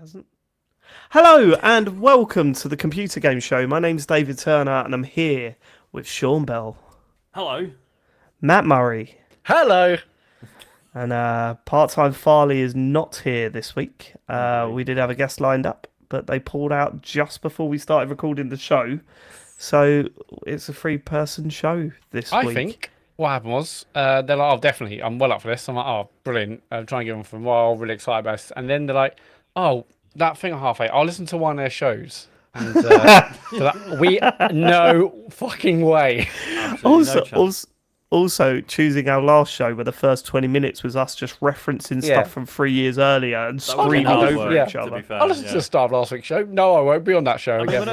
hasn't. Hello and welcome to the Computer Game Show. My name's David Turner and I'm here with Sean Bell, Hello. Matt Murray, Hello. and part-time Farley is not here this week. We did have a guest lined up, but they pulled out just before we started recording the show. So it's a three-person show this week. I think what happened was they're like, oh, definitely, I'm well up for this. I'm like, oh, brilliant. I'm trying to get them for a while, really excited about it. And then they're like, oh, that thing at half eight, I'll listen to one of their shows. And no fucking way. Also, choosing our last show where the first 20 minutes was us just referencing stuff from 3 years earlier and screaming over each other. I'll listen to the start of last week's show. No, I won't be on that show again.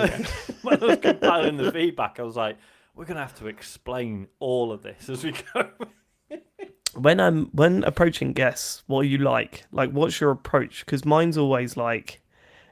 When I was compiling the feedback, I was like, we're going to have to explain all of this as we go. When approaching guests, what are you like? Like, what's your approach? Because mine's always like,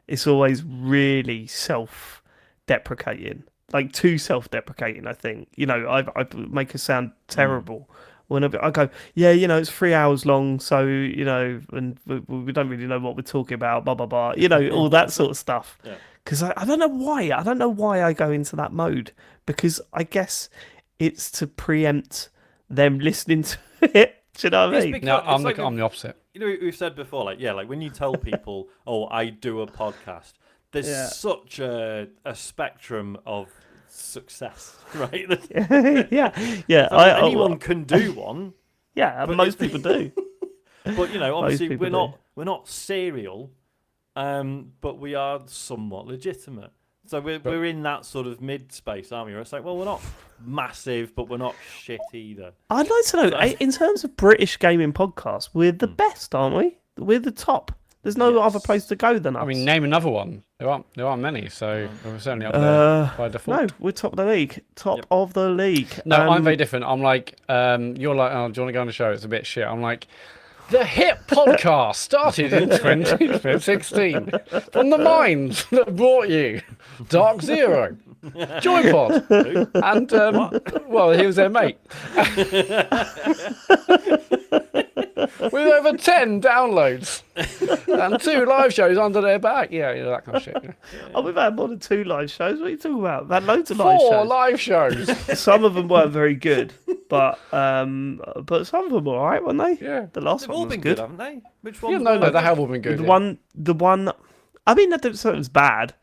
it's always really self-deprecating. Like, too self-deprecating, I think. You know, I make us sound terrible. When I go, yeah, you know, it's 3 hours long, so, you know, and we don't really know what we're talking about, blah, blah, blah. You know, all that sort of stuff. Because I don't know why. I don't know why I go into that mode. Because I guess it's to preempt them listening to it. Do you know what I mean? No, I'm the opposite. You know, we've said before, like when you tell people, oh, I do a podcast, there's such a spectrum of success, right? yeah. So anyone can do one. Yeah, most people do. But, you know, obviously we're not serial, but we are somewhat legitimate. So we're in that sort of mid space, aren't we? It's like, well, we're not massive, but we're not shit either. I'd like to know, in terms of British gaming podcasts, we're the best, aren't we? We're the top. There's no other place to go than us. I mean, name another one. There aren't many, so we're certainly up there by default. No, we're top of the league. Top of the league. No, I'm very different. I'm like, you're like, oh, do you want to go on the show? It's a bit shit. I'm like, the hit podcast started in 2016 from the minds that brought you Dark Zero, Joypod, and well, he was their mate. With over 10 downloads and 2 live shows under their back. Yeah, that kind of shit. Yeah. Oh, we've had more than 2 live shows. What are you talking about? We've had loads of live shows. 4 live shows. Some of them weren't very good, but some of them were alright, weren't they? Yeah. The last They've one all was been good, haven't they? Which one? Yeah, no, they have all been good. The one. I mean, I don't say it was bad,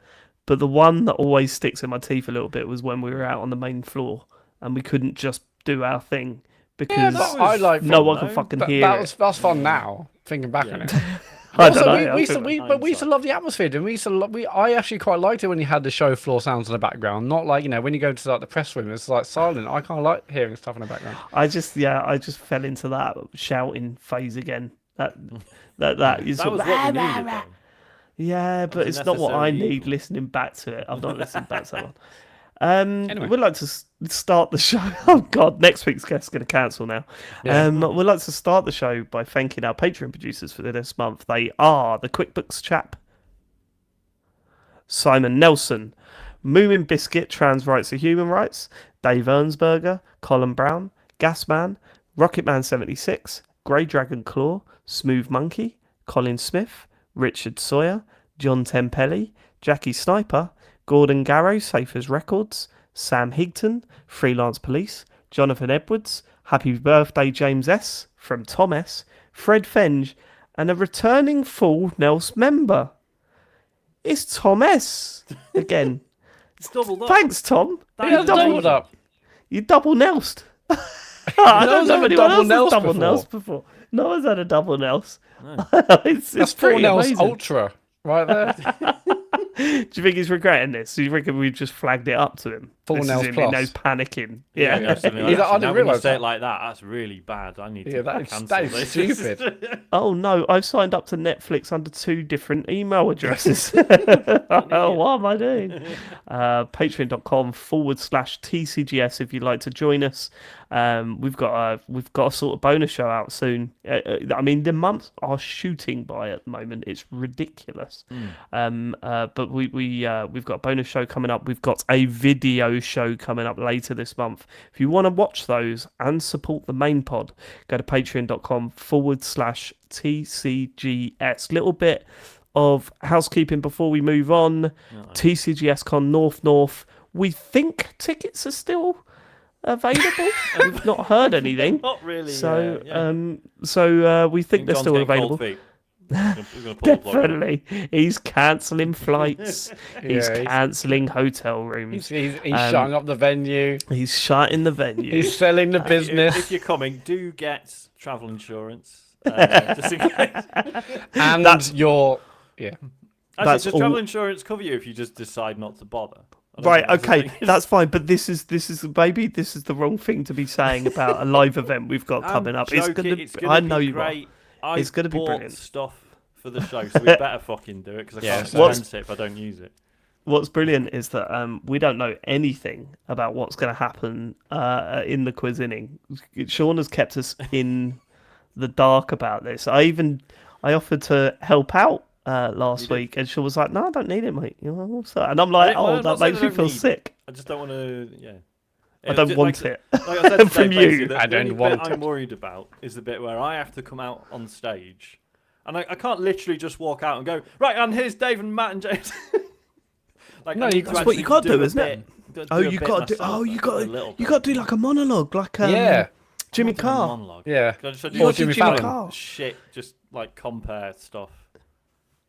but the one that always sticks in my teeth a little bit was when we were out on the main floor and we couldn't just do our thing. Because I like no one can fucking hear it. That's fun now, thinking back on it. I don't know. We used to love the atmosphere, and I actually quite liked it when you had the show floor sounds in the background. Not like, you know, when you go to like the press room, it's like silent. I kind of like hearing stuff in the background. I just fell into that shouting phase again. That was what we needed, though. Yeah, but it's not what I need listening back to it. I've not listened back so long. Anyway. We'd like to start the show. Oh God, next week's guest's going to cancel now. Yeah. We'd like to start the show by thanking our Patreon producers for this month. They are the QuickBooks chap, Simon Nelson, Moomin Biscuit, Trans Rights are Human Rights, Dave Ernsberger, Colin Brown, Gasman, Rocketman76, Grey Dragon Claw, Smooth Monkey, Colin Smith, Richard Sawyer, John Tempelli, Jackie Sniper, Gordon Garrow, Safers Records, Sam Higton, Freelance Police, Jonathan Edwards, Happy Birthday James S, from Tom S, Fred Fenge, and a returning full Nels member. It's Tom S. Again. It's doubled up. Thanks, Tom. You doubled up. You double Nelsed. I don't know anyone else double Nels before. No one's had a double Nels. No. It's full Nels amazing. Ultra right there. Do you think he's regretting this? Do you reckon we've just flagged it up to him? Full this Nels is him, Plus. He knows panicking. Yeah, Yeah. absolutely. I didn't When you realise say that. it like that, that's really bad. I need to cancel that is this. stupid. Oh no, I've signed up to Netflix under 2 different email addresses. Oh, what am I doing? Patreon.com/TCGS if you'd like to join us. We've got a sort of bonus show out soon. I mean, the months are shooting by at the moment. It's ridiculous. But we've got a bonus show coming up. We've got a video show coming up later this month. If you want to watch those and support the main pod, go to patreon.com/TCGS. Little bit of housekeeping before we move on. TCGS Con North. We think tickets are still available. We've not heard anything. Not really. So we think they're John's still getting cold available. feet. We're gonna pull the plug. Definitely. He's cancelling flights. He's cancelling hotel rooms. He's shutting up the venue. He's shutting the venue. He's selling the business. If you're coming, do get travel insurance. Just in case. And That's- your... Yeah. Actually, does travel insurance cover you if you just decide not to bother? Right, okay, that's fine, but this is the wrong thing to be saying about a live event we've got coming up. It's gonna I know be you great. are. It's gonna be bought brilliant. stuff for the show, so we better fucking do it because I can't expense it if I don't use it. What's brilliant is that we don't know anything about what's going to happen in the quiz inning. Sean has kept us in the dark about this. I offered to help out last week, and Sean was like, "No, I don't need it, mate." You know, and I'm like, "Oh, that makes me feel sick." I just don't want to. Yeah. I don't want it Like I said from you. I don't want it. I'm worried about is the bit where I have to come out on stage, and I can't literally just walk out and go, right, and here's Dave and Matt and James. Like, no, that's what you got to do, isn't it? You got to do. You got to do like a monologue, like Jimmy Carr. Monologue. Yeah. Or Jimmy Fallon. Shit, just like compare stuff.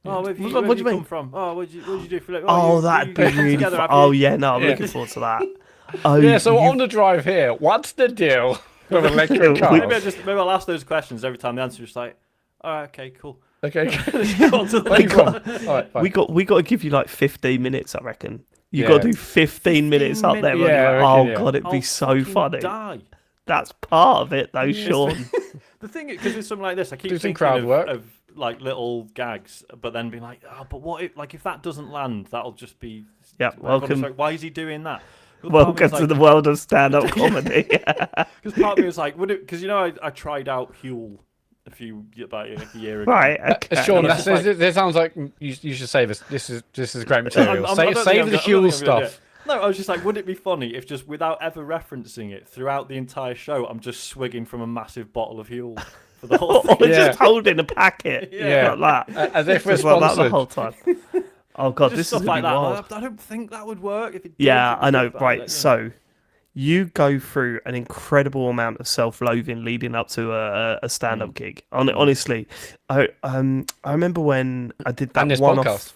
Oh, where do you come from? Oh, what did you do for? That'd be really fun. Oh yeah, no, I'm looking forward to that. Oh yeah, so on the drive here, what's the deal with electric cars? Maybe I'll ask those questions every time the answer is like, all right, okay, cool. Okay. we got to give you like 15 minutes, I reckon. You got to do 15 minutes up there. Yeah, God, it'd be so funny. Die. That's part of it, though, Sean. The thing is, because it's something like this, I keep Do some thinking crowd work. of like little gags, but then being like, but what if that doesn't land? That'll just be. Yeah, welcome. Like, why is he doing that? Welcome to the world of stand-up comedy. Because part of me was like, because I tried out Huel about a year ago. Right, okay. Sean, this sounds like you should save us. This is great material. Save the Huel stuff. No, I was just like, would it be funny if just without ever referencing it throughout the entire show, I'm just swigging from a massive bottle of Huel for the whole thing? Or just holding a packet, like that, as if we're sponsored. sponsored The whole time. Oh god, just this stuff is like that. wild. I don't think that would work. If it yeah, I know. Right, like, so you go through an incredible amount of self-loathing leading up to a stand-up gig. Honestly, I remember when I did that one-off.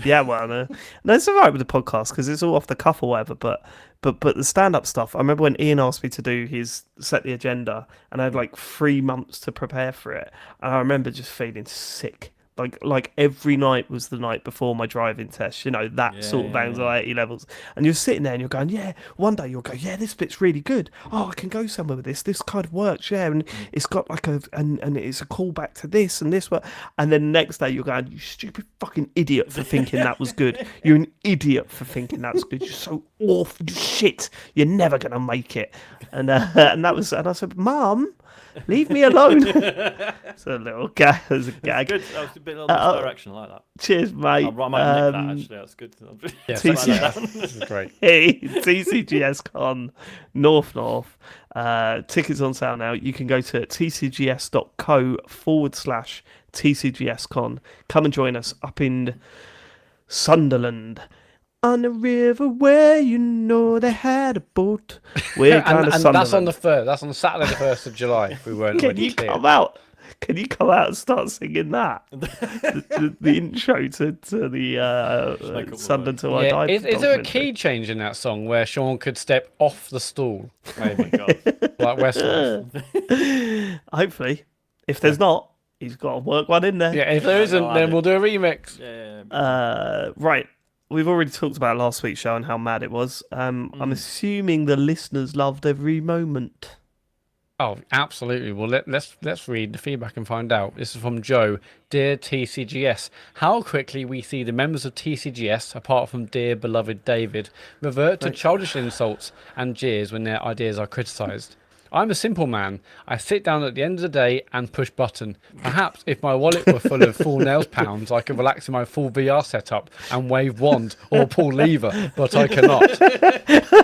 Yeah, well, no, it's all right with the podcast because it's all off the cuff or whatever. But the stand-up stuff, I remember when Ian asked me to do set the agenda, and I had like 3 months to prepare for it, and I remember just feeling sick. Like every night was the night before my driving test, that sort of anxiety levels. And you're sitting there and you're going, yeah, one day you'll go, yeah, this bit's really good. Oh, I can go somewhere with this. This kind of works, yeah. And it's got like and it's a callback to this and this. And then the next day you're going, you stupid fucking idiot for thinking that was good. You're an idiot for thinking that was good. You're so awful. Shit. You're never going to make it. And and I said, Mum, leave me alone. It's a little gag. There's a gag. Good. That was a bit of direction. I like that. Cheers, mate. I might nick that actually. That's good. This is great. Hey, TCGS Con North. Tickets on sale now. You can go to tcgs.co/TCGS Con. Come and join us up in Sunderland. On a river where they had a boat. We're going to Sunderland. That's on the 3rd. That's on Saturday the 1st of July. If we weren't already clear. Can you come out and start singing that? the intro to the Sunderland till I die. Is there a key change in that song where Sean could step off the stool? Maybe. Like Westworld. Hopefully. If there's not, he's got to work one in there. Yeah, if there isn't, then we'll do a remix. Right. We've already talked about last week's show and how mad it was. I'm assuming the listeners loved every moment. Oh, absolutely. Well, let's read the feedback and find out. This is from Joe. Dear TCGS, how quickly we see the members of TCGS, apart from dear beloved David, revert to childish insults and jeers when their ideas are criticised. I'm a simple man. I sit down at the end of the day and push button. Perhaps if my wallet were full of full nails pounds, I could relax in my full VR setup and wave wand or pull lever, but I cannot.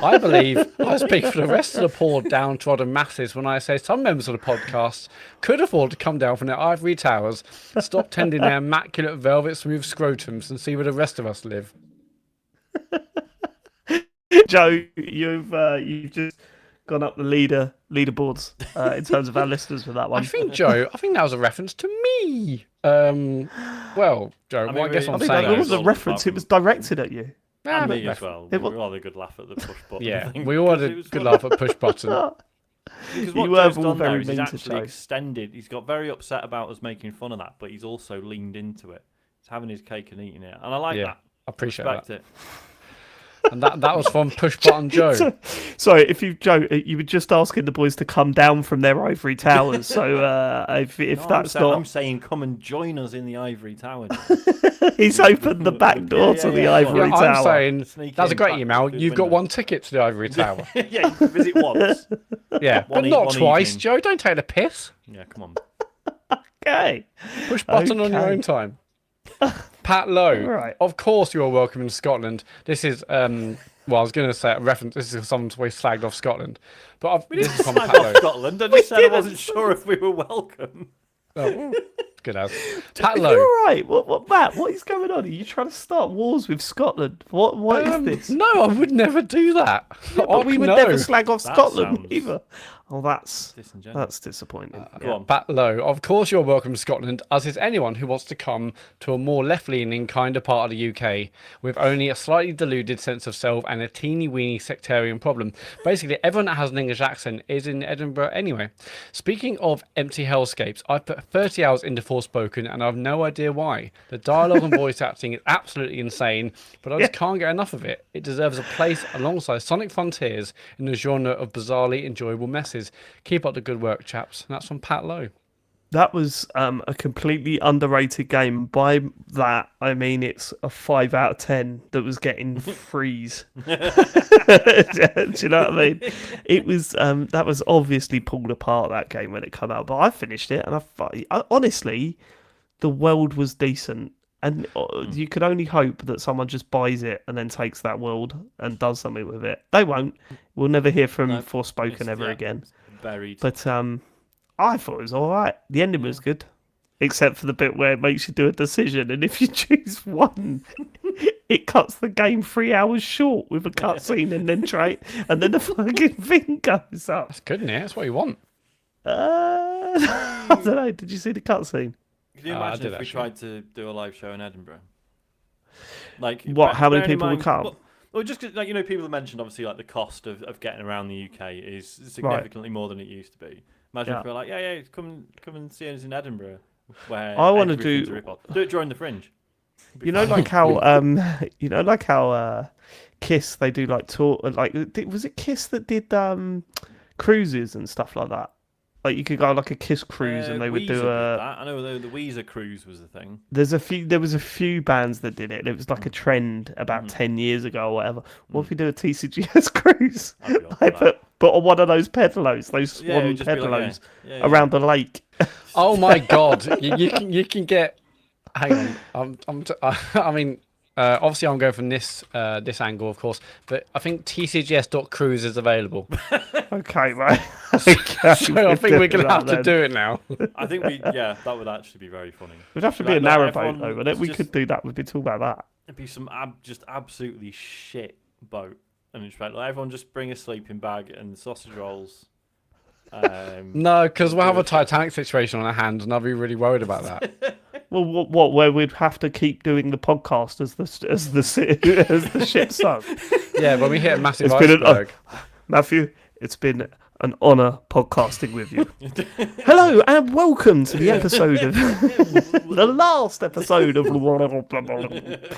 I believe I speak for the rest of the poor downtrodden masses when I say some members of the podcast could afford to come down from their ivory towers, stop tending their immaculate velvet smooth scrotums and see where the rest of us live. Joe, you've just gone up the leaderboards in terms of our listeners with that one. I think, Joe, that was a reference to me. Well, Joe, I guess I'm saying that was a reference. It was directed at you. And me as well. We all had a good laugh at the push button. Yeah, we all had a good laugh at push button. Because what Joe's done there is he's actually extended. He's got very upset about us making fun of that, but he's also leaned into it. He's having his cake and eating it, and I like that. I appreciate that. It. And that was from Push Button Joe. Sorry, Joe, you were just asking the boys to come down from their ivory towers. So I'm saying come and join us in the ivory tower. He's opened the back door to the ivory tower. I'm saying that's a great email. You've got one ticket to the ivory tower. Yeah, you can visit once. Yeah, but not twice, evening. Joe. Don't take the piss. Yeah, come on. Okay. Push button on your own time. Pat Lowe, right. Of course you are welcome in Scotland. This is, I was going to say a reference. This is someone's way slagged off Scotland. But we didn't slag off Scotland. I just said I wasn't sure if we were welcome. Oh, good as. Pat Lowe. You're all right. What, Matt? What is going on? Are you trying to start wars with Scotland? What is this? No, I would never do that. Yeah, but we would never slag off Scotland either. Oh, that's disappointing. Pat Lowe, of course you're welcome to Scotland, as is anyone who wants to come to a more left-leaning kind of part of the UK with only a slightly deluded sense of self and a teeny-weeny sectarian problem. Basically, everyone that has an English accent is in Edinburgh anyway. Speaking of empty hellscapes, I've put 30 hours into Forspoken and I've no idea why. The dialogue and voice acting is absolutely insane, but I just can't get enough of it. It deserves a place alongside Sonic Frontiers in the genre of bizarrely enjoyable messes. Keep up the good work, chaps. And that's from Pat Lowe. That was a completely underrated game. By that, I mean it's a 5 out of 10 that was getting freeze. Do you know what I mean? It was that was obviously pulled apart, that game, when it came out. But I finished it, and I honestly, the world was decent. And you can only hope that someone just buys it and then takes that world and does something with it. They won't. We'll never hear from Forspoken ever again. Buried. But I thought it was all right. The ending was good, except for the bit where it makes you do a decision, and if you choose one, it cuts the game 3 hours short with a cutscene and then the fucking thing goes up. That's good, isn't it? That's what you want. I don't know. Did you see the cutscene? Can you imagine if we tried to do a live show in Edinburgh? Like, what? How many people would come? Well, just like people have mentioned, obviously, like the cost of getting around the UK is significantly more than it used to be. Imagine if we're like, come and see us in Edinburgh, where I want to do it during the Fringe. You know, like how Kiss, they do like tour, like was it Kiss that did cruises and stuff like that? Like you could go on like a Kiss cruise and they would do a. I know the Weezer cruise was the thing. There was a few bands that did it. It was like a trend about 10 years ago or whatever. What if we do a TCGS cruise? But on one of those pedalos, those swan pedalos around the lake. Oh my God! you can get. Hang on. I mean, obviously I'm going from this angle, of course, but I think tcgs.cruise is available. Okay, right. So I think we're going to have to do it now. I think that would actually be very funny. It'd have to be a narrowboat, though, wouldn't it? We could do that. We'd be talking about that. It'd be some just absolutely shit boat. And it's like everyone just bring a sleeping bag and sausage rolls. No, because we'll have a Titanic situation on our hands, and I'll be really worried about that. Well, what? Where we'd have to keep doing the podcast as the ship sunk. Yeah, when we hit a massive iceberg. Matthew, it's been an honour podcasting with you. Hello and welcome to the episode of the last episode of.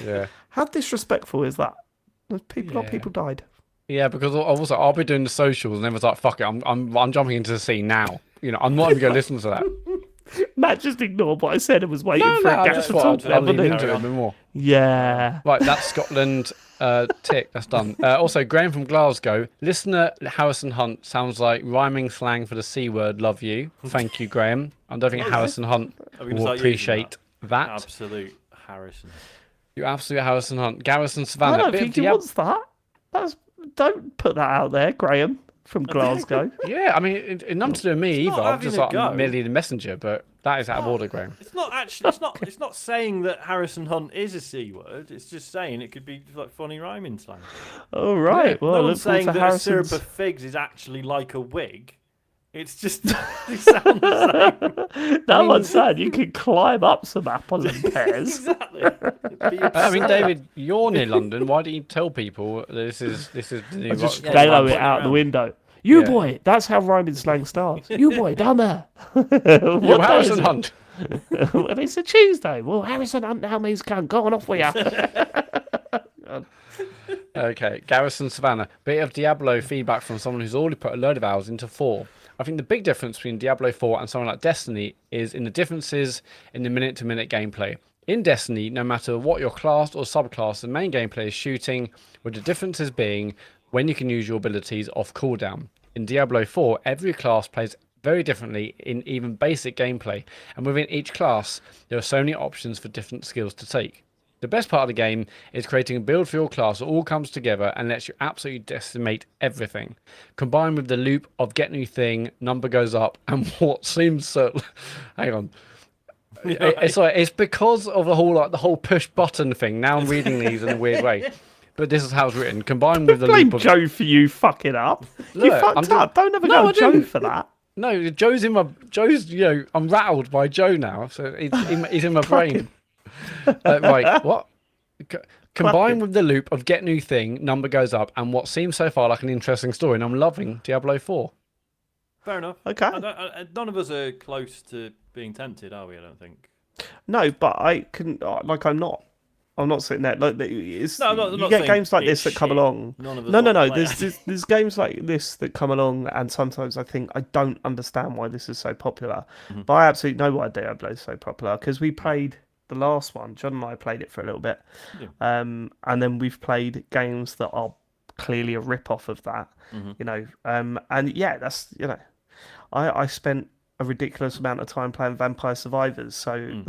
Yeah. How disrespectful is that? People died. Yeah, because also I'll be doing the socials, and everyone's like, "Fuck it, I'm jumping into the scene now." You know, I'm not even going to listen to that. Matt just ignored what I said and was waiting for a I gap just to thought talk. I'd lean Then, into it a bit more. yeah. Right, that's Scotland. Tick, that's done. Also, Graham from Glasgow. Listener Harrison Hunt sounds like rhyming slang for the C word. Love you. Thank you, Graham. I don't think Harrison Hunt will appreciate that. Absolute Harrison. You absolute Harrison Hunt. Garrison I Savannah. don't think he wants that. Don't put that out there, Graham from Glasgow. Yeah, I mean, it's nothing to do with me It's either. not I'm having just a like go. merely the messenger, but that is out of order, Graham. It's not actually. It's not saying that Harrison Hunt is a C word. It's just saying it could be like funny rhyming slang. All right. Yeah. Well, No look one's saying forward to that a syrup Harrison's. of figs is actually like a wig. It's just it sounds the same. No one's saying you can climb up some apples and pears. Exactly. It'd be I mean, absurd. David, you're near London. Why don't you tell people this is the new Just rock? bellow Yeah, it out the around. window. You Yeah. boy, that's how rhyming slang starts. You boy, down there. You're What day is Harrison it? Hunt. Well, it's a Tuesday. Well, Harrison Hunt now means cunt. Go on off with ya. Okay, Garrison Savannah. Bit of Diablo feedback from someone who's already put a load of hours into 4. I think the big difference between Diablo 4 and something like Destiny is in the differences in the minute-to-minute gameplay. In Destiny, no matter what your class or subclass, the main gameplay is shooting, with the differences being when you can use your abilities off cooldown. In Diablo 4, every class plays very differently in even basic gameplay, and within each class, there are so many options for different skills to take. The best part of the game is creating a build for your class that all comes together and lets you absolutely decimate everything. Combined with the loop of get new thing, number goes up, and what seems so... Hang on. It's because of the whole push button thing. Now I'm reading these in a weird way. But this is how it's written. Combined with the Blame loop of... Joe for you fucking up. You Look, fucked I'm up. Don't ever No, go I Joe didn't. for that. No, Joe's, I'm rattled by Joe now. So he's in my brain. Right, what? Combined with the loop of get new thing, number goes up, and what seems so far like an interesting story, and I'm loving Diablo 4. Fair enough. Okay. None of us are close to being tempted, are we? I don't think. No, but I can. I'm not. I'm not sitting there. Like, it's, No, I'm not you get saying games like it's this that come shit. along. None of us No. want to play There's games like this that come along, and sometimes I think I don't understand why this is so popular. Mm-hmm. But I absolutely know why Diablo is so popular because we played the last one. John and I played it for a little bit, Yeah. and then we've played games that are clearly a rip off of that. Mm-hmm. You know, and yeah, that's I spent a ridiculous amount of time playing Vampire Survivors, so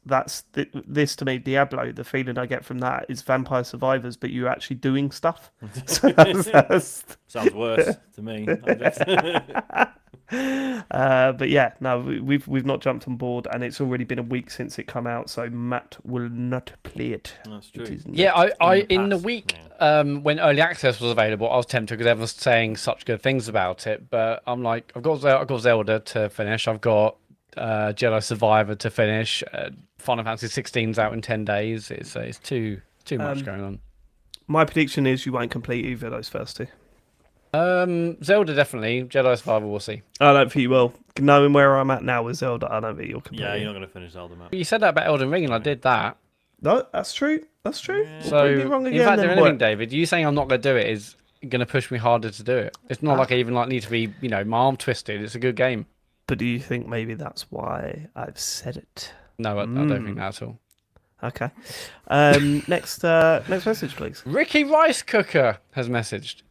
that's this to me. Diablo, the feeling I get from that is Vampire Survivors, but you're actually doing stuff. So that's Sounds worse to me. but yeah, no, we've not jumped on board, and it's already been a week since it come out, so Matt will not play it. That's true. It is not Yeah, I in the in the past, week yeah. when early access was available, I was tempted because everyone's saying such good things about it. But I'm like, I've got Zelda to finish. I've got Jedi Survivor to finish. Final Fantasy 16's out in 10 days. It's too much going on. My prediction is you won't complete either of those first two. Zelda definitely. Jedi Survivor, we'll see. I don't think you will. Knowing where I'm at now with Zelda, I don't think you'll complete Yeah, it. you're not going to finish Zelda, mate. You said that about Elden Ring, and I did that. No, that's true. That's true. Yeah. So, Prove me wrong in again, fact, then if anything, what? David, you saying I'm not going to do it is going to push me harder to do it. It's not like I even need to be, my arm twisted. It's a good game. But do you think maybe that's why I've said it? No, I don't think that at all. Okay. Next message, please. Ricky Rice Cooker has messaged.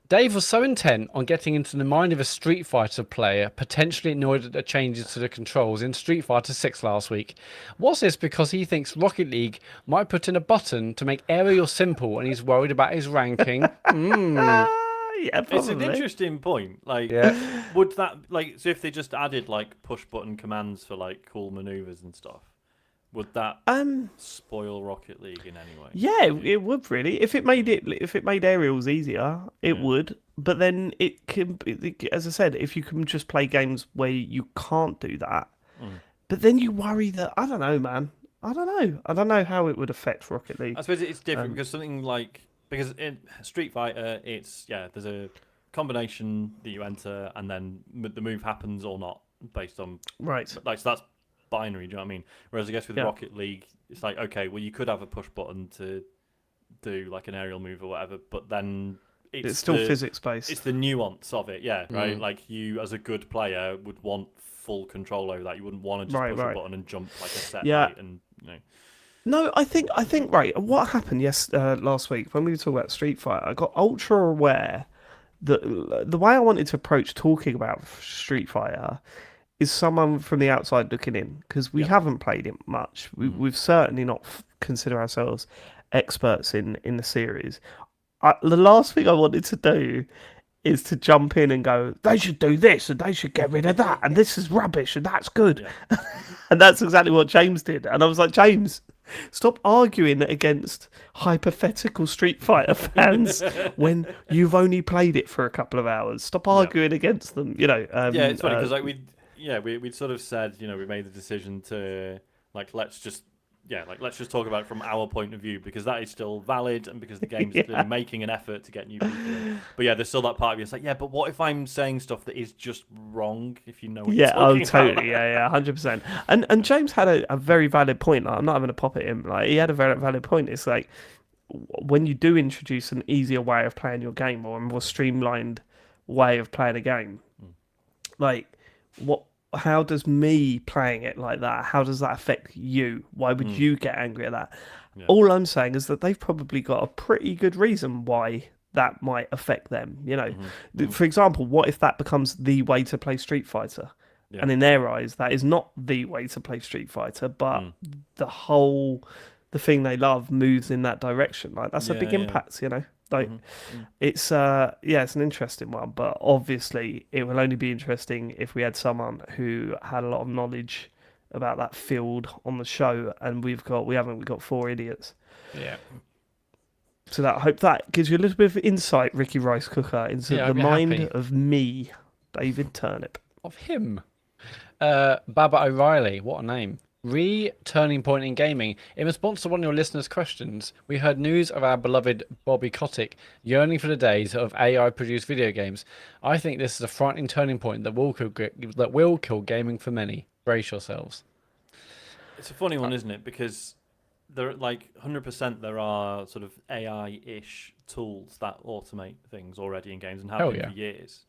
Dave was so intent on getting into the mind of a Street Fighter player, potentially ignored the changes to the controls in Street Fighter 6 last week. Was this because he thinks Rocket League might put in a button to make aerial simple and he's worried about his ranking? Yeah, probably. It's an interesting point. Like, Yeah. would that so if they just added like push button commands for like cool maneuvers and stuff, would that spoil Rocket League in any way? Yeah, it would really. If it made aerials easier, it would. But then it can, as I said, if you can just play games where you can't do that, but then you worry that I don't know, man. I don't know how it would affect Rocket League. I suppose it's different because because in Street Fighter, there's a combination that you enter and then the move happens or not based on Right. so that's binary. Do you know what I mean? Whereas I guess with Rocket League, it's like okay, well you could have a push button to do like an aerial move or whatever, but then it's still physics based. It's the nuance of it, yeah, right. Like you as a good player would want full control over that. You wouldn't want to just push a button and jump like a set height, and No, I think right. What happened last week when we were talking about Street Fighter, I got ultra aware that the way I wanted to approach talking about Street Fighter is someone from the outside looking in, because we haven't played it much. We've certainly not consider ourselves experts in the series. The last thing I wanted to do is to jump in and go, they should do this and they should get rid of that and this is rubbish and that's good. And that's exactly what James did. And I was like, James, stop arguing against hypothetical Street Fighter fans when you've only played it for a couple of hours. Stop arguing against them. It's funny because we'd sort of said, we made the decision to let's just talk about it from our point of view, because that is still valid and because the game's still making an effort to get new people in. But there's still that part of you. It's like, but what if I'm saying stuff that is just wrong? If you know what you're talking totally, about. 100%. And James had a very valid point. I'm not having a pop at him. He had a very valid point. It's like, when you do introduce an easier way of playing your game or a more streamlined way of playing a game, how does me playing it like that, how does that affect you? Why would you get angry at that? All I'm saying is that they've probably got a pretty good reason why that might affect them. For example, what if that becomes the way to play Street Fighter? And in their eyes, that is not the way to play Street Fighter, but the thing they love moves in that direction. That's a big impact, It's it's an interesting one, but obviously it will only be interesting if we had someone who had a lot of knowledge about that field on the show, and we've got four idiots. So I hope that gives you a little bit of insight, Ricky Rice Cooker, into the mind of me, David Turnip. Of him. Baba O'Reilly, what a name. Turning point in gaming. In response to one of your listeners' questions, we heard news of our beloved Bobby Kotick yearning for the days of AI-produced video games. I think this is a frightening turning point that will kill gaming for many. Brace yourselves. It's a funny one, isn't it? Because there, 100%, there are sort of AI-ish tools that automate things already in games and have been for years.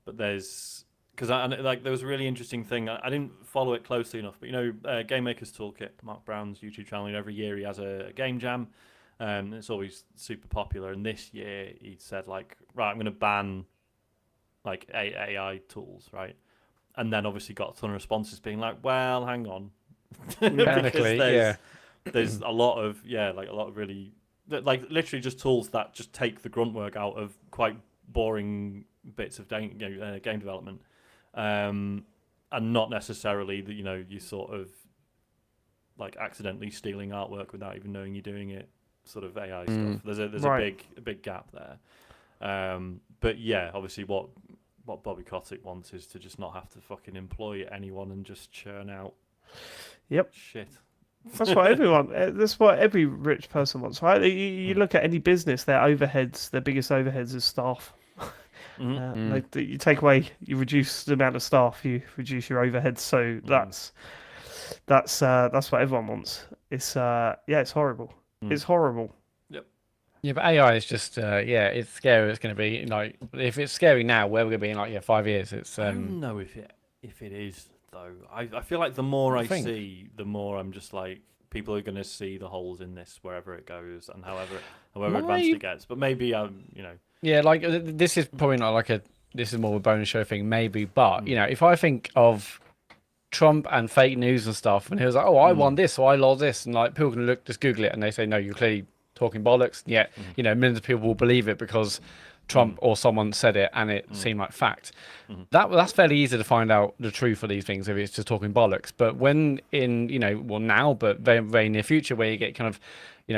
But there's... Because there was a really interesting thing. I didn't follow it closely enough, but Game Maker's Toolkit, Mark Brown's YouTube channel. Every year he has a game jam, and it's always super popular. And this year he said right, I'm going to ban AI tools, right? And then obviously got a ton of responses being like, well, hang on, because there's a lot of really literally just tools that just take the grunt work out of quite boring bits of game development. And not necessarily that you sort of accidentally stealing artwork without even knowing you're doing it, sort of AI stuff. There's a big gap there. But obviously what Bobby Kotick wants is to just not have to fucking employ anyone and just churn out shit. That's what everyone. That's what every rich person wants, right? You look at any business, their biggest overheads is staff. You take away, you reduce the amount of staff, you reduce your overheads. So that's what everyone wants. It's it's horrible. It's horrible. Yeah, but AI is just it's scary. It's going to be if it's scary now, where we're going to be in 5 years. It's I don't know if it is though. I feel like the more I see, the more I'm just people are going to see the holes in this wherever it goes and however advanced it gets. But maybe Yeah, this is probably not this is more of a bonus show thing, maybe. But if I think of Trump and fake news and stuff, and he was like, "Oh, I won this, or I lost this," and people can just Google it, and they say, "No, you're clearly talking bollocks." And yet, millions of people will believe it because Trump or someone said it, and it seemed like fact. That's fairly easy to find out the truth of these things if it's just talking bollocks. But when in now, but very, very near future, where you get kind of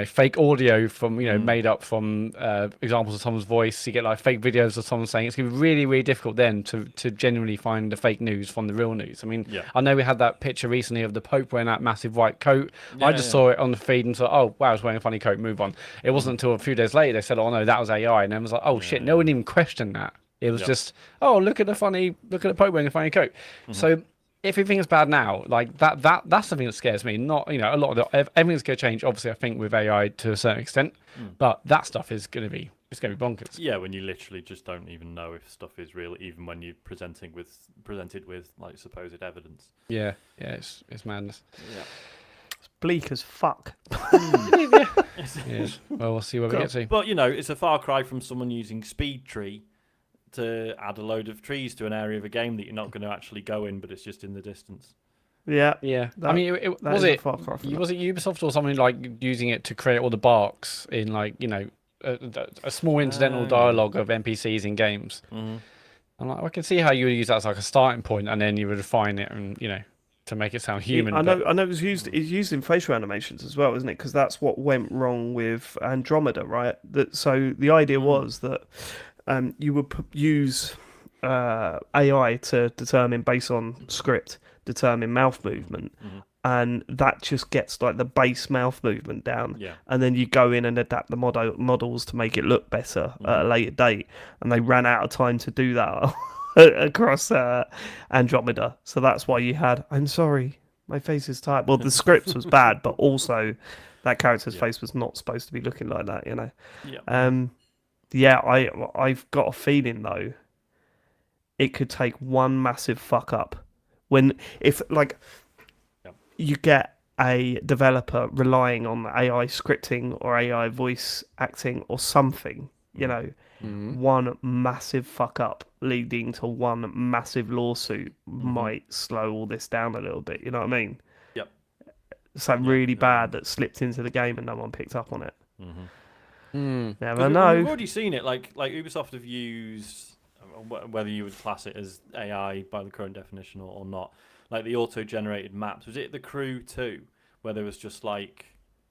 fake audio from made up from examples of someone's voice, you get fake videos of someone saying, it's going to be really, really difficult then to genuinely find the fake news from the real news. I mean, I know we had that picture recently of the Pope wearing that massive white coat. I just saw it on the feed and thought, oh wow, he's wearing a funny coat, move on. It wasn't until a few days later they said, oh no, that was AI, and then was like, oh shit, no one even questioned that. It was just, oh, look at the Pope wearing a funny coat. So if everything's bad now, that's something that scares me. Not a lot of everything's going to change. Obviously, I think with AI to a certain extent, but that stuff is going to be it's going to be bonkers. Yeah, when you literally just don't even know if stuff is real, even when you're presented with like supposed evidence. Yeah, it's madness. Yeah. It's bleak as fuck. Yes. Well, we'll see where we get to. But it's a far cry from someone using Speed Tree to add a load of trees to an area of a game that you're not going to actually go in, but it's just in the distance. Yeah. I mean, was it Ubisoft or something like using it to create all the barks in like a small incidental dialogue of NPCs in games? Mm-hmm. I'm like, I can see how you would use that as like a starting point, and then you would refine it, and to make it sound human. I know it was used. It's used in facial animations as well, isn't it? Because that's what went wrong with Andromeda, right? So the idea was that you would use AI to determine, based on script, determine mouth movement, and that just gets like the base mouth movement down, and then you go in and adapt the models to make it look better at a later date, and they ran out of time to do that across Andromeda, so that's why you had, I'm sorry, my face is tight. Well, the script was bad, but also that character's face was not supposed to be looking like that, I've got a feeling though it could take one massive fuck up if you get a developer relying on AI scripting or AI voice acting or something, one massive fuck up leading to one massive lawsuit might slow all this down a little bit. You know what I mean? Yep. Something really bad that slipped into the game and no one picked up on it. Never know. know. We've already seen it. Like Ubisoft have used, whether you would class it as AI by the current definition or not, like the auto-generated maps. Was it The Crew 2, where there was just like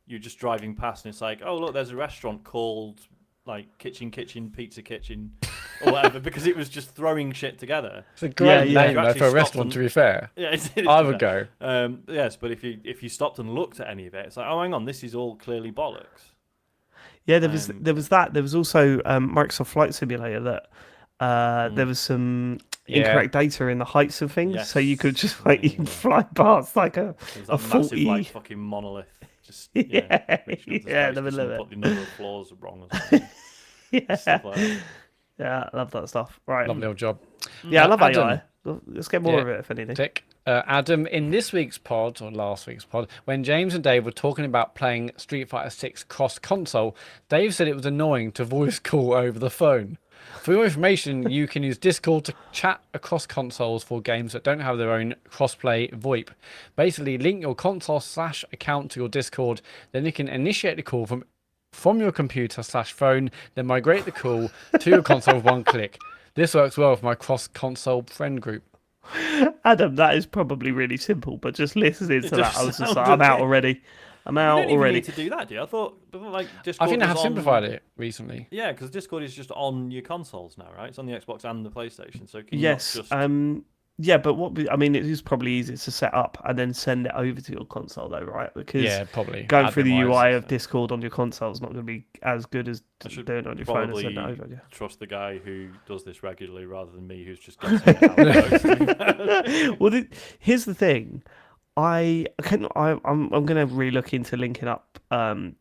you're just driving past and it's like, oh look, there's a restaurant called like Kitchen Pizza Kitchen or whatever, because it was just throwing shit together. It's a great name though for a restaurant, to be fair. Yeah, it is, I would go. Yes, but if you stopped and looked at any of it, it's like, oh, hang on, this is all clearly bollocks. Yeah, there was that. There was also Microsoft Flight Simulator that there was some incorrect data in the heights of things, so you could just fly past like a 40 massive, fucking monolith. Just in the middle of it. Put the number of floors wrong or something. Stuff like that. Yeah, I love that stuff. Right, lovely old job. Yeah, I love Adam. AI. Let's get more of it, if anything. Tick. Adam, in this week's pod, or last week's pod, when James and Dave were talking about playing Street Fighter 6 cross-console, Dave said it was annoying to voice call over the phone. For your information, you can use Discord to chat across consoles for games that don't have their own crossplay VoIP. Basically, link your console/account to your Discord, then you can initiate the call from your computer/phone, then migrate the call to your console with one click. This works well with my cross-console friend group. Adam, that is probably really simple, but just listening to that, I was just like, I'm out already. I'm out already. You don't even need to do that, do you? I thought, like, Discord I think they have simplified it recently. Yeah, because Discord is just on your consoles now, right? It's on the Xbox and the PlayStation. So can you yes, not just... yeah, but it is probably easier to set up and then send it over to your console, though, right? Because probably going through the UI of Discord on your console is not going to be as good as doing it on your phone and sending it over. Yeah. Trust the guy who does this regularly rather than me, who's just guessing it out. Well, here's the thing. I'm going to really look into linking up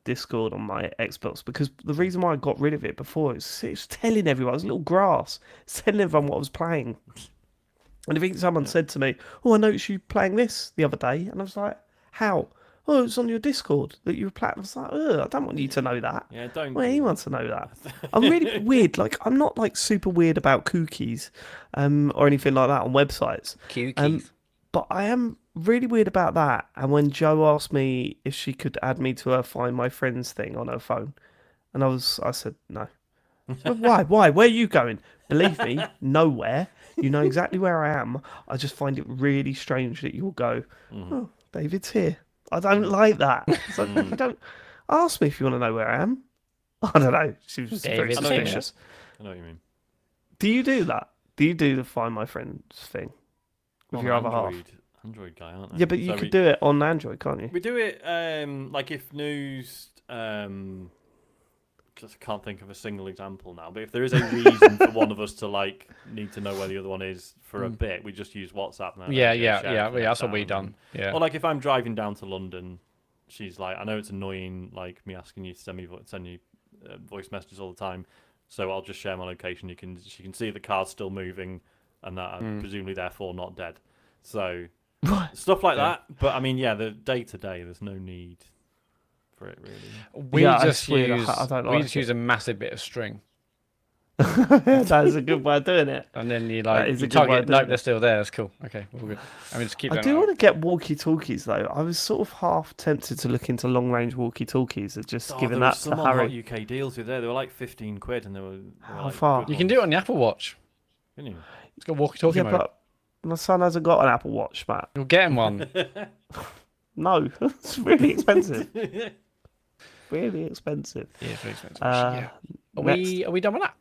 Discord on my Xbox, because the reason why I got rid of it before is it's telling everyone, it was a little grass. It's telling everyone what I was playing. And I think someone said to me, oh, I noticed you playing this the other day. And I was like, how? Oh, it's on your Discord that you were playing. I was like, I don't want you to know that. Yeah, don't. Well, anyone to know that. I'm really weird. Like, I'm not like super weird about cookies or anything like that on websites. Cookies. But I am really weird about that. And when Jo asked me if she could add me to her Find My Friends thing on her phone, and I said, no. Why? Where are you going? Believe me, nowhere. You know exactly where I am. I just find it really strange that you'll go, oh, David's here. I don't like that. So you don't ask me if you want to know where I am. I don't know. She was very suspicious. I know what you mean. Do you do that? Do you do the Find My Friends thing with your other half? Android guy, aren't I? Yeah, but you could do it on Android, can't you? We do it like if news... I can't think of a single example now, but if there is a reason for one of us to like need to know where the other one is for a bit, we just use WhatsApp now. Yeah. That's what we've done. Yeah. Or like if I'm driving down to London, she's like, I know it's annoying, like me asking you to send you voice messages all the time, So I'll just share my location. You can see the car's still moving, and that I'm presumably therefore not dead. So stuff like that. But I mean, the day to day, there's no need for it really. We just use use a massive bit of string. That is a good way of doing it. And then you you target. Nope, they're still there. That's cool. Okay, we're good. I mean, just keep. I do want to get walkie-talkies though. I was sort of half tempted to look into long-range walkie-talkies, given that's the hurry. There were some UK deals with there. They were like 15 quid, and they were How far? You can do it on the Apple Watch. Can you? It's got walkie-talkie mode. But my son hasn't got an Apple Watch, Matt. You'll get him one. No, it's really expensive. Really expensive. Yeah, it's very expensive. Are we done with that?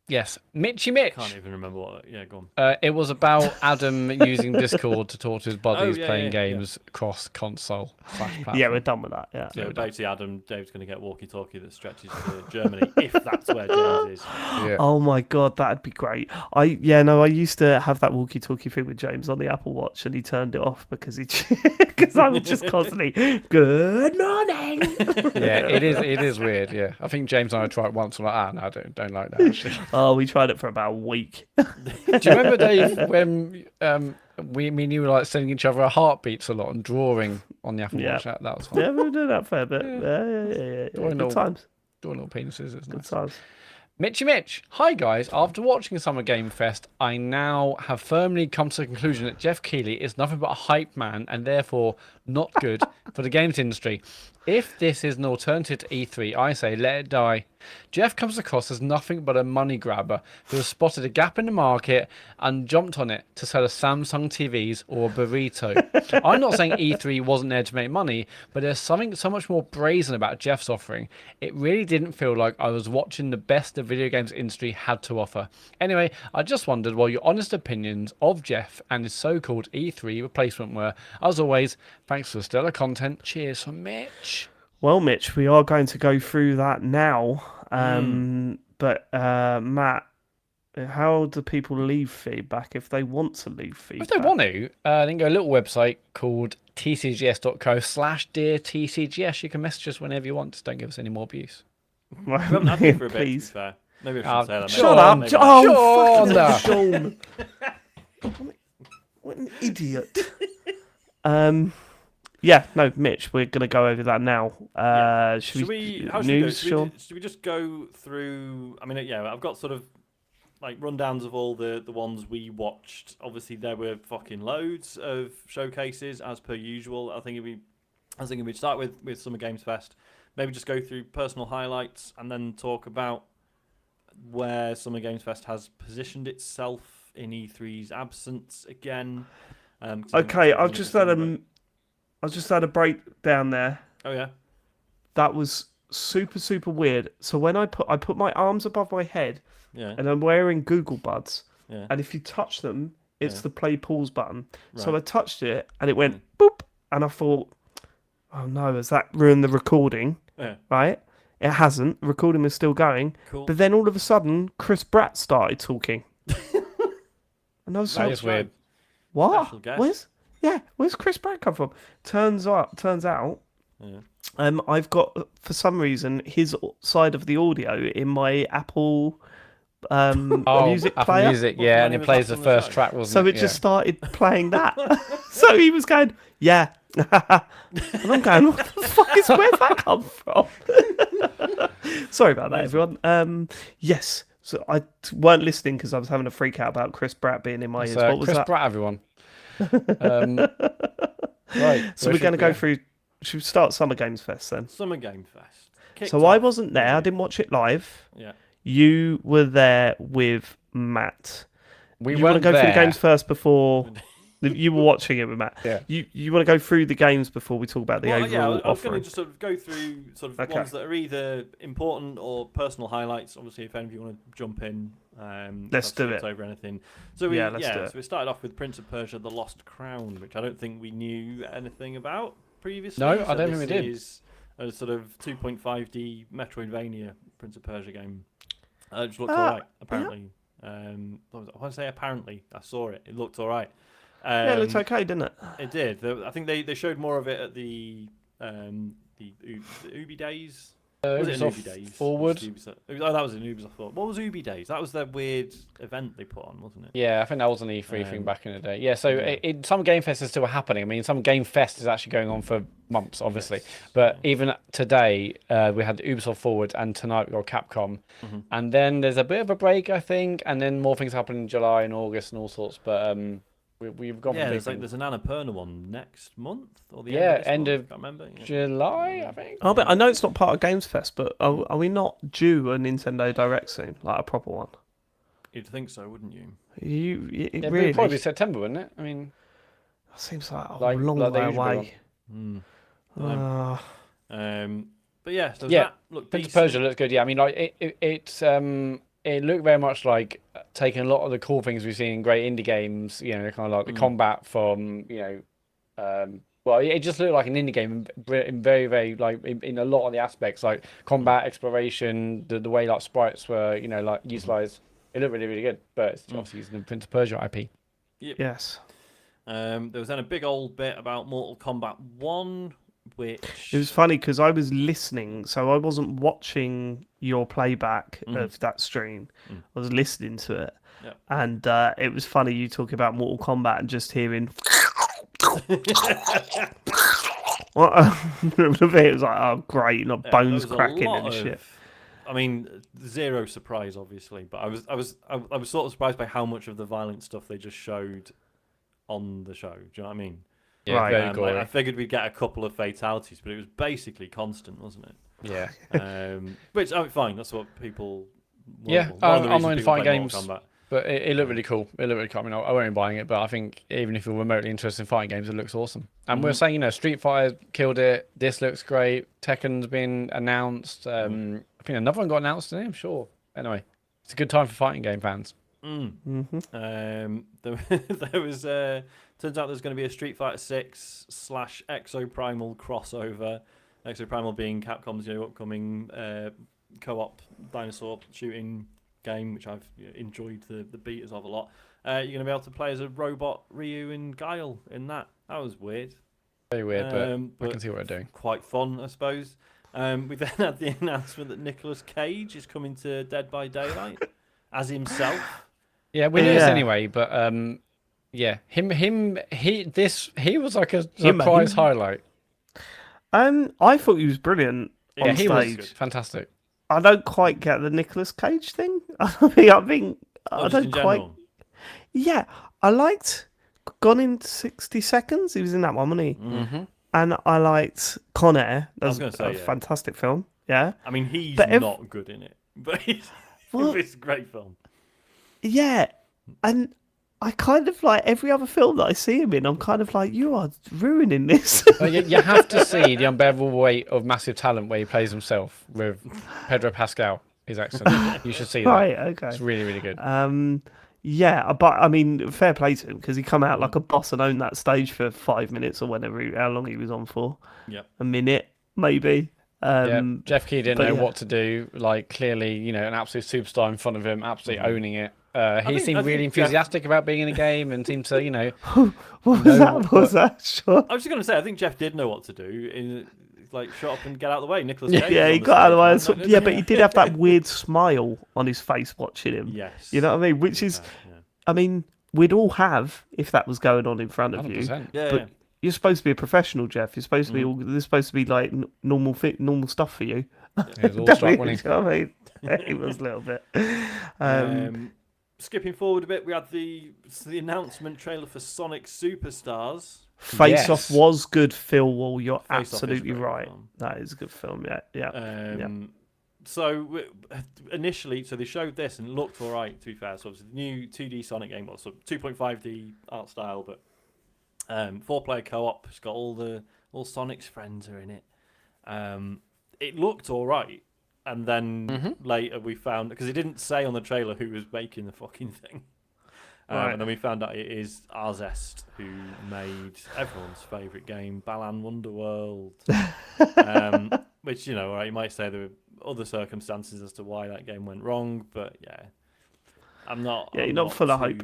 Yes. Mitchy Mitch. Can't even remember what. Yeah, go on. It was about Adam using Discord to talk to his buddies playing games cross console /platform. Yeah, we're done with that. Yeah. So basically, Dave's going to get walkie-talkie that stretches to Germany if that's where James is. Yeah. Oh my god, that'd be great. I used to have that walkie-talkie thing with James on the Apple Watch, and he turned it off because I was just constantly good morning. Yeah, it is weird. Yeah, I think James and I tried it once. I'm like, no, I don't like that actually. Oh, we tried it for about a week. Do you remember, Dave, when me and you were like sending each other our heartbeats a lot and drawing on the Apple Watch? That was fun. Yeah, we were doing that a fair bit. Yeah. Good times. Drawing little penises. It's Good nice. times. Mitchy Mitch. Hi guys, after watching Summer Game Fest, I now have firmly come to the conclusion that Jeff Keighley is nothing but a hype man and therefore not good for the games industry. If this is an alternative to E3, I say let it die. Jeff comes across as nothing but a money grabber who has spotted a gap in the market and jumped on it to sell a Samsung TVs or a burrito. I'm not saying E3 wasn't there to make money, but there's something so much more brazen about Jeff's offering. It really didn't feel like I was watching the best the video games industry had to offer. Anyway, I just wondered what your honest opinions of Jeff and his so-called E3 replacement were. As always, thanks for the stellar content. Cheers from Mitch. Well, Mitch, we are going to go through that now. But Matt, how do people leave feedback if they want to leave feedback? If they want to, then go to a little website called tcgs.co/deartcgs. You can message us whenever you want. Just don't give us any more abuse. We haven't had it for a bit, please. to be fair. Maybe I should say that. Shut up! Maybe Oh, fucking Sean! What an idiot. Yeah, no, Mitch, we're going to go over that now. Should we Sean? Should we just go through? I mean, I've got sort of like rundowns of all the ones we watched. Obviously, there were fucking loads of showcases as per usual. I was thinking we'd start with Summer Games Fest. Maybe just go through personal highlights and then talk about where Summer Games Fest has positioned itself in E3's absence again. Okay, I've just had a breakdown there. Oh yeah, that was super, super weird. So when I put my arms above my head, and I'm wearing Google Buds, and if you touch them, it's the play pause button. Right. So I touched it, and it went boop, and I thought, oh no, has that ruined the recording? Yeah. Right? It hasn't. The recording was still going. Cool. But then all of a sudden, Chris Pratt started talking, and I was that is weird. What? Where's Chris Pratt come from? Turns out, I've got, for some reason, his side of the audio in my Apple music Apple player. Music, yeah, and it plays the first track, wasn't it? So it just started playing that. So he was going, yeah. And I'm going, where's that come from? Sorry about that, everyone. Yes. So I weren't listening because I was having a freak out about Chris Pratt being in my ears. What was Chris that? Pratt, everyone. Right. So we're going to go through. Should we start Summer Games Fest then? Summer Game Fest. I wasn't there. I didn't watch it live. Yeah. You were there with Matt. You want to go through the games first before you were watching it with Matt. Yeah. You want to go through the games before we talk about the overall I was going offering? to just sort of go through ones that are either important or personal highlights. Obviously, if any of you want to jump in, let's do it. Over anything. So So we started off with Prince of Persia: The Lost Crown, which I don't think we knew anything about previously. No, I don't think we did. Is a sort of 2.5D Metroidvania Prince of Persia game. It just looked alright, apparently. Yeah. I want to say apparently. I saw it. It looked alright. It looked okay, didn't it? It did. I think they showed more of it at the Ubi Days. Was it an Ubisoft Ubi Days? Forward. Oh, that was an Ubisoft Forward. What was Ubi Days? That was their weird event they put on, wasn't it? Yeah, I think that was an E3 thing back in the day. Yeah, so yeah. Some Game Fest is still happening. I mean, some Game Fest is actually going on for months, obviously. Yes. But even today, we had Ubisoft Forward, and tonight we got Capcom. And then there's a bit of a break, I think, and then more things happen in July and August and all sorts. But we've got there's an Annapurna one next month or the end of of I can't remember. July, I think. Oh, but I know it's not part of Games Fest, but are we not due a Nintendo Direct soon, like a proper one? You'd think so, wouldn't you? It'd Really? probably September, wouldn't it? I mean, that seems like a like long they way usually away. But yeah, so yeah. that looked Prince of decent. Persia looks good. Yeah, I mean, like it looked very much like taking a lot of the cool things we've seen in great indie games. You know, kind of like the combat from well, it just looked like an indie game in very, very like in a lot of the aspects, like combat, exploration, the way like sprites were, like utilized. It looked really, really good. But it's obviously using the Prince of Persia IP. Yep. Yes. There was then a big old bit about Mortal Kombat 1, which... It was funny because I was listening, so I wasn't watching your playback of that stream. I was listening to it. Yep. And it was funny you talking about Mortal Kombat and just hearing... it was like, oh, great, not bones cracking and shit. I mean, zero surprise, obviously, but I was sort of surprised by how much of the violent stuff they just showed on the show. Do you know what I mean? Yeah, right. very gory. I figured we'd get a couple of fatalities, but it was basically constant, wasn't it? Yeah. Which, fine, that's what people... Yeah, I'm not in fighting games, Kombat. but it looked really cool. I mean, I won't be buying it, but I think even if you're remotely interested in fighting games, it looks awesome. And we're saying, Street Fighter killed it. This looks great. Tekken's been announced. I think another one got announced today, I'm sure. Anyway, it's a good time for fighting game fans. There was turns out there's going to be a Street Fighter 6 / Exoprimal crossover. Exoprimal being Capcom's upcoming co-op dinosaur shooting game, which I've enjoyed the beaters of a lot. You're going to be able to play as a robot Ryu and Guile in that. That was weird. Very weird, but I can see what they're doing. Quite fun, I suppose. We then had the announcement that Nicolas Cage is coming to Dead by Daylight as himself. Yeah, we knew this anyway, but yeah, he was like a surprise highlight. I thought he was brilliant on he stage. was fantastic. I don't quite get the Nicolas Cage thing. I don't quite. Yeah, I liked Gone in 60 Seconds. He was in that one, wasn't he? Mm-hmm. And I liked Con Air. That was a yeah. fantastic film. Yeah. I mean, he's not good in it, but it's a great film. Yeah, and I kind of like every other film that I see him in. I'm kind of like, you are ruining this. You have to see the unbearable weight of massive talent where he plays himself with Pedro Pascal. His accent. You should see that. Right. Okay. It's really, really good. Yeah, but I mean, fair play to him because he come out like a boss and owned that stage for 5 minutes or how long he was on for. Yeah, a minute maybe. Jeff Key didn't know what to do. Like clearly, an absolute superstar in front of him, absolutely owning it. He seemed really enthusiastic about being in a game and seemed to, What was that? Sure. I was just going to say, I think Jeff did know what to do. Shut up and get out of the way. Nicolas Cage. Yeah, he got out of the way. Yeah, but he did have that weird smile on his face watching him. Yes. You know what I mean? Which is, I mean, we'd all have if that was going on in front of 100%. you. But you're supposed to be a professional, Jeff. You're supposed to be this is supposed to be like normal stuff for you. He was all struck when you know what I mean? It was a little bit. Skipping forward a bit, we had the announcement trailer for Sonic Superstars. Face Off was good, Phil Wall. You're Face Off absolutely is right. film. That is a good film. Yeah. So initially, they showed this and it looked all right. To be fair, so it was the new 2D Sonic game, so 2.5D art style, but 4-player co-op. It's got all Sonic's friends are in it. It looked all right. And then later we found, because it didn't say on the trailer who was making the fucking thing. Right. And then we found out it is Arzest who made everyone's favourite game, Balan Wonderworld. Which, all right, you might say there were other circumstances as to why that game went wrong, but yeah. I'm not... Yeah, you're not full of hope.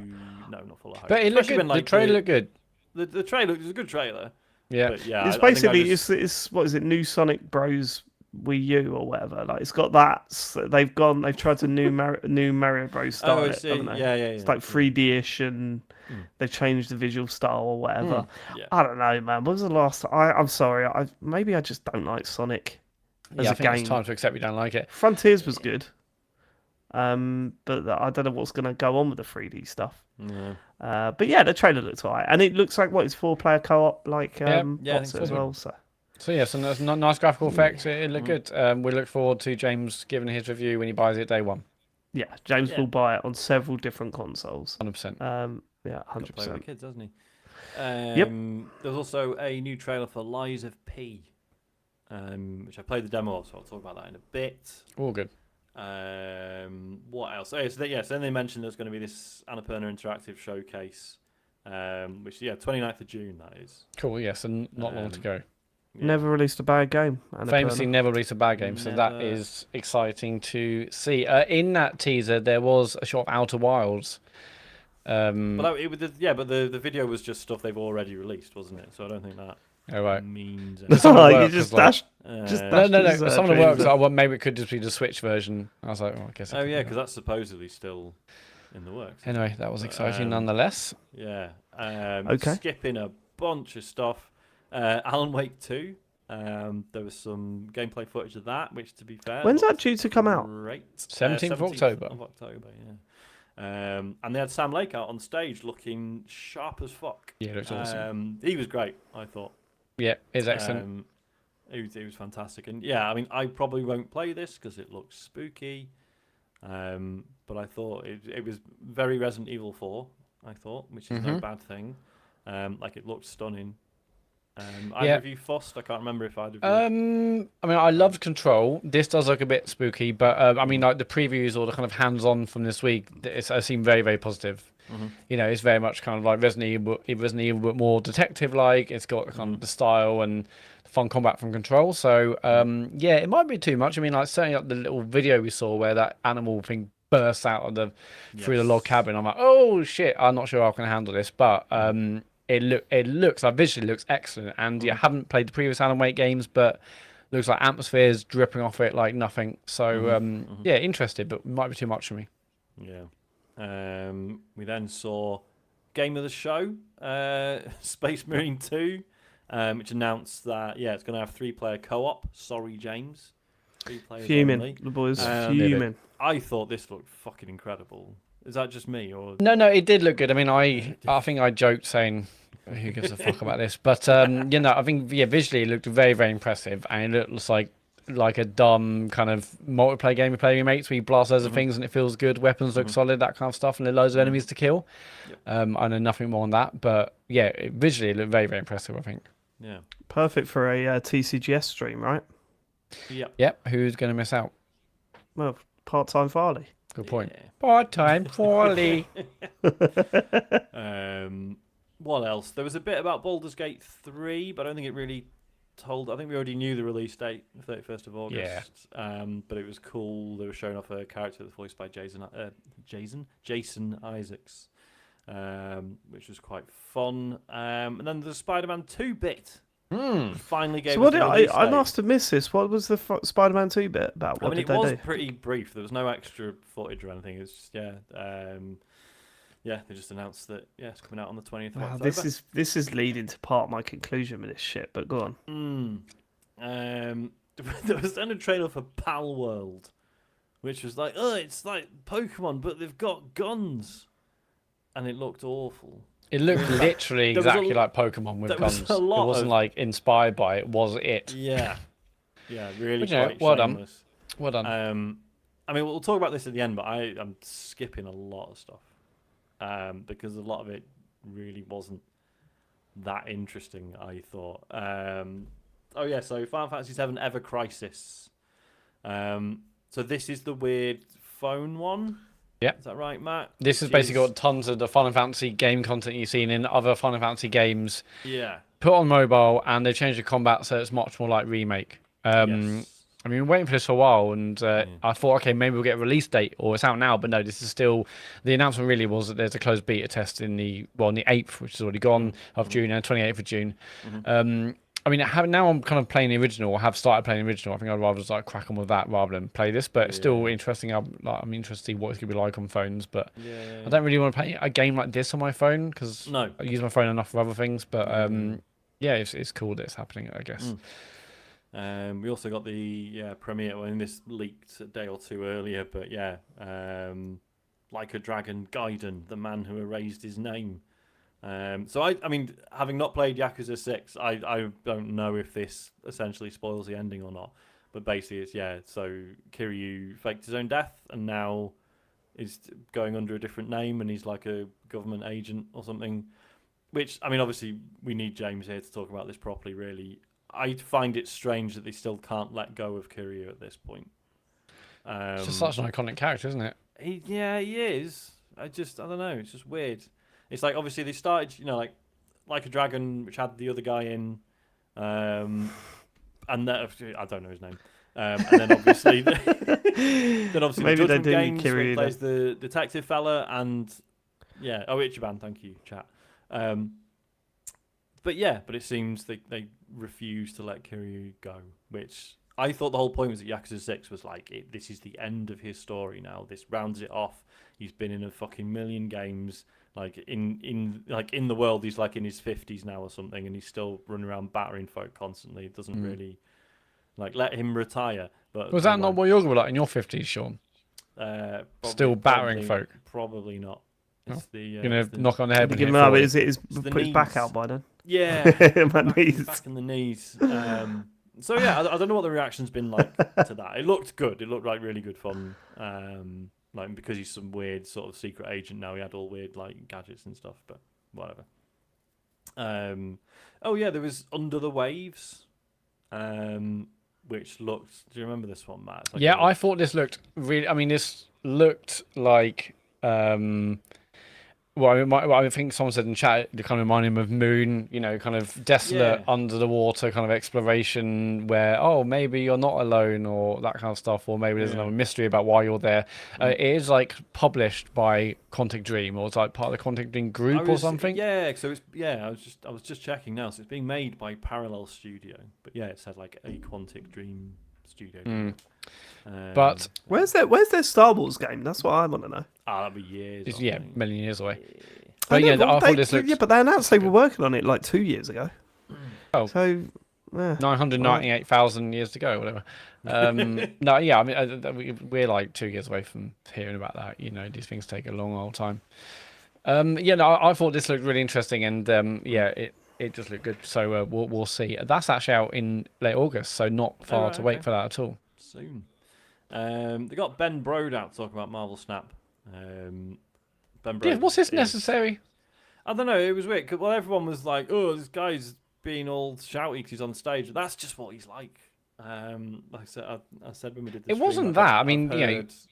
No, not full of hope. But it looked good. The trailer looked good. The trailer was a good trailer. Yeah. But yeah, it's basically, it's what is it, New Sonic Bros. Wii U or whatever. Like it's got that. They've tried to new Mario Bros. Style I it, see. haven't they? Yeah. It's like 3D-ish and they've changed the visual style or whatever. Yeah. I don't know, man. What was the last? I'm sorry. Maybe I just don't like Sonic as Yeah, I a think game. it's time to accept you don't like it. Frontiers was good. But I don't know what's going to go on with the 3D stuff. Yeah. But yeah, the trailer looks alright, and it looks like it's 4-player co-op, like I what's think it as so. well. So Yeah, so there's nice graphical effects. It looked good. We look forward to James giving his review when he buys it day one. yeah, James will buy it on several different consoles. 100%. Yeah, Got to play with the 100%. kids, hasn't he? Yep. There's also a new trailer for Lies of P, which I played the demo of, so I'll talk about that in a bit. All good. What else? So then they mentioned there's going to be this Annapurna Interactive showcase, which 29th of June that is. Cool, yes, and not long to go. Yeah. Never released a bad game. Famously never released a bad game, so that is exciting to see. In that teaser, there was a shot of Outer Wilds. But the video was just stuff they've already released, wasn't it? So I don't think that means anything. Some of the You work just was like- dashed. No. Some of the works, dreams. maybe it could just be the Switch version. I was like, I guess. Because that's supposedly still in the works. Anyway, that was exciting nonetheless. Yeah. Okay. Skipping a bunch of stuff. Alan Wake 2. There was some gameplay footage of that, which, to be fair, When's that due to come out? Great. 17th of October. Of October, yeah. And they had Sam Lake out on stage looking sharp as fuck. Yeah, it looks awesome. He was great, I thought. Yeah, it's excellent. He was fantastic. And yeah, I mean, I probably won't play this because it looks spooky. But I thought it was very Resident Evil 4, I thought, which is no bad thing. Like, it looked stunning. Either of you fussed? I can't remember if either of you... I mean, I loved Control. This does look a bit spooky, but I mean, like the previews or the kind of hands-on from this week, I seem very, very positive. You know, it's very much kind of like Resident Evil, but more detective-like. It's got kind of the style and fun combat from Control. So, yeah, it might be too much. I mean, like certainly like the little video we saw where that animal thing bursts out of through the log cabin. I'm like, oh shit! I'm not sure I can handle this, but it looks like visually looks excellent. And I haven't played the previous Alan Wake games, but looks like atmospheres dripping off it like nothing. So yeah, interested, but might be too much for me. Yeah. We then saw Game of the Show, Space Marine 2, which announced that it's going to have 3-player co-op. Sorry, James. 3 players Fuming. only. The boys fuming. I thought this looked fucking incredible. Is that just me or? No, it did look good. I mean, I think I joked saying, "Who gives a fuck about this?" But you know, I think visually it looked very, very impressive, and it looks like a dumb kind of multiplayer game you play with your mates where you blast loads of things and it feels good. Weapons look solid, that kind of stuff, and there are loads of enemies to kill. I know nothing more on that, but yeah, visually it looked very, very impressive. I think. Yeah. Perfect for a TCGS stream, right? Yep. Who's going to miss out? Well, part-time Farley. Good point. Part-time Farley. What else? There was a bit about Baldur's Gate 3, but I don't think it really told. I think we already knew the release date, the 31st of August. Yeah. But it was cool. They were showing off a character that's voiced by Jason Isaacs, which was quite fun. And then the Spider-Man 2-bit. Finally gave us the release date. I must have missed this. What was the Spider-Man 2 bit about? What did they do? It was pretty brief. There was no extra footage or anything. It's just, they just announced that it's coming out on the 20th of October. This is leading to part of my conclusion with this shit. But go on. There was then a trailer for Pal World, which was like, it's like Pokemon, but they've got guns, and it looked awful. It looked literally exactly like Pokemon with guns. It wasn't like inspired by it. Was it? Yeah, really. Well done. Well done. I mean, we'll talk about this at the end, but I'm skipping a lot of stuff because a lot of it really wasn't that interesting. I thought. So Final Fantasy VII Ever Crisis. So this is the weird phone one. Yeah. Is that right, Matt? This has basically got tons of the Final Fantasy game content you've seen in other Final Fantasy games. Yeah. Put on mobile, and they've changed the combat so it's much more like Remake. Yes. I mean, we're waiting for this for a while, and I thought, okay, maybe we'll get a release date, or it's out now, but no, this is still... The announcement really was that there's a closed beta test in the 8th, which is already gone, of June, and 28th of June. I mean, now I'm kind of playing the original, or have started playing the original. I think I'd rather just like crack on with that rather than play this. But it's still interesting. I'm interested to see what it's gonna be like on phones. But I don't really want to play a game like this on my phone because I use my phone enough for other things. But yeah, it's cool that it's happening, I guess. We also got the premiere when this leaked a day or two earlier. But Like a Dragon Gaiden, the man who erased his name. So I mean, having not played Yakuza 6, I don't know if this essentially spoils the ending or not. But basically, it's so Kiryu faked his own death and now is going under a different name and he's like a government agent or something. Which, I mean, obviously, we need James here to talk about this properly, really. I find it strange that they still can't let go of Kiryu at this point. It's just such an iconic character, isn't it? He is. I don't know. It's just weird. It's like, obviously, they started, like a Dragon, which had the other guy in, and that, I don't know his name. And then obviously, the maybe they Judgment do Games, where he Kiryu plays the detective fella, and Ichiban, thank you, chat. But it seems they refuse to let Kiryu go, which I thought the whole point was that Yakuza 6 was like, this is the end of his story now. This rounds it off. He's been in a fucking million games. Like in the world, he's like in his 50s now or something, and he's still running around battering folk constantly. It doesn't really let him retire. But was that not what you're like in your 50s, Sean? Still battering folk? Probably not. It's you're gonna knock on the head. Give him up. Is it? Put his back out by then. Yeah, my knees. Back in the knees. So I don't know what the reaction's been like to that. It looked good. It looked like really good fun. Because he's some weird sort of secret agent now. He had all weird like gadgets and stuff, but whatever. There was Under the Waves, which looked. Do you remember this one, Matt? I thought this looked really. I mean, this looked like. I think someone said in chat, it kind of reminded him of Moon, kind of desolate, under the water kind of exploration where, maybe you're not alone or that kind of stuff, or maybe there's another mystery about why you're there. It is like published by Quantic Dream, or it's like part of the Quantic Dream group or something. Yeah, so I was just checking now. So it's being made by Parallel Studio, but it said like a Quantic Dream studio. But where's their Star Wars game? That's what I want to know. That'll be years. It's, million years away. But I thought this looked. Yeah, but they announced they were working on it like 2 years ago. Oh, so 998,000 years to go, whatever. No, yeah, I mean, we're like 2 years away from hearing about that. These things take a long old time. I thought this looked really interesting, and it just looked good. So we'll see. That's actually out in late August, so not far to wait for that at all. Soon. They got Ben Brode out talking about Marvel Snap. Ben Brode. Was this necessary? I don't know. It was weird. Well, everyone was like, "Oh, this guy's being all shouty because he's on stage." That's just what he's like. Like I said when we did this. It wasn't that. I mean,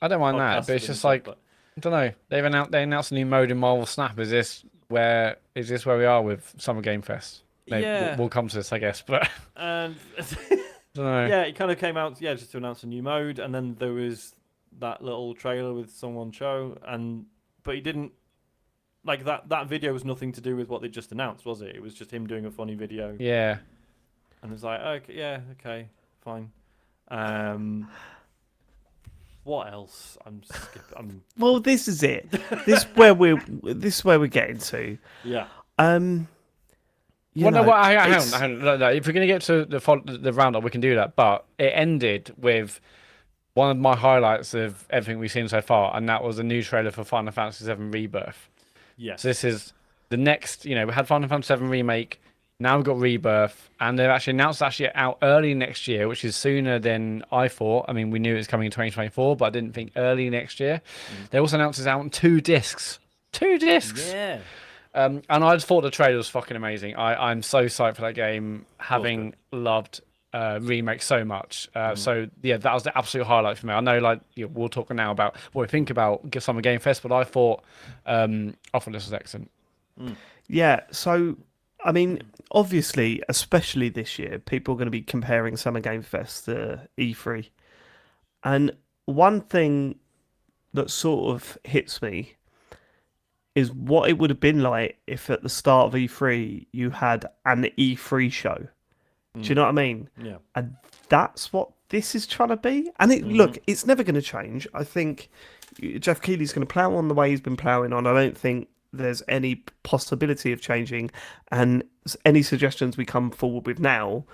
I don't mind that, but it's just like, I don't know. They announced a new mode in Marvel Snap. Is this where we are with Summer Game Fest? Maybe we'll come to this, I guess. But and don't know. Yeah, it kind of came out just to announce a new mode, and then there was that little trailer with Sungwon Cho, but he didn't like that video was nothing to do with what they just announced, was it? It was just him doing a funny video. Yeah. And it was like, okay, fine. What else? Well, this is it. This is where we're getting to. Yeah. Hang on. No, if we're going to get to the roundup, we can do that. But it ended with one of my highlights of everything we've seen so far, and that was a new trailer for Final Fantasy VII Rebirth. Yes. So this is the next, we had Final Fantasy VII Remake, now we've got Rebirth, and they've actually announced out early next year, which is sooner than I thought. I mean, we knew it was coming in 2024, but I didn't think early next year. They also announced it's out on 2 discs. 2 discs! Yeah. And I just thought the trailer was fucking amazing. I'm so psyched for that game, having loved Remake so much. So yeah, that was the absolute highlight for me. I know, we'll talk now about what we think about Summer Game Fest, but I thought this was excellent. Yeah. So I mean, obviously, especially this year, people are going to be comparing Summer Game Fest to E3, and one thing that sort of hits me is what it would have been like if at the start of E3 you had an E3 show Do you know what I mean? Yeah. And that's what this is trying to be. And look, it's never going to change. I think Jeff Keighley's going to plough on the way he's been ploughing on. I don't think there's any possibility of changing. And any suggestions we come forward with now,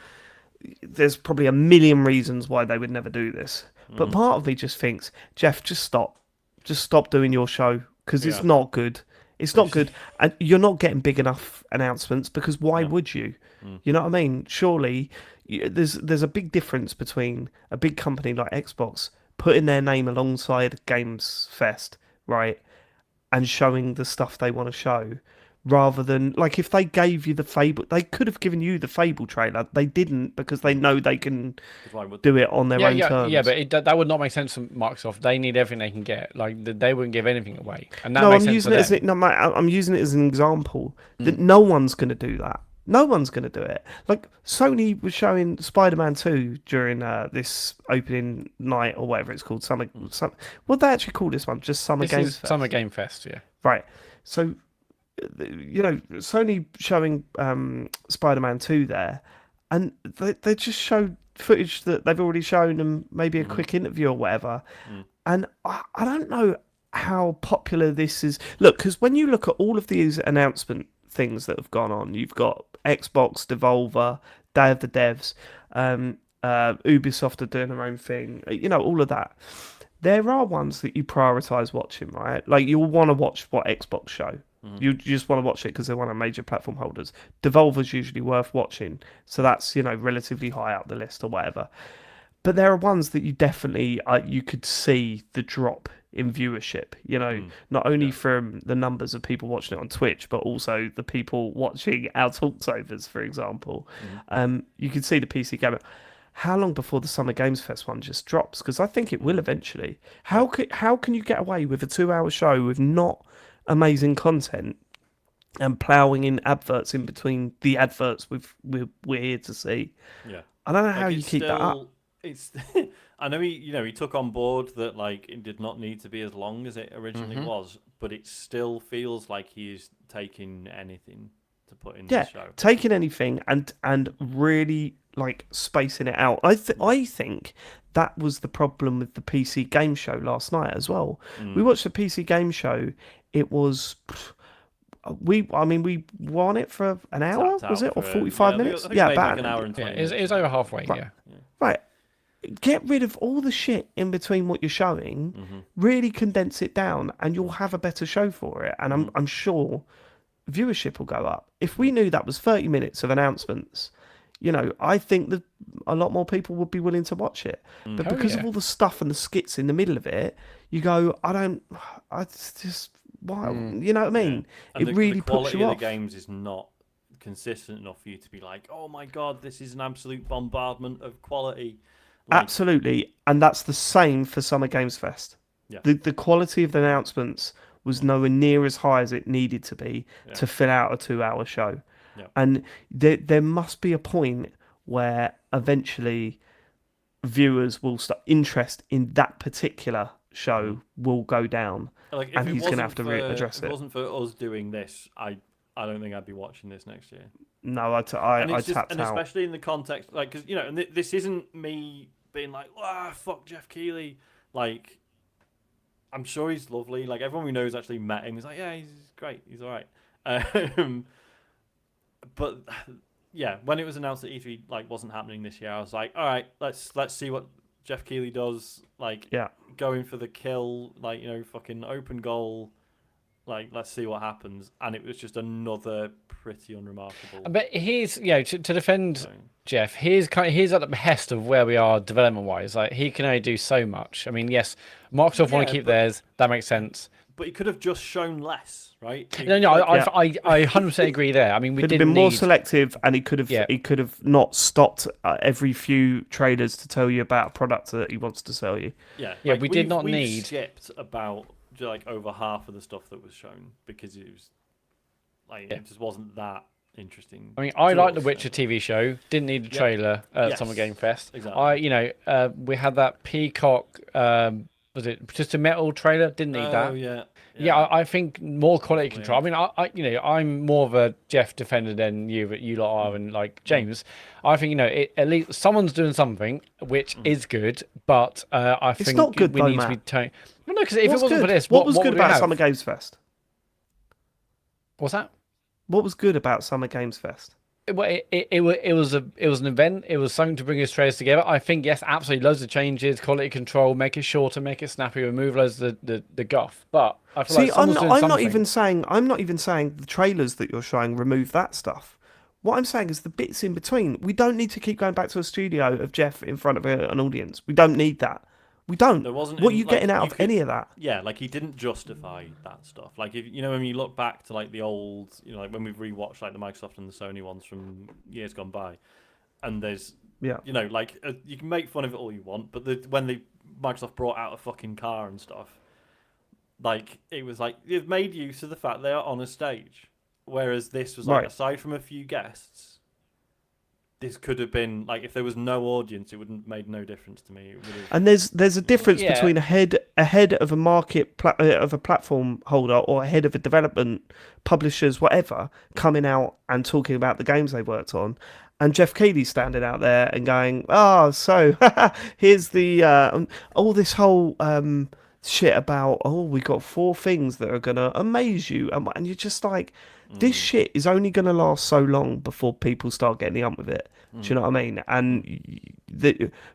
there's probably a million reasons why they would never do this. But part of me just thinks, Jeff, just stop. Just stop doing your show because it's not good. It's not good, and you're not getting big enough announcements because why would you? You know what I mean? Surely, there's a big difference between a big company like Xbox putting their name alongside Games Fest, right, and showing the stuff they want to show, rather than like if they gave you the Fable, they could have given you the Fable trailer. They didn't because they know they can do it on their own terms. Yeah, but that would not make sense for Microsoft. They need everything they can get. Like they wouldn't give anything away, and that makes sense for them. I'm using it as an example that no one's going to do that. No one's going to do it. Like Sony was showing Spider-Man 2 during this opening night or whatever it's called. What they actually call this one? Just Summer Games Fest. Summer Game Fest, yeah. Right. So, Sony showing Spider-Man 2 there, and they just showed footage that they've already shown and maybe a quick interview or whatever. And I don't know how popular this is. Look, because when you look at all of these announcement things that have gone on, you've got Xbox, Devolver, Day of the Devs, Ubisoft are doing their own thing, all of that. There are ones that you prioritize watching, right? Like you'll want to watch what Xbox show. You just want to watch it because they're one of the major platform holders. Devolver's usually worth watching, so that's relatively high up the list or whatever. But there are ones that you definitely you could see the drop in viewership. Not only from the numbers of people watching it on Twitch, but also the people watching our talksovers, for example. You can see the PC gamer. How long before the Summer Games Fest one just drops? Because I think it will eventually. How can you get away with a 2-hour show with not amazing content and ploughing in adverts in between the adverts we're here to see? Yeah, I don't know how you keep that up. It's I know he took on board that it did not need to be as long as it originally was, but it still feels like he's taking anything to put in the show. Taking anything and really spacing it out. I think that was the problem with the PC game show last night as well. We watched the PC game show. It was we won it for an hour, was it, or 45 minutes? Yeah, about an hour and 20 minutes. It was over halfway. Right. Right. Get rid of all the shit in between what you're showing. Really condense it down, and you'll have a better show for it. And I'm sure viewership will go up. If we knew that was 30 minutes of announcements, I think that a lot more people would be willing to watch it. But because of all the stuff and the skits in the middle of it, you go, it's just, why? You know what I mean? Yeah. It really puts you off. The quality of the games is not consistent enough for you to be like, oh my God, this is an absolute bombardment of quality. Absolutely. And that's the same for Summer Games Fest. Yeah. The quality of the announcements was nowhere near as high as it needed to be to fill out a 2-hour show. Yeah. And there must be a point where eventually viewers will start interest in that particular show will go down, and he's going to have to address it. If it wasn't for us doing this, I don't think I'd be watching this next year. No, I tapped out. And especially in the context, because and this isn't me being like, fuck Jeff Keighley. I'm sure he's lovely. Everyone we know who's actually met him is like, yeah, he's great. He's all right. But yeah, when it was announced that E3 wasn't happening this year, I was like, all right, let's see what Jeff Keighley does. Going for the kill, fucking open goal. Let's see what happens. And it was just another pretty unremarkable. But he's, to defend Jeff, he's at the behest of where we are development wise. He can only do so much. I mean, yes, Microsoft want to keep theirs. That makes sense. But he could have just shown less, right? I 100% agree there. I mean, we could have been more selective, and he could have not stopped every few trailers to tell you about a product that he wants to sell you. Yeah, we did not need. Skipped about over half of the stuff that was shown because it was it just wasn't that interesting. I mean, I like the Witcher TV show. Didn't need a trailer at Summer Game Fest. Exactly. We had that Peacock. Was it just a metal trailer? Didn't need that. Oh yeah. Yeah, I think more quality control. I mean, I'm more of a Jeff defender than you, but you lot are, and like James, I think at least someone's doing something which is good, but I It's think not good we though, need to be. Matt. Well, no, because if What's it wasn't good? for this, What was what good would we about have? Summer Games Fest? What's that? What was good about Summer Games Fest? It was an event. It was something to bring us traders together. I think yes, absolutely, loads of changes, quality control, make it shorter, make it snappy, remove loads of the guff. But I feel like someone's doing I'm something. I'm not even saying the trailers that you're showing remove that stuff. What I'm saying is the bits in between. We don't need to keep going back to a studio of Jeff in front of an audience. We don't need that. We don't. There wasn't What are any, you like, getting out you of could, any of that? Yeah, like he didn't justify that stuff. Like if when you look back to like the old, like when we've rewatched like the Microsoft and the Sony ones from years gone by, and there's Yeah. like you can make fun of it all you want, but when Microsoft brought out a fucking car and stuff, like it was like they've made use of the fact they are on a stage, whereas this was like Right. aside from a few guests. This could have been like if there was no audience, it wouldn't made no difference to me. It would have, And there's a difference Yeah. between a head of a of a platform holder or a head of a development publishers whatever coming out and talking about the games they worked on, and Jeff Keighley standing out there and going, "Oh, so here's the all this whole shit about we got 4 things that are gonna amaze you," and you're just like, this shit is only gonna last so long before people start getting the ump with it. Do you know what I mean? And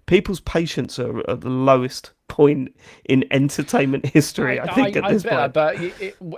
people's patience are at the lowest point in entertainment history. I think at this point. But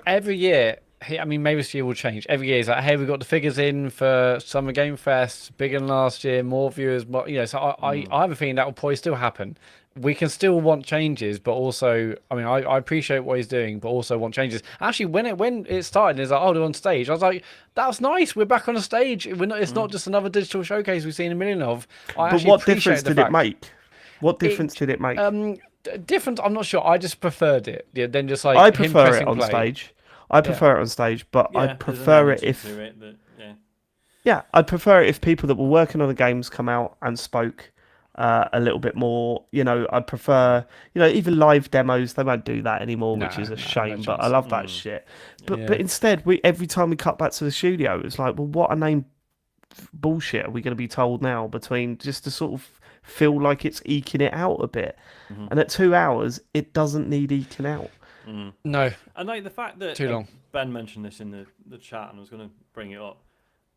every year, I mean, maybe this year will change. Every year, it's like, hey, we've got the figures in for Summer Game Fest, bigger than last year, more viewers, more, So I have a feeling that will probably still happen. We can still want changes, but also, I mean, I appreciate what he's doing, but also want changes. Actually, when it started, it's like, oh, they're on stage. I was like, that's nice. We're back on a stage. It's not just another digital showcase we've seen a million of. But what difference did it make? What difference did it make? Different. I'm not sure. I just preferred it. Yeah, then just like I him prefer it pressing on play. stage. I prefer it on stage, but I prefer it if I'd prefer it if people that were working on the games come out and spoke a little bit more. I'd prefer even live demos. They won't do that anymore, which is a shame. No but I chance. love that shit. But instead, every time we cut back to the studio, it's like, well, what a name bullshit are we going to be told now between just to sort of feel like it's eking it out a bit, and at 2 hours, it doesn't need eking out. No. And like the fact that Too long. Ben mentioned this in the chat, and I was going to bring it up.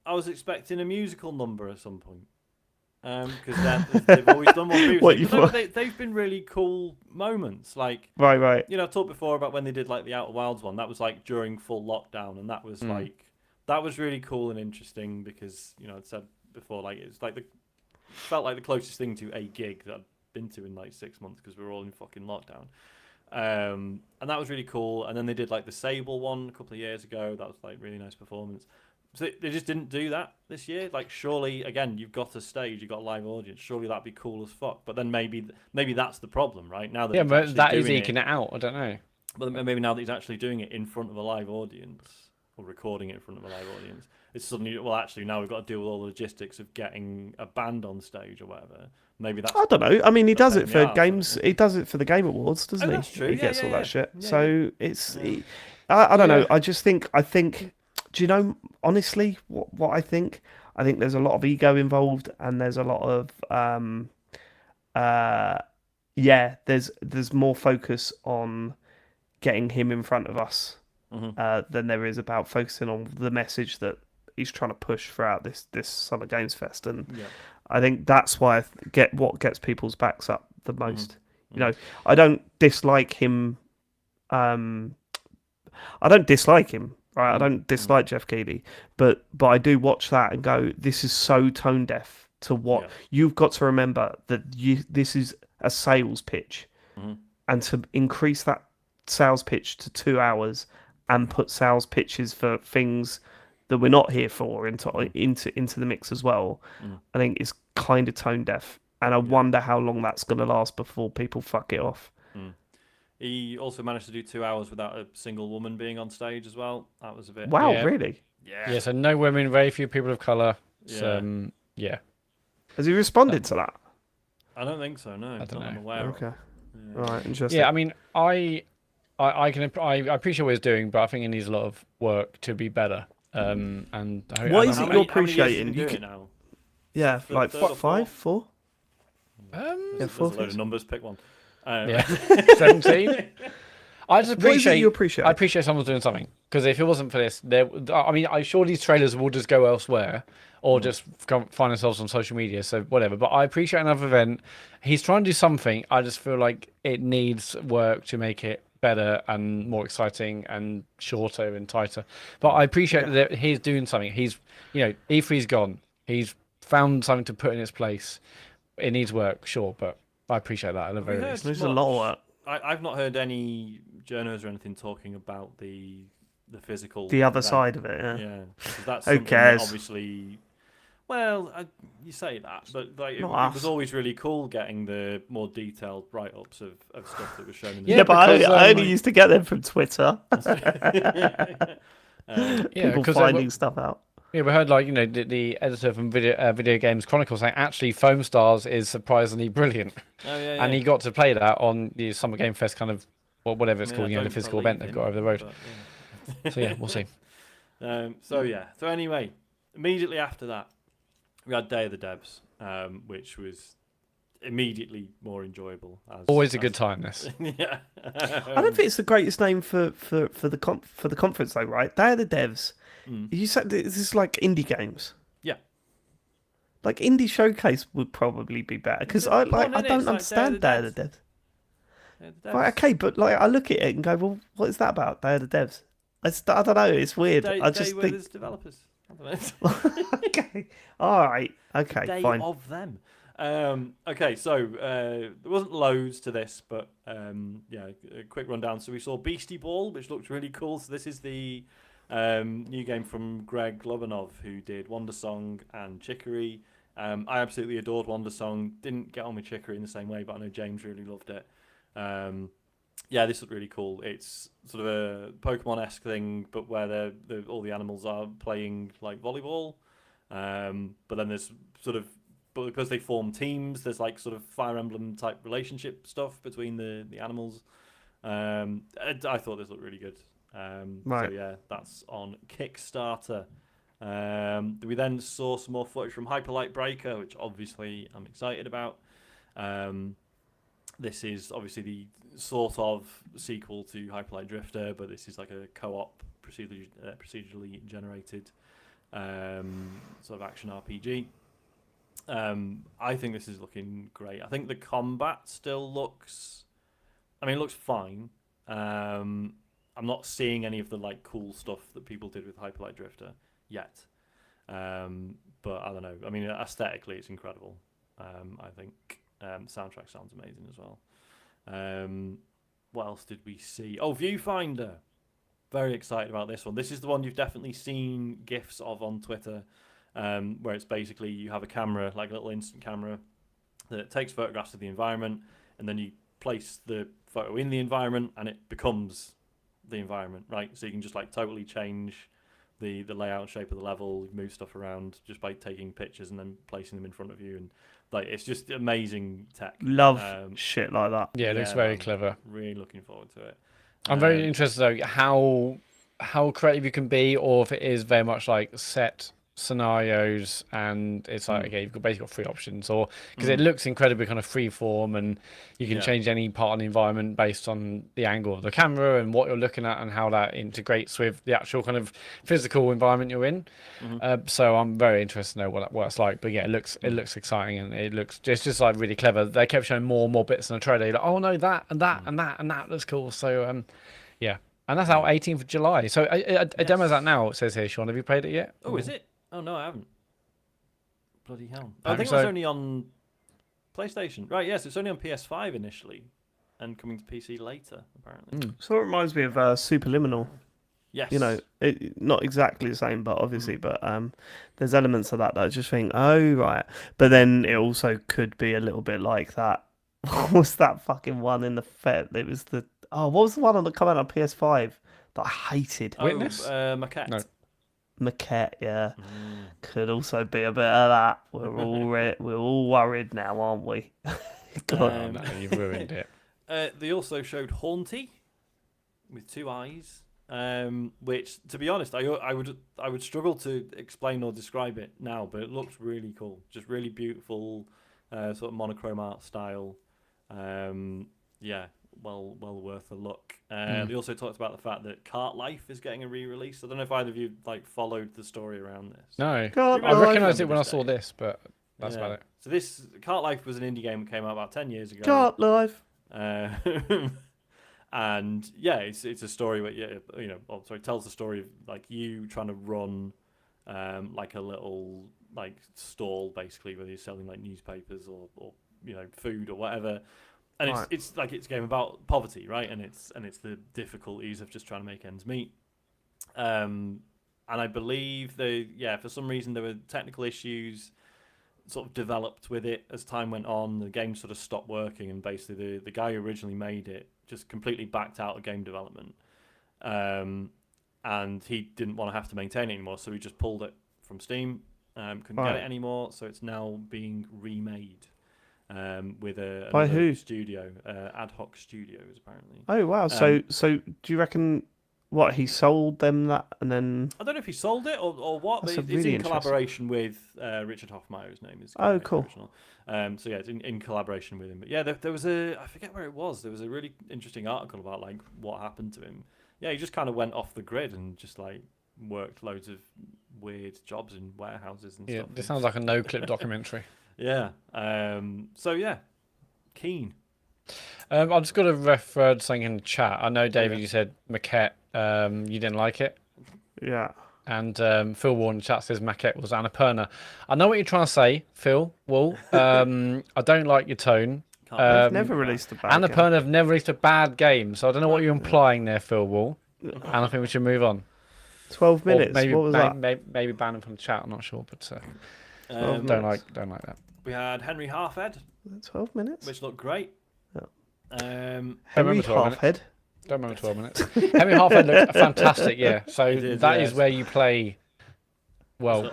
I was expecting a musical number at some point, because they've always done one previously. What you But no, thought? they've been really cool moments. Like Right. I've talked before about when they did like the Outer Wilds one. That was like during full lockdown, and that was that was really cool and interesting because I'd said before like it's like felt like the closest thing to a gig that I'd been to in like 6 months because we were all in fucking lockdown. And that was really cool. And then they did like the Sable one a couple of years ago. That was like really nice performance. So they just didn't do that this year. Like surely, again, you've got a stage, you've got a live audience. Surely that'd be cool as fuck. But then maybe that's the problem, right? Now that But that is eking it out. I don't know. But maybe now that he's actually doing it in front of a live audience or recording it in front of a live audience, it's suddenly actually now we've got to deal with all the logistics of getting a band on stage or whatever. Maybe that's. I don't know. I mean, he does it for games. He does it for the Game Awards, doesn't he? That's true. He gets all that shit. Yeah, so it's. I don't know. I just think. Do you know? Honestly, what I think? I think there's a lot of ego involved, and there's a lot of. There's more focus on getting him in front of us than there is about focusing on the message that he's trying to push throughout this Summer Games Fest, and I think that's why what gets people's backs up the most. I don't dislike him. I don't dislike him, right? I don't dislike Jeff Keighley, but I do watch that and go, this is so tone deaf to what you've got to remember that this is a sales pitch, and to increase that sales pitch to 2 hours and put sales pitches for things that we're not here for into the mix as well. I think it's kind of tone deaf, and I wonder how long that's going to last before people fuck it off. He also managed to do 2 hours without a single woman being on stage as well. That was a bit. Wow, really? Yeah. So no women, very few people of color. Yeah. Has he responded to that? I don't think so. No, I don't know. I'm aware. Okay. Of. Right. Interesting. Yeah. I mean, I appreciate what he's doing, but I think it needs a lot of work to be better. And What is it you're How many years has he appreciating? been doing it now? Yeah, like Third or five, four. Um, Yeah, There's four. a load of numbers. Pick one. yeah, 17. I just What is it appreciate. you appreciate? I appreciate someone's doing something, because if it wasn't for this, I mean, I'm sure these trailers will just go elsewhere or just find themselves on social media. So whatever. But I appreciate another event. He's trying to do something. I just feel like it needs work to make it better and more exciting and shorter and tighter. But I appreciate that he's doing something. He's, E3's gone. He's found something to put in its place. It needs work, sure, but I appreciate that at the very least. There's a lot of work. I've not heard any journalists or anything talking about the physical. The other event. side of it, yeah. Yeah, because that's Who something that cares? obviously. Well, you say that, but like it Not was us. always really cool getting the more detailed write-ups of stuff that was shown in the Yeah, Yeah, but I because, only used to get them from Twitter. Yeah, People 'cause finding stuff out. we heard the editor from Video Games Chronicle saying actually Foam Stars is surprisingly brilliant, Oh yeah, and he got to play that on the Summer Game Fest kind of whatever it's called, I the don't physical believe event they've him, got over the road. but, yeah. So yeah, we'll see. So anyway, immediately after that, we had Day of the Devs, which was immediately more enjoyable. Always a good time. This. Yeah. I don't think it's the greatest name for the conference though, right? Day of the Devs. You said this is like indie games. Yeah. Like indie showcase would probably be better because I don't understand Day of the Devs. Right, okay, but like I look at it and go, well, what is that about? Day of the Devs. I don't know. It's weird. I just with think. his developers. I don't know. Okay. All right. Okay. Day Fine. of them. Okay, so there wasn't loads to this, but a quick rundown. So we saw Beastie Ball, which looked really cool. So this is the new game from Greg Lobanov, who did Wonder Song and Chicory. I absolutely adored Wonder Song. Didn't get on with Chicory in the same way, but I know James really loved it. This looked really cool. It's sort of a Pokemon-esque thing, but where all the animals are playing like volleyball. But then there's but because they form teams, there's like sort of Fire Emblem type relationship stuff between the animals. I thought this looked really good. Right. So yeah, that's on Kickstarter. We then saw some more footage from Hyper Light Breaker, which obviously I'm excited about. This is obviously the sort of sequel to Hyper Light Drifter, but this is like a co-op procedurally generated sort of action RPG. I think this is looking great. I think the combat still looks fine. I'm not seeing any of the like cool stuff that people did with Hyper Light Drifter yet. But I don't know. I mean, aesthetically, it's incredible. I think soundtrack sounds amazing as well. What else did we see? Oh, Viewfinder. Very excited about this one. This is the one you've definitely seen GIFs of on Twitter, where it's basically you have a camera, like a little instant camera, that takes photographs of the environment, and then you place the photo in the environment, and it becomes the environment, right? So you can just like totally change the layout and shape of the level, move stuff around just by taking pictures and then placing them in front of you, and like it's just amazing tech. Love shit like that. Yeah, it looks very clever. Really looking forward to it. I'm very interested though how creative you can be, or if it is very much like set scenarios and it's like okay, you've basically got three options, or because it looks incredibly kind of free form and you can change any part of the environment based on the angle of the camera and what you're looking at and how that integrates with the actual kind of physical environment you're in. So I'm very interested to know what it's like. But yeah, it looks exciting, and it's just like really clever. They kept showing more and more bits in the trailer. Like, oh no, that and that and that and that looks cool. So yeah, and that's out 18th of July. So a demo's out now. It says here, Sean. Have you played it yet? Oh, is it? Oh no, I haven't. Bloody hell! I think it was only on PlayStation. Right? Yes, it's only on PS5 initially, and coming to PC later, apparently. So it reminds me of Superliminal. Yes. You know, not exactly the same, but obviously, but there's elements of that I just think, oh right. But then it also could be a little bit like that. What was that fucking one in the Fed? It was what was the one come out on PS5 that I hated? Witness? Maquette. No. Maquette, yeah. Could also be a bit of that. We're all worried now, aren't we? No, you've ruined it. They also showed Haunty, with 2 eyes. Which, to be honest, I would struggle to explain or describe it now, but it looks really cool. Just really beautiful, sort of monochrome art style. Yeah, well worth a look. They also talked about the fact that Cart Life is getting a re-release. I don't know if either of you followed the story around this. No, God, I recognised it when I saw this, but that's about it. So this Cart Life was an indie game that came out about 10 years ago. Cart Life. And yeah, it's a story where tells the story of like you trying to run like a little like stall basically, where you're selling like newspapers or food or whatever. And it's like it's a game about poverty, right? And it's the difficulties of just trying to make ends meet. And I believe for some reason there were technical issues sort of developed with it as time went on. The game sort of stopped working, and basically the guy who originally made it just completely backed out of game development. And he didn't want to have to maintain it anymore, so he just pulled it from Steam. Couldn't get it anymore, so it's now being remade with another studio, Ad Hoc Studios, apparently. Oh wow! So do you reckon he sold them that, and then I don't know if he sold it or what, but it's in collaboration with Richard Hoffmeyer, his name is. Oh, cool. So yeah, it's in collaboration with him. But yeah, there was I forget where it was. There was a really interesting article about like what happened to him. Yeah, he just kind of went off the grid and just like worked loads of weird jobs in warehouses and stuff. Yeah, this sounds like a no-clip documentary. Yeah. So yeah, keen. I've just got to refer something in the chat. I know, David, you said Maquette, you didn't like it. Yeah. And Phil Wall in the chat says Maquette was Annapurna. I know what you're trying to say, Phil Wall. I don't like your tone. They've never released a bad Annapurna have never released a bad game, so I don't know what you're implying there, Phil Wall. And I think we should move on. 12 minutes. Maybe, what was that? Maybe ban him from the chat. I'm not sure, but don't like that. We had Henry Halfhead. 12 minutes. Which looked great. Henry Halfhead. Don't remember 12 minutes. Henry Halfhead looked fantastic, yeah. So that is where you play. Well,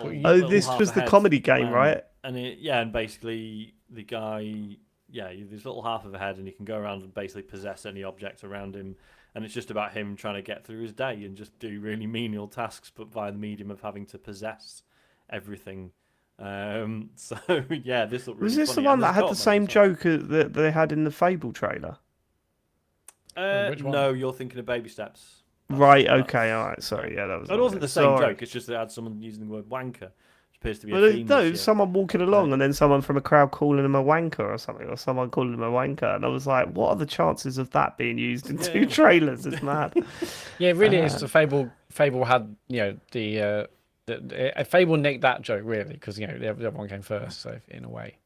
this was the comedy game, right? And basically the guy, this little half of a head, and he can go around and basically possess any object around him. And it's just about him trying to get through his day and just do really menial tasks, but via the medium of having to possess everything. So yeah, this looked really Was this funny. the one that had the same joke that they had in the Fable trailer? Which one? No, you're thinking of Baby Steps. Right. Okay. All right. Sorry. Yeah, that was. It wasn't the same joke. It's just they had someone using the word wanker, which appears to be a theme. No, someone walking along and then someone from a crowd calling him a wanker or something, or someone calling him a wanker, and I was like, what are the chances of that being used in two trailers? It's mad. Yeah, it really is. The Fable had the Fable nicked that joke really because the other one came first, so in a way.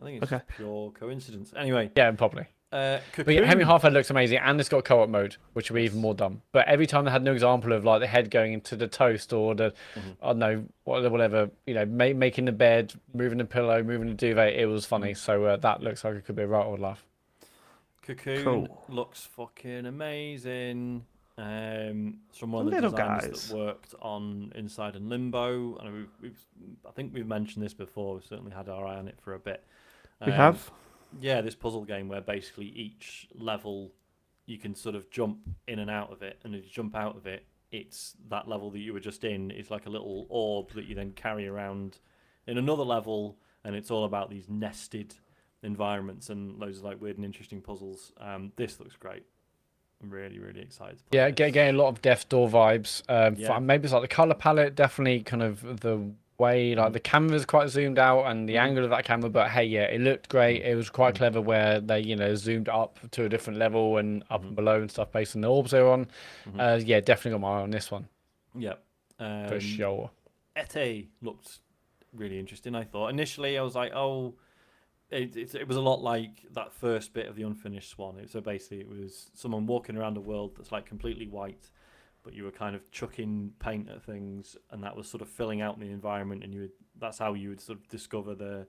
I think it's pure coincidence. Anyway. Yeah, probably. But Henry Halfhead looks amazing, and it's got co-op mode, which would be even more dumb. But every time they had no example of like the head going into the toast or the, I don't know, whatever, making the bed, moving the pillow, moving the duvet, it was funny. So that looks like it could be a right old laugh. Cocoon looks fucking amazing. From one of the designers that worked on Inside and Limbo, and I think we've mentioned this before. We've certainly had our eye on it for a bit. We have. Yeah, this puzzle game where basically each level you can sort of jump in and out of it, and if you jump out of it, it's that level that you were just in is like a little orb that you then carry around in another level, and it's all about these nested environments and loads of like weird and interesting puzzles. This looks great. I'm really, really excited. Yeah, getting a lot of Death's Door vibes. Maybe it's like the color palette, definitely kind of the way like the camera's quite zoomed out and the angle of that camera. But hey, yeah, it looked great. It was quite clever where they zoomed up to a different level and up and below and stuff based on the orbs they're on. Yeah, definitely got my eye on this one. Yeah, for sure. Ete looked really interesting. I thought initially I was like, oh. It was a lot like that first bit of the Unfinished Swan. So basically it was someone walking around a world that's like completely white, but you were kind of chucking paint at things, and that was sort of filling out the environment, and that's how you would sort of discover the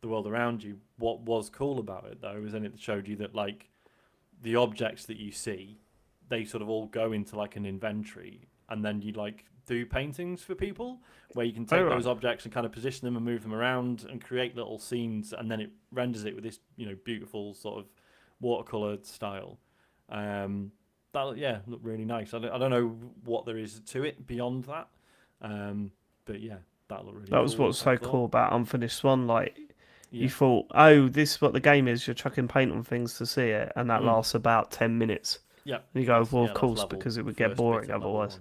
world around you. What was cool about it though was then it showed you that like the objects that you see, they sort of all go into like an inventory, and then you like do paintings for people where you can take those objects and kind of position them and move them around and create little scenes, and then it renders it with this beautiful sort of watercolored style. that looked really nice. I don't know what there is to it beyond that, but yeah, that looked really. That was cool, what's so cool about Unfinished Swan. Like, Yeah. you thought, oh, this is what the game is. You're chucking paint on things to see it, and that lasts about 10 minutes. Yeah. And you go, well, of course, because it would get boring otherwise.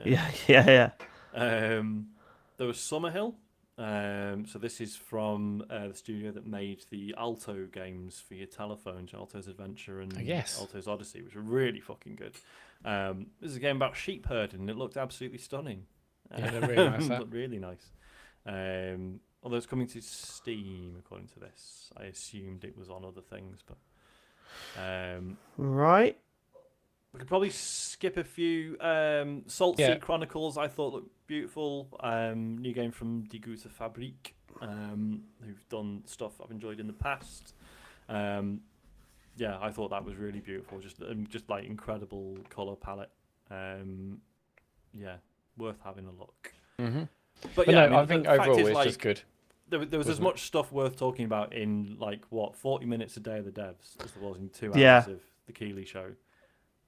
Yeah. Yeah. There was Summerhill. So this is from the studio that made the Alto games for your telephones, Alto's Adventure and Alto's Odyssey, which were really fucking good. This is a game about sheep herding, and it looked absolutely stunning. Yeah, they're really nice. Looked really nice. Although it's coming to Steam, according to this. I assumed it was on other things, but right. we could probably skip a few. Salt Sea Chronicles, I thought looked beautiful. New game from Die Gute Fabrik, who've done stuff I've enjoyed in the past. I thought that was really beautiful. Just like incredible color palette. Worth having a look. Mm-hmm. But no, I think overall it's just good. There was as much stuff worth talking about in 40 minutes a day of the devs as there was in 2 hours of the Keighley show.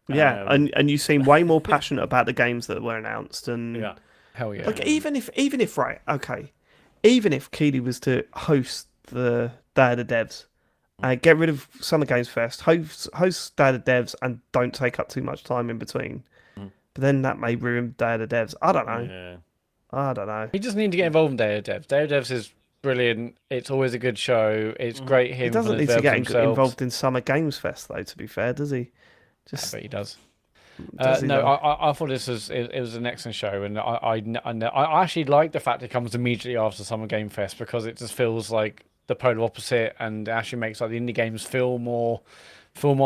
Yeah, and you seem way more passionate about the games that were announced, and hell yeah. Like even if even if Keighley was to host the Day of the Devs, get rid of Summer Games Fest, host Day of the Devs, and don't take up too much time in between. But then that may ruin Day of the Devs. I don't know. Yeah. I don't know. He doesn't need to get involved in Day of Devs. Day of Devs is brilliant. It's always a good show. It's great. He doesn't need to get involved in Summer Games Fest, though. To be fair, does he? I bet he does. Does he I thought this was an excellent show, and I actually like the fact it comes immediately after Summer Game Fest because it just feels like the polar opposite, and it actually makes the indie games feel more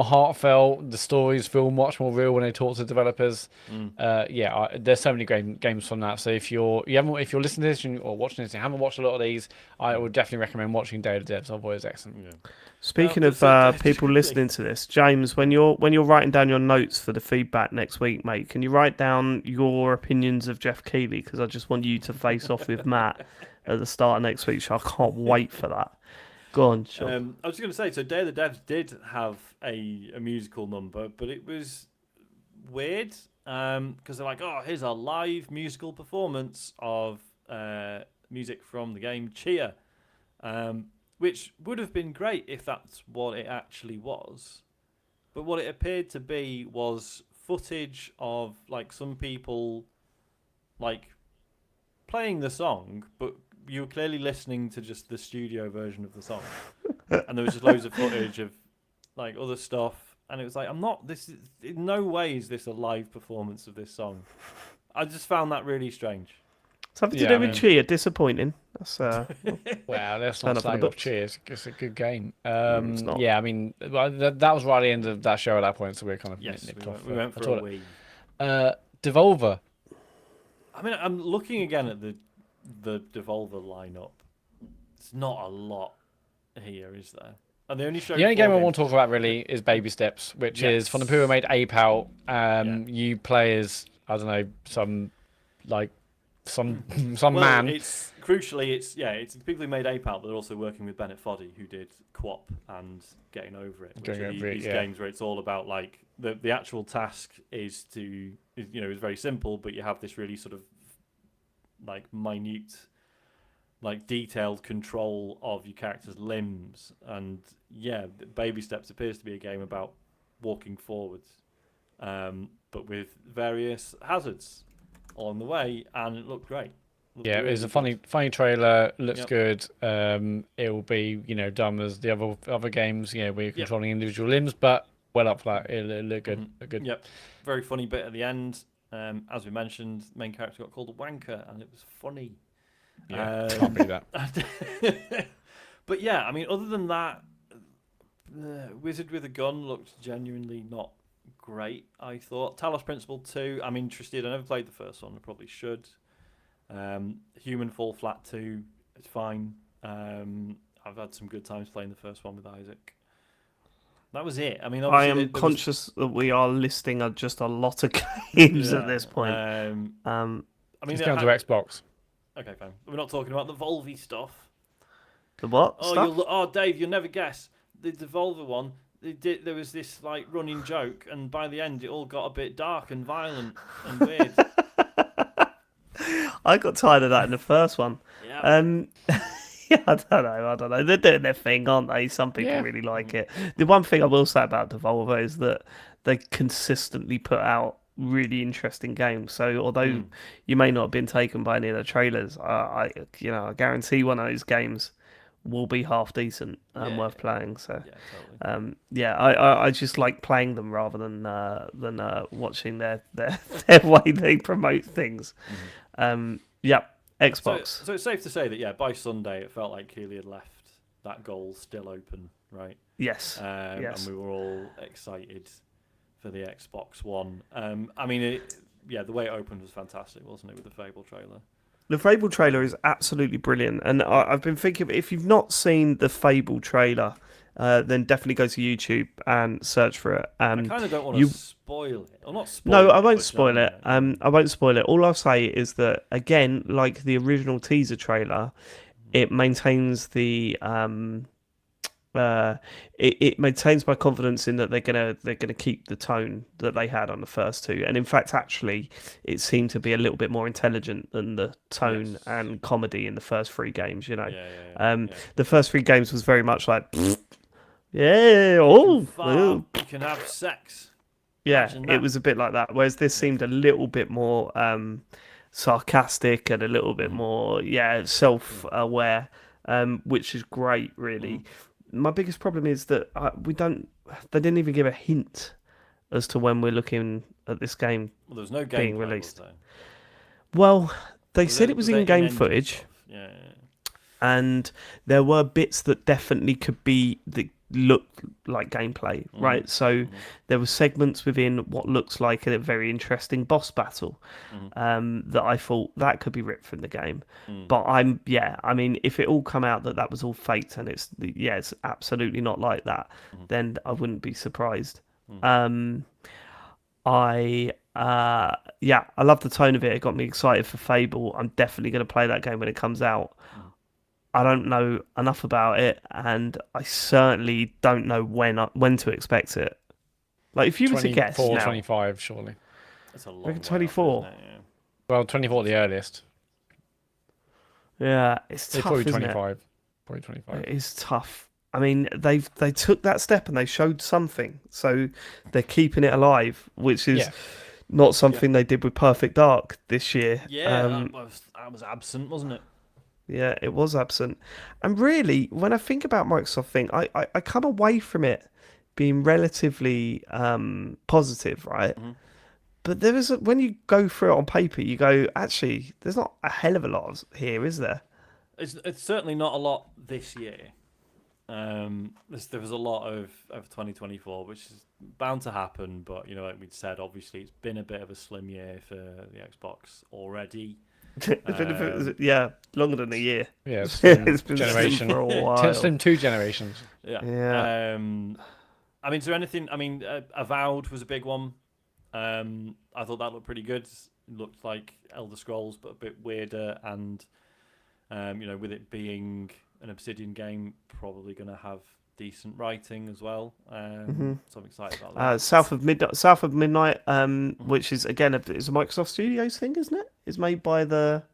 heartfelt. The stories feel much more real when they talk to developers. There's so many great games from that. So if you're listening to this or watching this and you haven't watched a lot of these, I would definitely recommend watching Day of the Devs. I've always excellent. Yeah. Speaking of people listening to this, James, when you're writing down your notes for the feedback next week, mate, can you write down your opinions of Jeff Keighley? Because I just want you to face off with Matt at the start of next week. So I can't wait for that. Go on, Sean. I was just going to say, so Day of the Devs did have a musical number, but it was weird because they're like, oh, here's a live musical performance of music from the game Chia, which would have been great if that's what it actually was. But what it appeared to be was footage of some people playing the song, but you were clearly listening to just the studio version of the song, and there was just loads of footage of other stuff, and it was in no way is this a live performance of this song. I just found that really strange. Something to do with Chia, disappointing. That's well, let's not slag off Chia. It's a good game. It's not. Yeah, I mean, that was right at the end of that show at that point, so we we're kind of nipped off. We went for a wee. Devolver. I mean, I'm looking again at the Devolver lineup. It's not a lot here, is there? And they only show the only game I want to talk about really is Baby Steps, which is from the people who made Ape Out. You play as some man. It's crucially it's the people who made Ape Out that are also working with Bennett Foddy, who did QWOP and Getting Over It. These games where it's all about the actual task is is very simple, but you have this really sort of minute, detailed control of your character's limbs. And Baby Steps appears to be a game about walking forwards, but with various hazards along the way, and it looked great. It was a funny trailer. Looks good. It will be dumb as the other games. Where you're controlling individual limbs, but well up for that. It looked good. Good. Yep. Very funny bit at the end. As we mentioned, the main character got called a wanker, and it was funny. Yeah, can't be that. But yeah, I mean, other than that, Wizard with a Gun looked genuinely not great, I thought. Talos Principle 2, I'm interested. I never played the first one. I probably should. Human Fall Flat 2, it's fine. I've had some good times playing the first one with Isaac. That was it. I mean, I am conscious that we are listing just a lot of games at this point. I mean, it's down to Xbox. Okay, fine. We're not talking about the Volvy stuff. The what? Oh, Dave, you'll never guess. The Devolver one, there was this like running joke, and by the end, it all got a bit dark and violent and weird. I got tired of that in the first one. Yeah. Yeah, I don't know. They're doing their thing, aren't they? Some people really like it. The one thing I will say about Devolver is that they consistently put out really interesting games. So although you may not have been taken by any of the trailers, I guarantee one of those games will be half decent and worth playing. So I just like playing them rather than watching their way they promote things. Xbox. So it's safe to say that by Sunday it felt like Keighley had left that goal still open, right? Yes. And we were all excited for the Xbox One. I mean, the way it opened was fantastic, wasn't it, with the Fable trailer? The Fable trailer is absolutely brilliant, and I've been thinking, if you've not seen the Fable trailer, then definitely go to YouTube and search for it. I kind of don't want to spoil it. Or not spoil it. No, I won't spoil it. I won't spoil it. All I'll say is that, again, like the original teaser trailer, it maintains the it maintains my confidence in that they're gonna keep the tone that they had on the first two, and in fact, actually, it seemed to be a little bit more intelligent than the tone and comedy in the first three games. The first three games was very much like, you can have sex. Yeah, it was a bit like that. Whereas this seemed a little bit more sarcastic and a little bit more self-aware, which is great, really. My biggest problem is that they didn't even give a hint as to when we're looking at this game there's no being released. Well, they said it was in-game footage, and there were bits that definitely could be that looked like gameplay, right? So there were segments within what looks like a very interesting boss battle that I thought that could be ripped from the game. But I mean, if it all come out that was all faked and it's absolutely not like that, then I wouldn't be surprised. I love the tone of it. It got me excited for Fable. I'm definitely going to play that game when it comes out. I don't know enough about it, and I certainly don't know when to expect it. Like, if you were to guess 24, now, 25, surely. That's a long 24. Way off, isn't it? Well, 24 the earliest. Yeah, it's tough, probably isn't 25. Probably 25. It is tough. I mean, they took that step and they showed something, so they're keeping it alive, which is not something they did with Perfect Dark this year. Yeah, that was absent, wasn't it? Yeah, it was absent. And really, when I think about Microsoft thing, I come away from it being relatively positive, right? But there is when you go through it on paper, you go, actually, there's not a hell of a lot here, is there? It's certainly not a lot this year. There was a lot of 2024, which is bound to happen. But like we'd said, obviously, it's been a bit of a slim year for the Xbox already. Longer than a year. Yeah, it's been generation for a while. It's been 2 generations. Yeah. I mean, is there anything? I mean, Avowed was a big one. I thought that looked pretty good. It looked like Elder Scrolls, but a bit weirder, and with it being an Obsidian game, probably going to have decent writing as well. So I'm excited about that. South of Midnight, which is again it's a Microsoft Studios thing, isn't it? It's made by the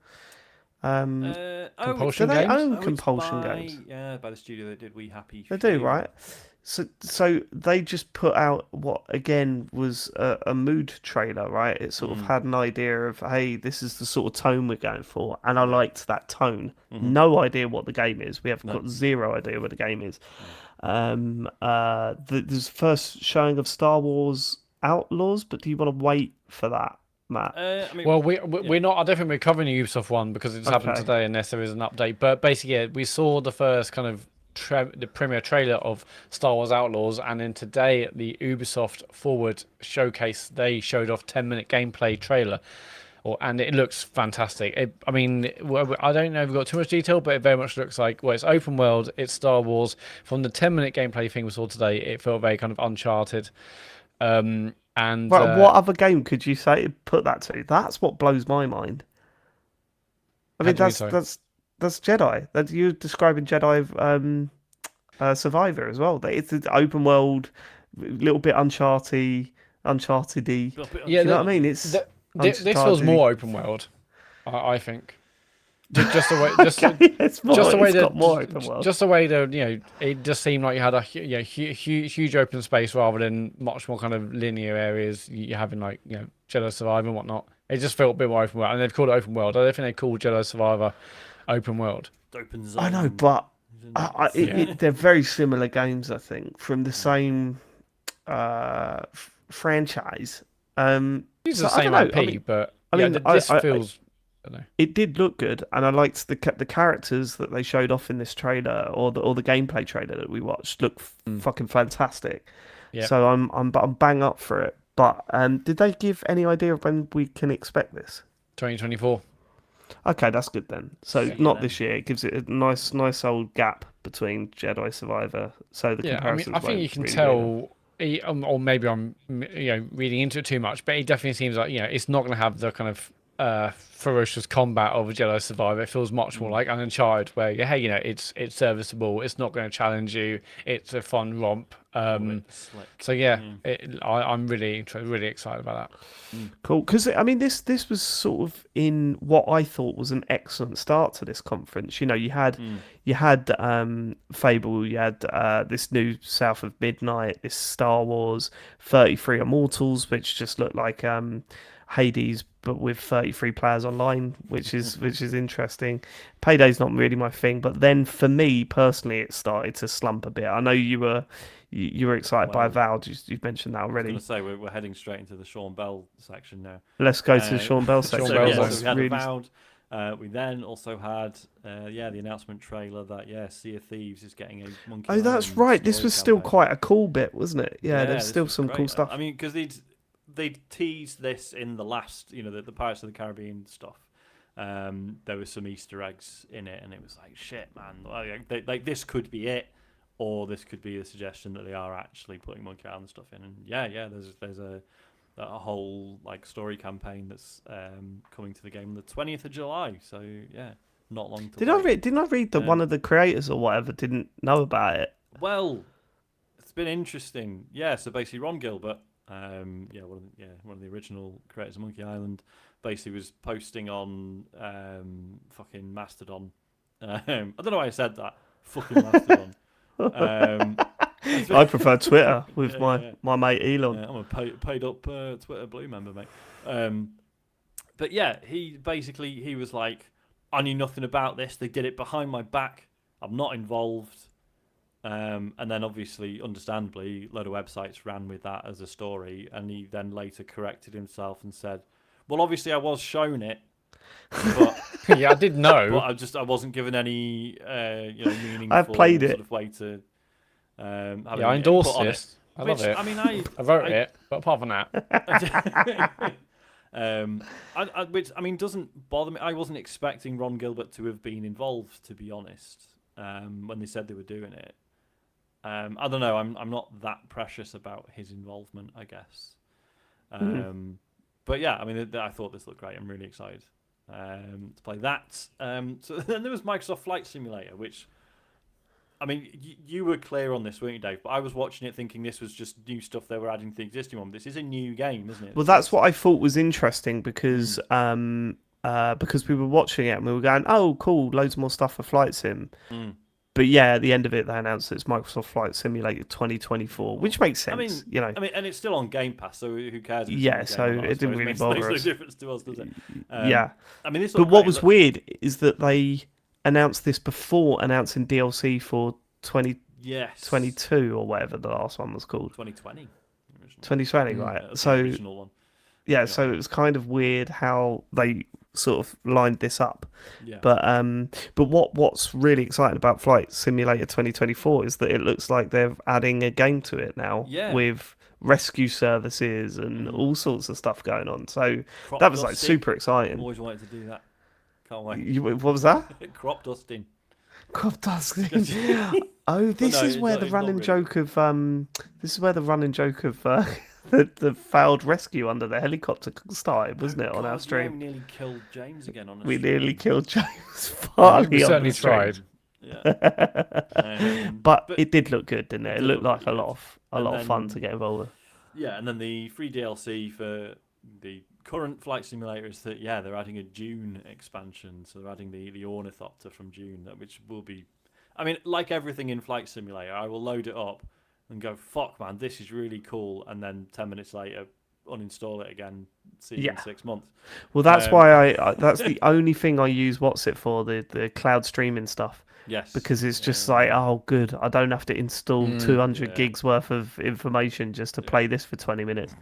Compulsion do they Games? own Compulsion Games? Yeah, by the studio that did We Happy They Few. do, right? So they just put out what again was a mood trailer, right? It sort of had an idea of, hey, this is the sort of tone we're going for, and I liked that tone. No idea what the game is. We have got zero idea what the game is. There's first showing of Star Wars Outlaws, but do you want to wait for that, Matt? We're not. I don't think we're covering the Ubisoft one because it's happened today, unless there is an update. But basically, we saw the first kind of the premiere trailer of Star Wars Outlaws, and then today at the Ubisoft Forward showcase, they showed off 10-minute gameplay trailer. And it looks fantastic. I mean, I don't know if we've got too much detail, but it very much looks like, it's open world, it's Star Wars. From the 10-minute gameplay thing we saw today, it felt very kind of Uncharted. And what other game could you say put that to? That's what blows my mind. I mean, that's Jedi. That you're describing Jedi Survivor as well. It's an open world, little bit Uncharted-y. Yeah, Do you know what I mean? It's this feels more open world, I think. Just the way, got more open world. Just the way that it just seemed like you had a huge open space rather than much more kind of linear areas you have in like Jedi Survivor and whatnot. It just felt a bit more open world, and they've called it open world. I don't think they called Jedi Survivor open world. Open zone. I know, but they're very similar games. I think from the same franchise. It's the same IP, but this feels. It did look good, and I liked the characters that they showed off in this trailer, or the gameplay trailer that we watched. Look fucking fantastic. Yeah. So I'm bang up for it. But did they give any idea of when we can expect this? 2024. Okay, that's good then. So not this year. It gives it a nice old gap between Jedi Survivor. So the comparisons. I think you can tell. Or maybe I'm reading into it too much, but it definitely seems like it's not going to have the kind of ferocious combat of a Jedi Survivor. It feels much more like an Uncharted, where it's serviceable. It's not going to challenge you. It's a fun romp. So I'm really excited about that. Cool, because I mean this was sort of in what I thought was an excellent start to this conference. You had Fable, you had this new South of Midnight, this Star Wars 33 Immortals, which just looked like Hades but with 33 players online, which is interesting. Payday's not really my thing, but then for me personally, it started to slump a bit. I know you were excited by Avowed. You've mentioned that already. I was going to say we're heading straight into the Sean Bell section now. Let's go to the Sean Bell section. So we had Avowed. We then also had the announcement trailer that Sea of Thieves is getting a Monkey Island. Oh, that's right. This was still quite a cool bit, wasn't it? Yeah, there's still some cool stuff. I mean, because they teased this in the last, the Pirates of the Caribbean stuff. There were some Easter eggs in it, and it was like, shit, man. Like this could be it, or this could be a suggestion that they are actually putting Monkey Island stuff in. And there's a whole like story campaign that's coming to the game on the 20th of July. So not long to wait. Didn't I read that one of the creators or whatever didn't know about it? Well, it's been interesting. Yeah, so basically Ron Gilbert, one of the original creators of Monkey Island, basically was posting on fucking Mastodon. I don't know why I said that. Fucking Mastodon. I prefer Twitter with my mate Elon. I'm a paid up Twitter Blue member, mate. But he was like, I knew nothing about this. They did it behind my back. I'm not involved. And then obviously, understandably, a load of websites ran with that as a story, and he then later corrected himself and said, well, obviously I was shown it, but I did know, but I wasn't given any meaningful I've played sort it. of way to I endorsed this. I love it. I mean, I wrote it, but apart from that, which doesn't bother me. I wasn't expecting Ron Gilbert to have been involved, to be honest, when they said they were doing it. I don't know. I'm not that precious about his involvement, I guess. But I thought this looked great. I'm really excited to play that. So then there was Microsoft Flight Simulator, which, you were clear on this, weren't you, Dave? But I was watching it thinking this was just new stuff they were adding to the existing one. This is a new game, isn't it? Well, that's what I thought was interesting because we were watching it and we were going, oh, cool, loads more stuff for Flight Sim. But at the end of it, they announced that it's Microsoft Flight Simulator 2024, which makes sense. And it's still on Game Pass, so who cares? So it didn't really bother us. Makes no difference to us, does it? But what was weird is that they announced this before announcing DLC for 2022 or whatever the last one was called. 2020. 2020, right? So original one. So it was kind of weird how they sort of lined this up. Yeah. But what's really exciting about Flight Simulator 2024 is that it looks like they're adding a game to it now with rescue services and all sorts of stuff going on. So that was like super exciting. Always wanted to do that. Can't wait. What was that? Crop dusting. Crop dusting. This is where the running joke of the failed rescue under the helicopter started, wasn't it, on our stream? We nearly killed James again on We nearly killed James Farley. we certainly tried. Yeah. But it did look good, didn't it? It did looked look like really a lot good. of fun to get involved with. Yeah, and then the free DLC for the current Flight Simulator is that they're adding a Dune expansion, so they're adding the Ornithopter from Dune, which will be, I mean, like everything in Flight Simulator, I will load it up and go, fuck man, this is really cool, and then 10 minutes later uninstall it again, see you in 6 months. Well, that's why that's the only thing I use What's It for, the cloud streaming stuff. Yes. Because it's just like, oh, good, I don't have to install 200 gigs worth of information just to play this for 20 minutes.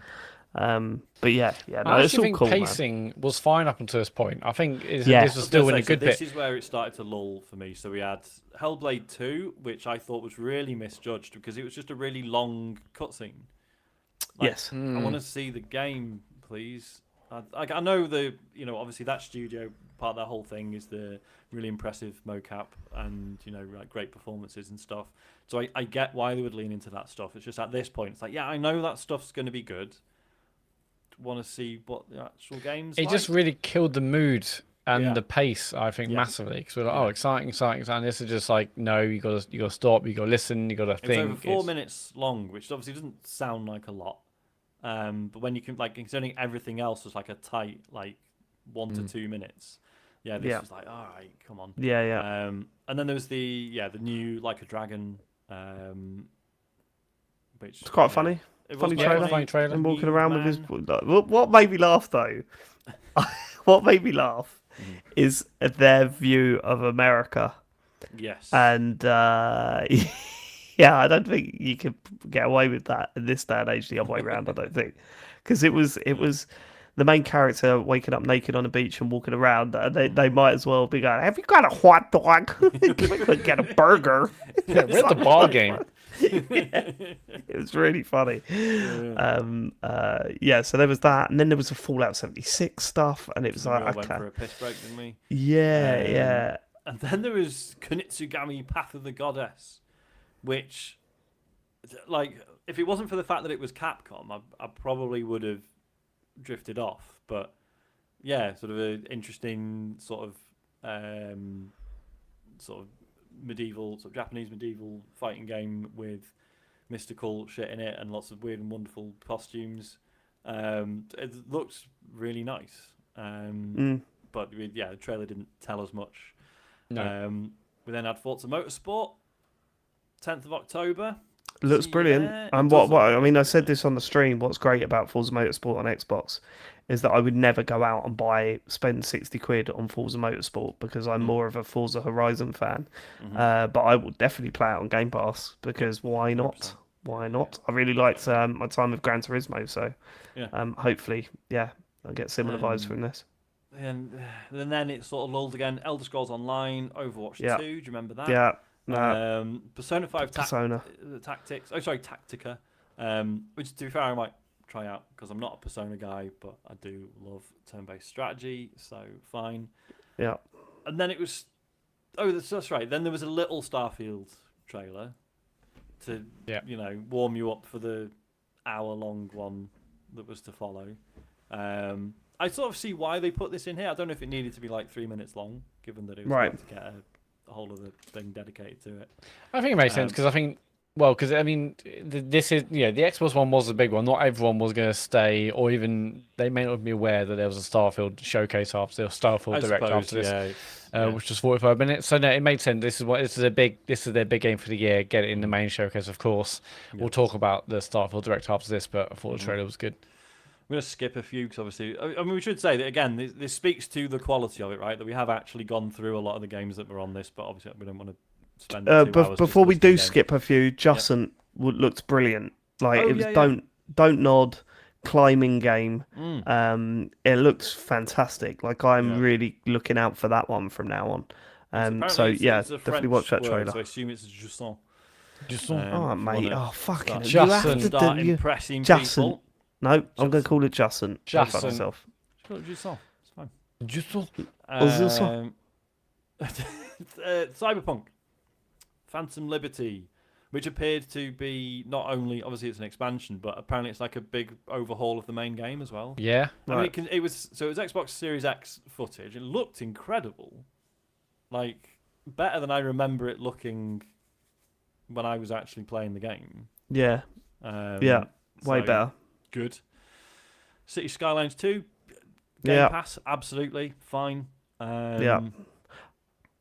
But no, I it's actually all think cool, pacing was fine up until this point. I think this was still in a good this bit. is where it started to lull for me. So we had Hellblade 2, which I thought was really misjudged because it was just a really long cutscene. Yes. I want to see the game, please. I know obviously that studio, part of that whole thing is the really impressive mocap and, great performances and stuff. So I get why they would lean into that stuff. It's just at this point, it's like, I know that stuff's going to be good. Want to see what the actual game's like. It just really killed the mood and the pace, I think, massively. Because we're like, exciting. And this is just like, no, you got to stop, you got to listen, you got to think. It's over 4 minutes long, which obviously doesn't sound like a lot. But when you can, considering everything else was like a tight, 1 to 2 minutes. Yeah, this was like, all right, come on. Yeah. And then there was the new Like a Dragon, which it's quite funny. Funny trailer. And walking around with his. What made me laugh though? What made me laugh is their view of America. Yes. And I don't think you could get away with that in this day and age. The other way around, I don't think, because it was the main character waking up naked on a beach and walking around, and they might as well be going, "Have you got a hot dog? We could get a burger." We're at the ball game. It was really funny. So there was that, and then there was the Fallout 76 stuff, and it was like, we went for a piss break, didn't we? Yeah. And then there was Kunitsugami Path of the Goddess, which, if it wasn't for the fact that it was Capcom, I probably would have drifted off. But sort of an interesting sort of medieval, sort of Japanese medieval fighting game with mystical shit in it and lots of weird and wonderful costumes. It looks really nice. But the trailer didn't tell us much. No. We then had Forza Motorsport, 10th of October. Looks brilliant. And I said this on the stream. What's great about Forza Motorsport on Xbox is that I would never go out and spend 60 quid on Forza Motorsport because I'm more of a Forza Horizon fan. But I will definitely play it on Game Pass because why not? 100%. Why not? I really liked my time with Gran Turismo, so hopefully, I'll get similar vibes from this. And then it sort of lulled again. Elder Scrolls Online, Overwatch 2. Do you remember that? Yeah. Persona 5 Tactics. Tactica. Which, to be fair, I might try out because I'm not a Persona guy, but I do love turn-based strategy, so fine. Yeah. And then it was... Oh, that's right. Then there was a little Starfield trailer to, warm you up for the hour-long one that was to follow. I sort of see why they put this in here. I don't know if it needed to be 3 minutes long, given that it was about to get a whole other thing dedicated to it. I think it makes sense because this is the Xbox One was a big one. Not everyone was going to stay, or even they may not be aware that there was a Starfield showcase after the Starfield Direct after this, which was 45 minutes. So no, it made sense. This is their big game for the year. Get it in the main showcase, of course. We'll talk about the Starfield Direct after this, but I thought the trailer was good. I'm going to skip a few because obviously, we should say that again. This speaks to the quality of it, right? That we have actually gone through a lot of the games that were on this, but obviously we don't want to spend 2 hours. Before we do skip a few, Justin looked brilliant. Don't Nod climbing game. It looks fantastic. I'm really looking out for that one from now on. Definitely watch that trailer. So I assume it's Jusson. Mate. Oh, fucking Justin. Start impressing people. No, I'm going to call it Justin. Justin. Myself. Call it Jusson. It's fine. Jusson. Cyberpunk. Phantom Liberty, which appeared to be not only, obviously it's an expansion, but apparently it's like a big overhaul of the main game as well. Yeah. I mean, it was Xbox Series X footage. It looked incredible. better than I remember it looking when I was actually playing the game. Yeah. Yeah. Way better. Good. City Skylines 2, Game Pass, absolutely fine. Yeah.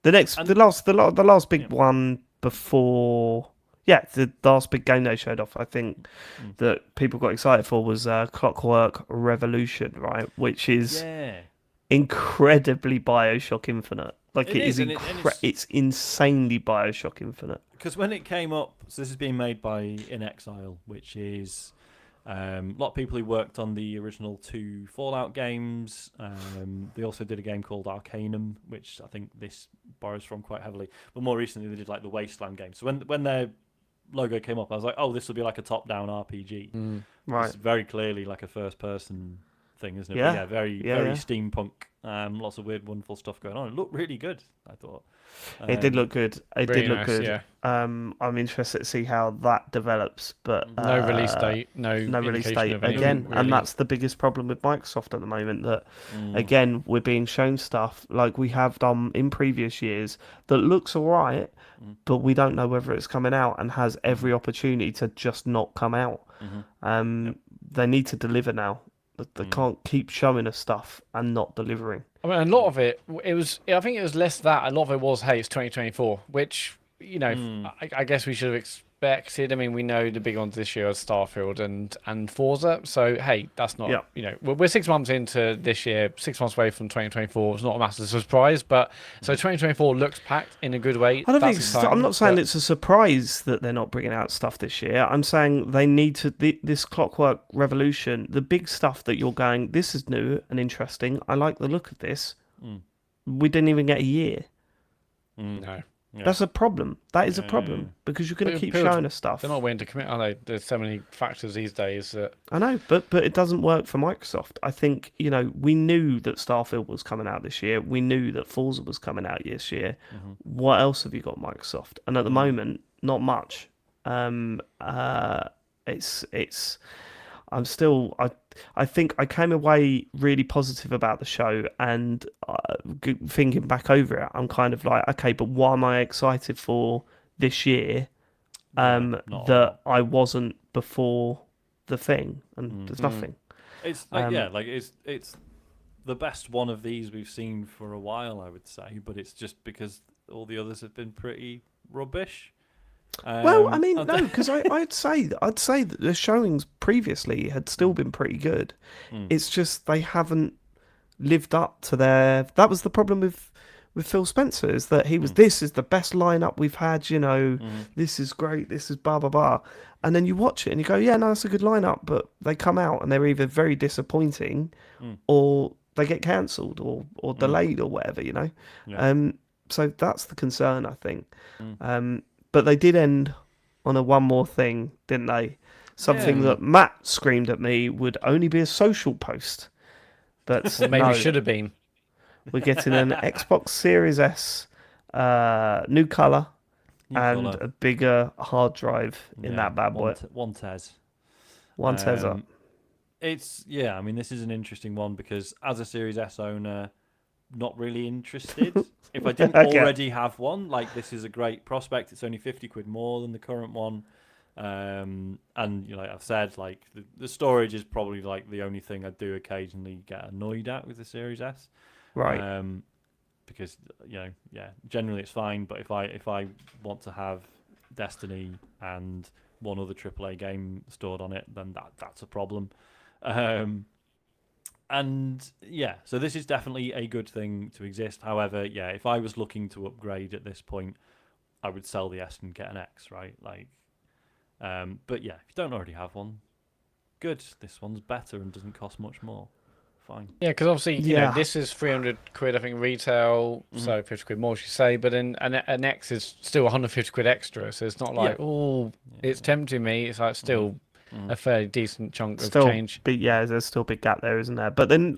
The last big one before, the last big game they showed off, I think, that people got excited for was Clockwork Revolution, right? Which is incredibly Bioshock Infinite. Like it is it's insanely Bioshock Infinite. Because when it came up, so this is being made by In Exile, which is a lot of people who worked on the original 2 Fallout games. They also did a game called Arcanum, which I think this borrows from quite heavily. But more recently, they did like the Wasteland game. So when their logo came up, I was like, oh, this will be like a top-down RPG. Right. It's very clearly like a first-person thing, isn't it? Yeah. But yeah, very steampunk. Lots of weird, wonderful stuff going on. It looked really good, I thought. It did look good. It did look good. Yeah. I'm interested to see how that develops, but no release date, no release date again, really. And that's the biggest problem with Microsoft at the moment. That again, we're being shown stuff like we have done in previous years that looks alright, but we don't know whether it's coming out and has every opportunity to just not come out. They need to deliver now. They can't keep showing us stuff and not delivering. I mean, a lot of it was. I think it was less that. A lot of it was, hey, it's 2024, which I guess we should have expected. I mean, we know the big ones this year are Starfield and Forza. So hey, that's not. We're 6 months into this year, 6 months away from 2024. It's not a massive surprise, but so 2024 looks packed in a good way. I'm not saying it's a surprise that they're not bringing out stuff this year. I'm saying they need to. This Clockwork Revolution, the big stuff that you're going, this is new and interesting. I like the look of this. We didn't even get a year. No. Yeah. That's a problem. That is a problem because you're going to keep showing us stuff. They're not willing to commit, are they? There's so many factors these days that... I know, but it doesn't work for Microsoft. I think, we knew that Starfield was coming out this year. We knew that Forza was coming out this year. What else have you got, Microsoft? And at the moment, not much. I think I came away really positive about the show, and thinking back over it, I'm kind of like, okay, but what am I excited for this year that I wasn't before the thing? And there's nothing. It's like, it's the best one of these we've seen for a while, I would say, but it's just because all the others have been pretty rubbish. Well, I mean, no, because I'd say that the showings previously had still been pretty good. It's just they haven't lived up to their. That was the problem with Phil Spencer, is that he was. This is the best lineup we've had. This is great. This is blah blah blah. And then you watch it and you go, yeah, no, that's a good lineup. But they come out and they're either very disappointing, or they get cancelled or delayed or whatever. Yeah. So that's the concern, I think. But they did end on a one more thing, didn't they? Something that Matt screamed at me would only be a social post. But or maybe should have been. We're getting an Xbox Series S, new colour, and a bigger hard drive in that bad boy. One Tez. One Tez up. I mean, this is an interesting one because as a Series S owner, not really interested. If I didn't already have one, like, this is a great prospect. It's only 50 quid more than the current one. And like I've said, like the storage is probably like the only thing I do occasionally get annoyed at with the Series S. Right. Because generally it's fine, but if I want to have Destiny and one other AAA game stored on it, then that's a problem. And so this is definitely a good thing to exist. However, if I was looking to upgrade at this point, I would sell the S and get an X, right? Like, but if you don't already have one, good. This one's better and doesn't cost much more. Fine. Yeah, because obviously, this is 300 quid, I think, retail, so 50 quid more, should say. But then an X is still 150 quid extra, so it's not like, it's tempting me. It's like still a fairly decent chunk of change. There's still a big gap there, isn't there? But then,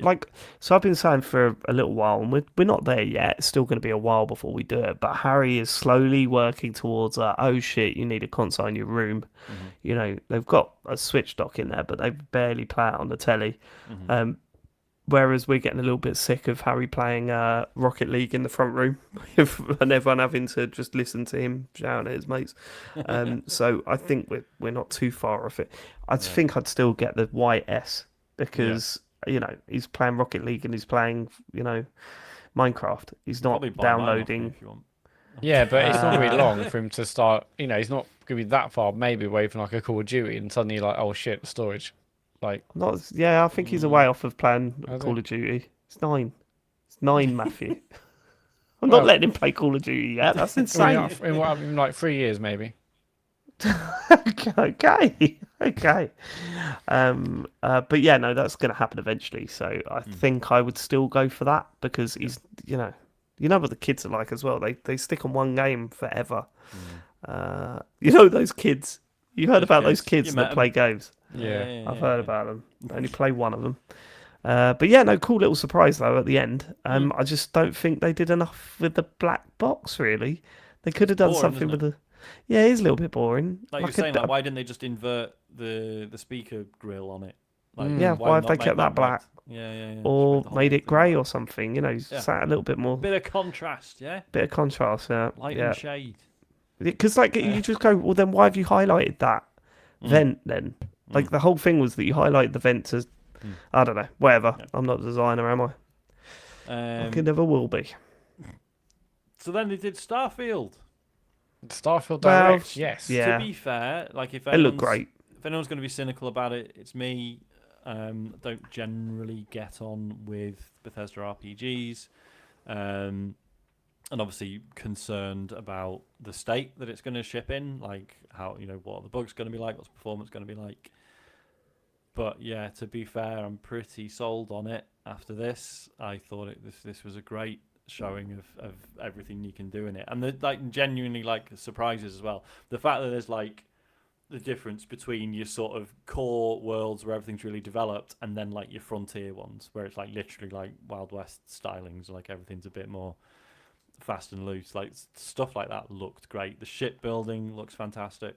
so I've been saying for a little while, and we're not there yet. It's still going to be a while before we do it. But Harry is slowly working towards oh shit, you need a console in your room. They've got a Switch dock in there, but they barely play it on the telly. Whereas we're getting a little bit sick of Harry playing Rocket League in the front room and everyone having to just listen to him shouting at his mates. So I think we're not too far off it. I think I'd still get the YS because he's playing Rocket League and he's playing Minecraft. He's not Probably buy mine off me downloading. if you want. Yeah, but it's not going to be long for him to start. He's not going to be that far, maybe away from like a Call of Duty, and suddenly like, oh shit, storage. Like, I think he's a way off of playing Is Call he? of Duty. It's 9. It's 9, Matthew. I'm Well- not letting him play Call of Duty yet. That's insane. in what in like 3 years maybe. Okay. But yeah, no, that's going to happen eventually. So I think I would still go for that because he's, you know what the kids are like as well. They stick on one game forever. Those kids. You heard about those kids You that met play games. Yeah. I've heard about them. I only play one of them. But yeah, no, cool little surprise though at the end. I just don't think they did enough with the black box. Really, they could have done boring, something isn't with the. Yeah, it is a little bit boring. Like you're saying, why didn't they just invert the speaker grill on it? Like, Yeah, why have not they make kept that black? red? Yeah. Or Just make the whole made it thing grey black. or something. Sat a little bit more, Bit of contrast, yeah. bit of contrast. Yeah, Light yeah. and shade. Because you just go, well, then why have you highlighted that vent then? Like the whole thing was that you highlighted the vent to, I don't know, whatever. Yeah. I'm not a designer, am I? I never will be. So then they did Starfield. Starfield Well, Direct, yes. yeah. To be fair, like if It looked anyone's, great. if anyone's going to be cynical about it, it's me. Don't generally get on with Bethesda RPGs, and obviously concerned about the state that it's going to ship in, like how what are the bugs going to be like, what's performance going to be like. But yeah, to be fair, I'm pretty sold on it. After this, I thought this was a great showing of everything you can do in it, and the genuinely surprises as well. The fact that there's the difference between your sort of core worlds where everything's really developed and then your frontier ones where it's literally Wild West stylings, everything's a bit more fast and loose. Stuff like that looked great. The shipbuilding looks fantastic.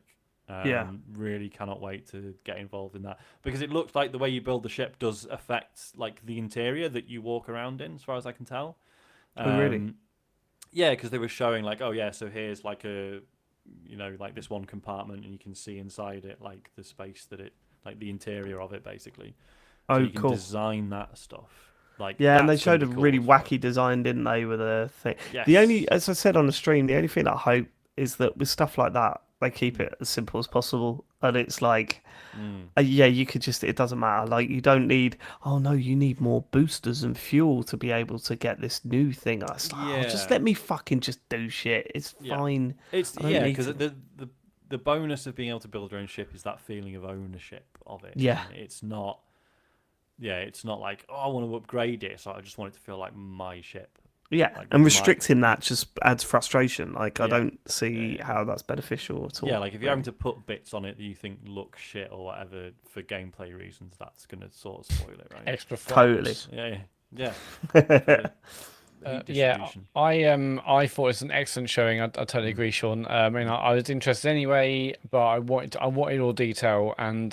Really cannot wait to get involved in that because it looks like the way you build the ship does affect the interior that you walk around in, as far as I can tell. Oh, really? Yeah, because they were showing so here's a this one compartment and you can see inside it the space that it the interior of it basically. So Oh, you can cool. design that stuff. And they that's showed a gonna be cool really as well. wacky design, didn't they, with a thing? Yes. The only, as I said on the stream, the only thing that I hope is that with stuff like that, they keep it as simple as possible. And it's you could just, it doesn't matter. You don't need, oh no, you need more boosters and fuel to be able to get this new thing. It's just let me fucking just do shit. It's fine. It's I don't need because to. the bonus of being able to build your own ship is that feeling of ownership of it. Yeah. And it's not. Yeah, it's not I want to upgrade it, so I just want it to feel like my ship. Yeah, and restricting that just adds frustration. I don't see how that's beneficial at all. Yeah, if you're having to put bits on it that you think look shit or whatever for gameplay reasons, that's going to sort of spoil it, right? Extra Totally. frames. Yeah. Yeah, Distribution. I thought it was an excellent showing. I totally agree, Sean. I was interested anyway, but I wanted all detail, and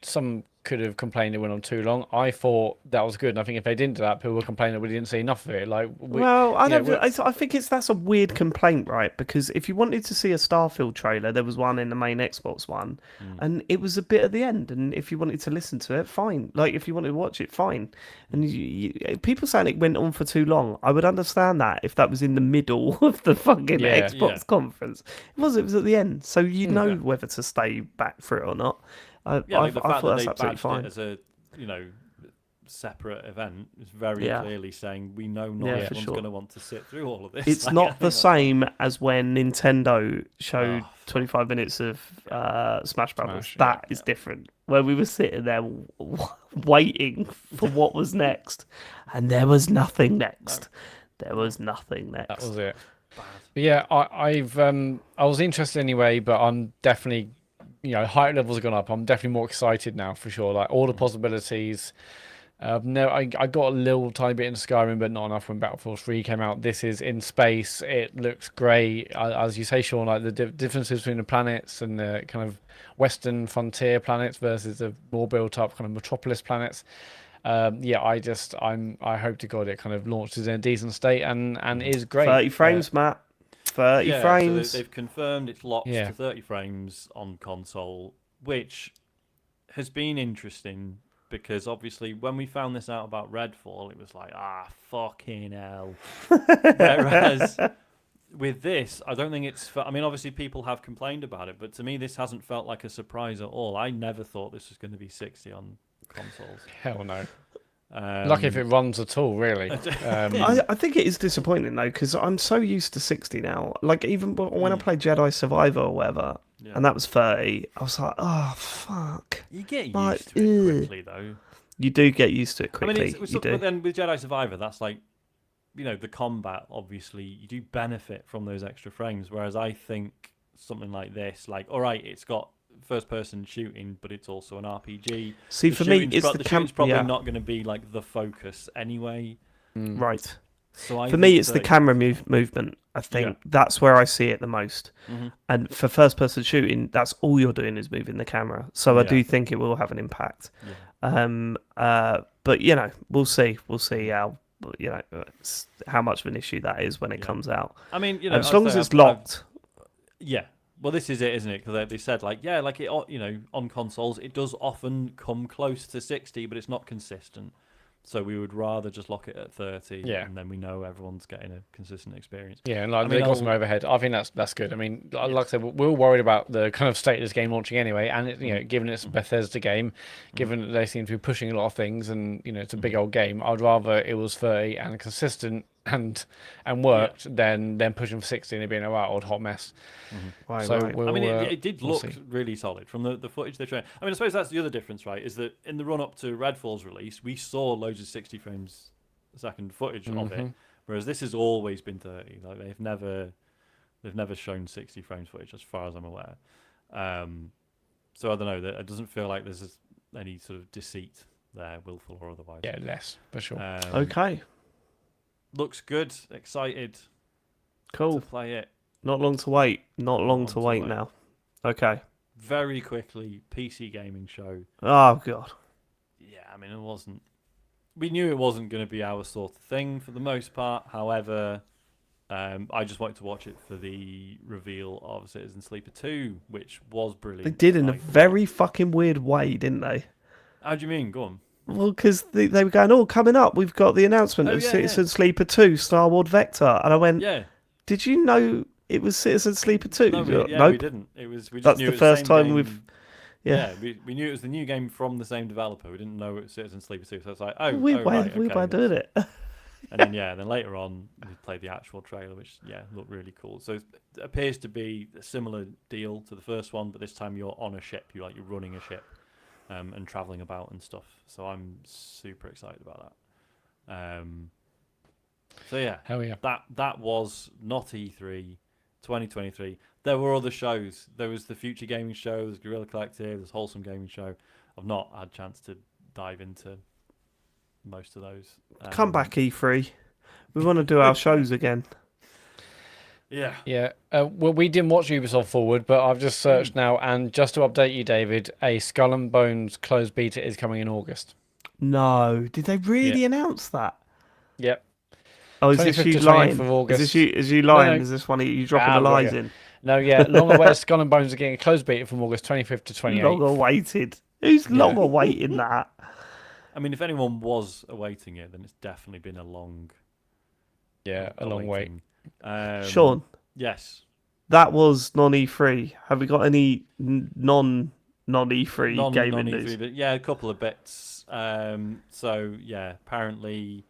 some could have complained it went on too long. I thought that was good, and I think if they didn't do that, people would complain that we didn't see enough of it. I think that's a weird complaint, right? Because if you wanted to see a Starfield trailer, there was one in the main Xbox one, and it was a bit at the end. And if you wanted to listen to it, fine. If you wanted to watch it, fine. And people saying it went on for too long, I would understand that if that was in the middle of the fucking Xbox conference. It was at the end, so you know whether to stay back for it or not. I the fact thought that that's they absolutely badged fine. it as a separate event is very clearly saying we know not everyone's going to want to sit through all of this. It's not the same as when Nintendo showed 25 minutes of Smash Brothers. That is different. Where we were sitting there waiting for what was next, and there was nothing next. There was nothing next. That was it. But yeah, I was interested anyway, but I'm definitely, hype levels have gone up. I'm definitely more excited now for sure. All the possibilities. No, I got a little tiny bit in Skyrim, but not enough when Battlefield 3 came out. This is in space. It looks great. As you say, Sean, the differences between the planets and the kind of Western frontier planets versus the more built up kind of metropolis planets. I hope to God it kind of launches in a decent state and is great. 30 frames, Matt. 30 frames. So they've confirmed it's locked Yeah. to 30 frames on console, which has been interesting because obviously when we found this out about Redfall, it was like, fucking hell. Whereas with this, I don't think it's... I mean, obviously people have complained about it, but to me this hasn't felt like a surprise at all. I never thought this was going to be 60 on consoles. Hell no. Lucky if it runs at all, really. I think it is disappointing though, because I'm so used to 60 now. Like even when I played Jedi Survivor or whatever, and that was 30, I was like, oh fuck. You get used to it quickly though. You do get used to it quickly. I mean, but then with Jedi Survivor, that's like, the combat. Obviously, you do benefit from those extra frames. Whereas I think something like this, like, all right, it's got first-person shooting, but it's also an RPG. See, for me, it's the shooting's probably not going to be like the focus anyway. Right. So for me, it's the camera movement. I think that's where I see it the most. And for first-person shooting, that's all you're doing is moving the camera. So I do think it will have an impact. But we'll see. We'll see how much of an issue that is when it comes out. I mean, as long as it's locked. Well, this is it, isn't it? Because they said on consoles it does often come close to 60, but it's not consistent. So we would rather just lock it at 30, and then we know everyone's getting a consistent experience. Yeah, and they got some overhead. I think that's good. I mean, like I said, we're all worried about the kind of state of this game launching anyway, and given it's a Bethesda game, given that they seem to be pushing a lot of things, and it's a big old game, I'd rather it was 30 and consistent and worked than pushing for 60 and it being a right old hot mess. Right, so I mean, it did look really solid from the footage they showed. I mean, I suppose that's the other difference, right? Is that in the run up to Redfall's release, we saw loads of 60 frames a second footage of it, whereas this has always been 30. Like they've never shown 60 frames footage as far as I'm aware. So I don't know. It doesn't feel like there's any sort of deceit there, willful or otherwise. Yeah, less for sure. Okay. Looks good. Excited. Cool. To play it. Not long to wait. Not long to wait now. Okay. Very quickly, PC gaming show. Oh god. Yeah, I mean, it wasn't. We knew it wasn't going to be our sort of thing for the most part. However, I just wanted to watch it for the reveal of Citizen Sleeper 2, which was brilliant. They did in a very fucking weird way, didn't they? How do you mean? Go on. Well, because they were going, coming up, we've got the announcement of Citizen Sleeper 2, Star Wars Vector. And I went, did you know it was Citizen Sleeper 2? No, we didn't. We just That's knew the first time game. we've... We knew it was the new game from the same developer. We didn't know it was Citizen Sleeper 2. So it's like, we're doing it. And then later on, we played the actual trailer, which, looked really cool. So it appears to be a similar deal to the first one, but this time you're on a ship. You're running a ship. And traveling about and stuff, so I'm super excited about that. Hell yeah! That was not E3 2023. There were other shows. There was the Future Gaming Show, there's Guerrilla Collective, there's Wholesome Gaming Show. I've not had a chance to dive into most of those. Come back, E3. We want to do our shows again. Yeah. Well, we didn't watch Ubisoft Forward, but I've just searched now, and just to update you, David, a Skull and Bones closed beta is coming in August. No, did they really announce that? Yep. Oh, is this you lying? Is you lying? No. Is this one of you dropping the lies in? No, long awaited Skull and Bones are getting a closed beta from August 25th to 28th. Long awaited. Who's long awaiting that? I mean, if anyone was awaiting it, then it's definitely been a long. Yeah, a long wait. Sean. Yes. That was non-E3. Have we got any non-E3 gaming news? Yeah, a couple of bits. Apparently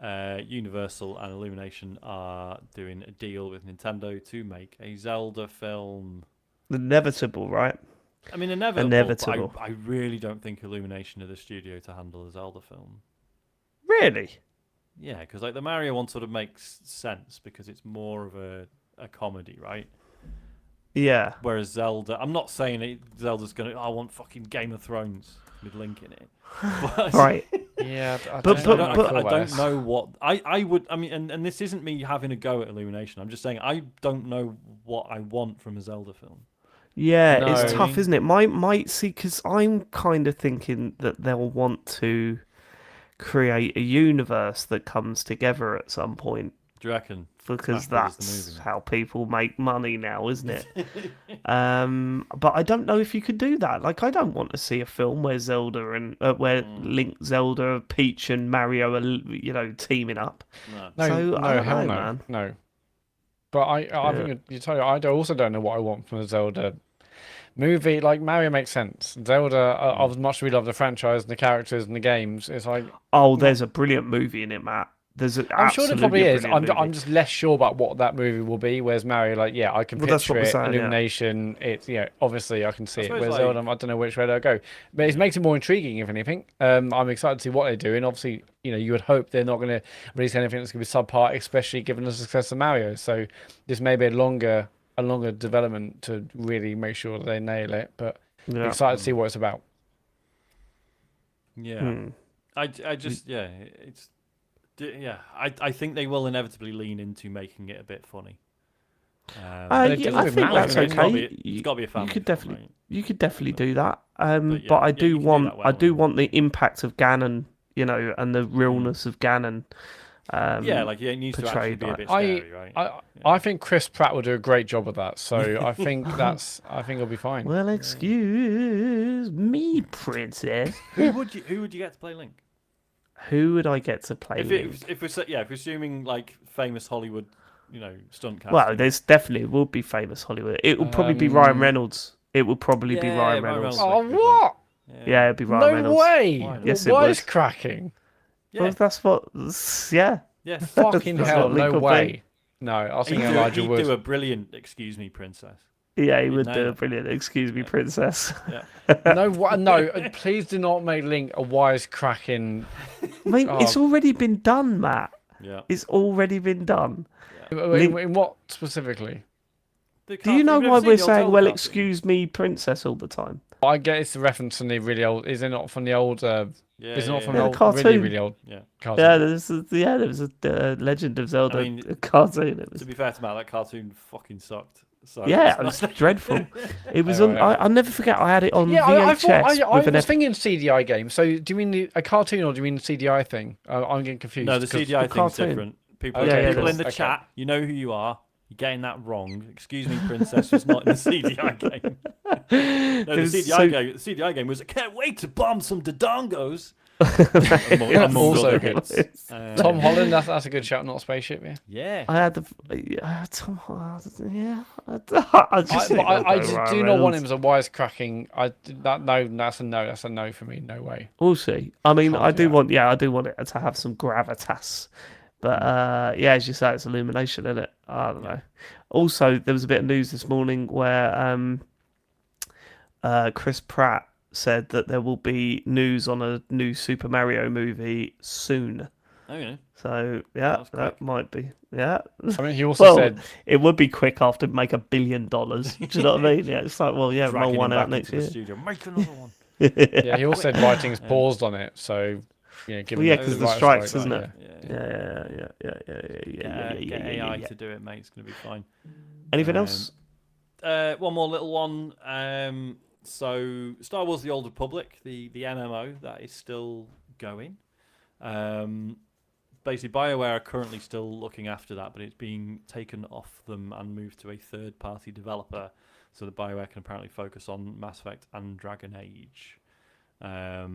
Universal and Illumination are doing a deal with Nintendo to make a Zelda film. Inevitable, right? I mean, inevitable. But I really don't think Illumination are the studio to handle a Zelda film. Really? Yeah, because the Mario one sort of makes sense because it's more of a comedy, right? Yeah. Whereas Zelda, I'm not saying Zelda's going to, I want fucking Game of Thrones with Link in it. But, right. Yeah, I don't know what I would. I mean, and this isn't me having a go at Illumination. I'm just saying I don't know what I want from a Zelda film. Yeah, it's tough, isn't it? Might see, because I'm kind of thinking that they'll want to. create a universe that comes together at some point. Do you reckon? Because Smash Brothers the that's movie. how people make money now, isn't it? But I don't know if you could do that. Like, I don't want to see a film where Zelda and Link, Zelda, Peach, and Mario are, teaming up. No, So, I don't hell know, no, man. no. But I think you tell you, I also don't know what I want from a Zelda movie. Like Mario makes sense. Zelda, as much as we love the franchise and the characters and the games, it's like There's a brilliant movie in it, Matt. I'm sure there probably is. I'm just less sure about what that movie will be. Whereas Mario, I can picture it. Saying, illumination. Yeah. It's obviously I can see it. Whereas like... Zelda, I don't know which way they'll go. But it makes it more intriguing, if anything. I'm excited to see what they're doing. Obviously, you would hope they're not going to release anything that's going to be subpar, especially given the success of Mario. So this may be a longer development to really make sure that they nail it. But excited to see what it's about. Yeah, I just it's. Yeah, I think they will inevitably lean into making it a bit funny. I think that's okay. It's got to be a family. You could definitely do that. But I do want the impact of Ganon, and the realness of Ganon. It needs to actually be a bit scary, right? I think Chris Pratt will do a great job of that. So I think it'll be fine. Well, excuse me, princess. Who would you get to play Link? Who would I get to play? If we're assuming like famous Hollywood, stunt cast. Well, there's definitely will be famous Hollywood. It will probably be Ryan Reynolds. It will probably be Ryan Reynolds. Oh, what? Yeah, it'd be Ryan Reynolds. No way! Yes, it was cracking. Yeah. Well, that's what. Yeah. Yeah. Fucking hell! No way. No, I was thinking Elijah would do a brilliant "Excuse me, princess." Yeah, he would do a brilliant "Excuse me, princess." Yeah. No, please do not make Link a wisecracking. I mean, it's already been done, Matt. Yeah. It's already been done. Yeah. In what specifically? Do you know why we're saying, well, excuse me, princess, all the time? I get it's the reference from the really old. Is it not from the old? It's not from the old, cartoon. Really old. Yeah. Cartoon. Yeah, there was a Legend of Zelda cartoon. To be fair to Matt, that cartoon fucking sucked. So yeah, it was dreadful. It was on. I'll never forget. I had it on VHS. I was thinking CDI game. So do you mean a cartoon or do you mean the CDI thing? I'm getting confused. No, the CDI thing's different. People in the chat, you know who you are. You're getting that wrong. Excuse me, princess was not in the CDI game. No, the CDI game was, I can't wait to bomb some Dodongos. Also good. Tom Holland, that's a good shout, not a spaceship, yeah. Yeah. I had Tom Holland, yeah. I just do not want him as a wisecracking. That's a no for me. No way. We'll see. I mean, I do want it to have some gravitas. But as you say, it's Illumination, isn't it? I don't know. Also, there was a bit of news this morning where Chris Pratt said that there will be news on a new Super Mario movie soon. Oh, yeah. So that might be. Yeah. I mean, he also said it would be quick after make $1 billion. Do you know what I mean? Yeah, it's like, roll one out next year. Make another one. Yeah, he also said writing's paused on it, so. Because the strikes, isn't it? Get AI to do it, mate. It's going to be fine. Anything else? One more little one. So, Star Wars: The Old Republic, the MMO that is still going. Basically, BioWare are currently still looking after that, but it's being taken off them and moved to a third-party developer, so that BioWare can apparently focus on Mass Effect and Dragon Age. I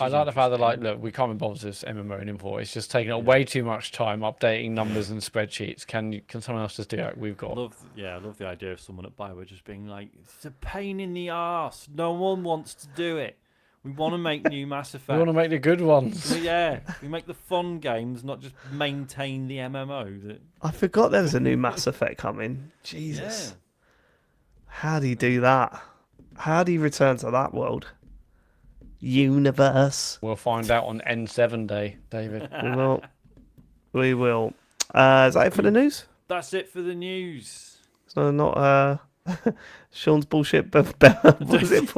like the fact that look, we can't be bothered with this MMO anymore. It's just taking up way too much time updating numbers and spreadsheets. Can someone else just do it? We've got. I love the idea of someone at BioWare just being like, it's a pain in the arse. No one wants to do it. We want to make new Mass Effect. We want to make the good ones. We make the fun games, not just maintain the MMO. I forgot there was a new Mass Effect coming. Jesus. Yeah. How do you do that? How do you return to that world? Universe. We'll find out on N7 Day, David. We will. Is that it for the news? That's it for the news. So not Sean's bullshit. What was it?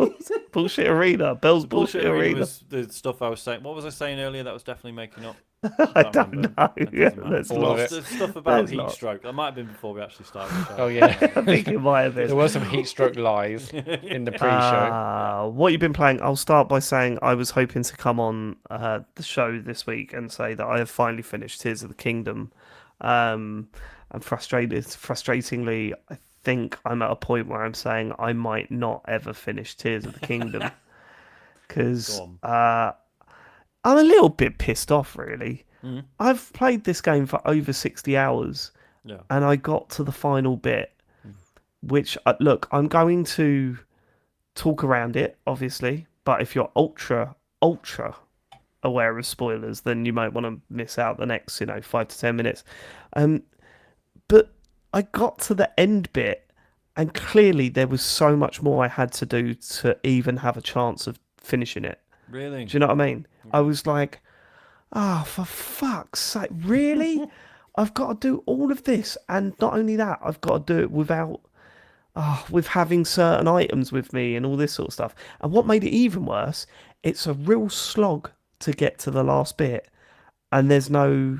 Bullshit arena. Bell's bullshit arena. Was the stuff I was saying. What was I saying earlier? That was definitely making up. I can't don't remember. know. It Yeah, doesn't matter. there's All of lots. it. There's stuff about There's heat lots. stroke. That might have been before we actually started the show. Oh yeah, I think it might have there been. were some heat stroke lies in the pre-show. What you've been playing? I'll start by saying I was hoping to come on the show this week and say that I have finally finished Tears of the Kingdom. I'm frustratingly, I think I'm at a point where I'm saying I might not ever finish Tears of the Kingdom because Go I'm a little bit pissed off, really. on. I've played this game for over 60 hours Yeah. and I got to the final bit, which, look, I'm going to talk around it, obviously, but if you're ultra aware of spoilers, then you might want to miss out the next, 5 to 10 minutes. But I got to the end bit, and clearly there was so much more I had to do to even have a chance of finishing it. Really? Do you know what I mean? I was like, for fuck's sake, really? I've got to do all of this, and not only that, I've got to do it without, with having certain items with me and all this sort of stuff. And what made it even worse, it's a real slog to get to the last bit, and there's no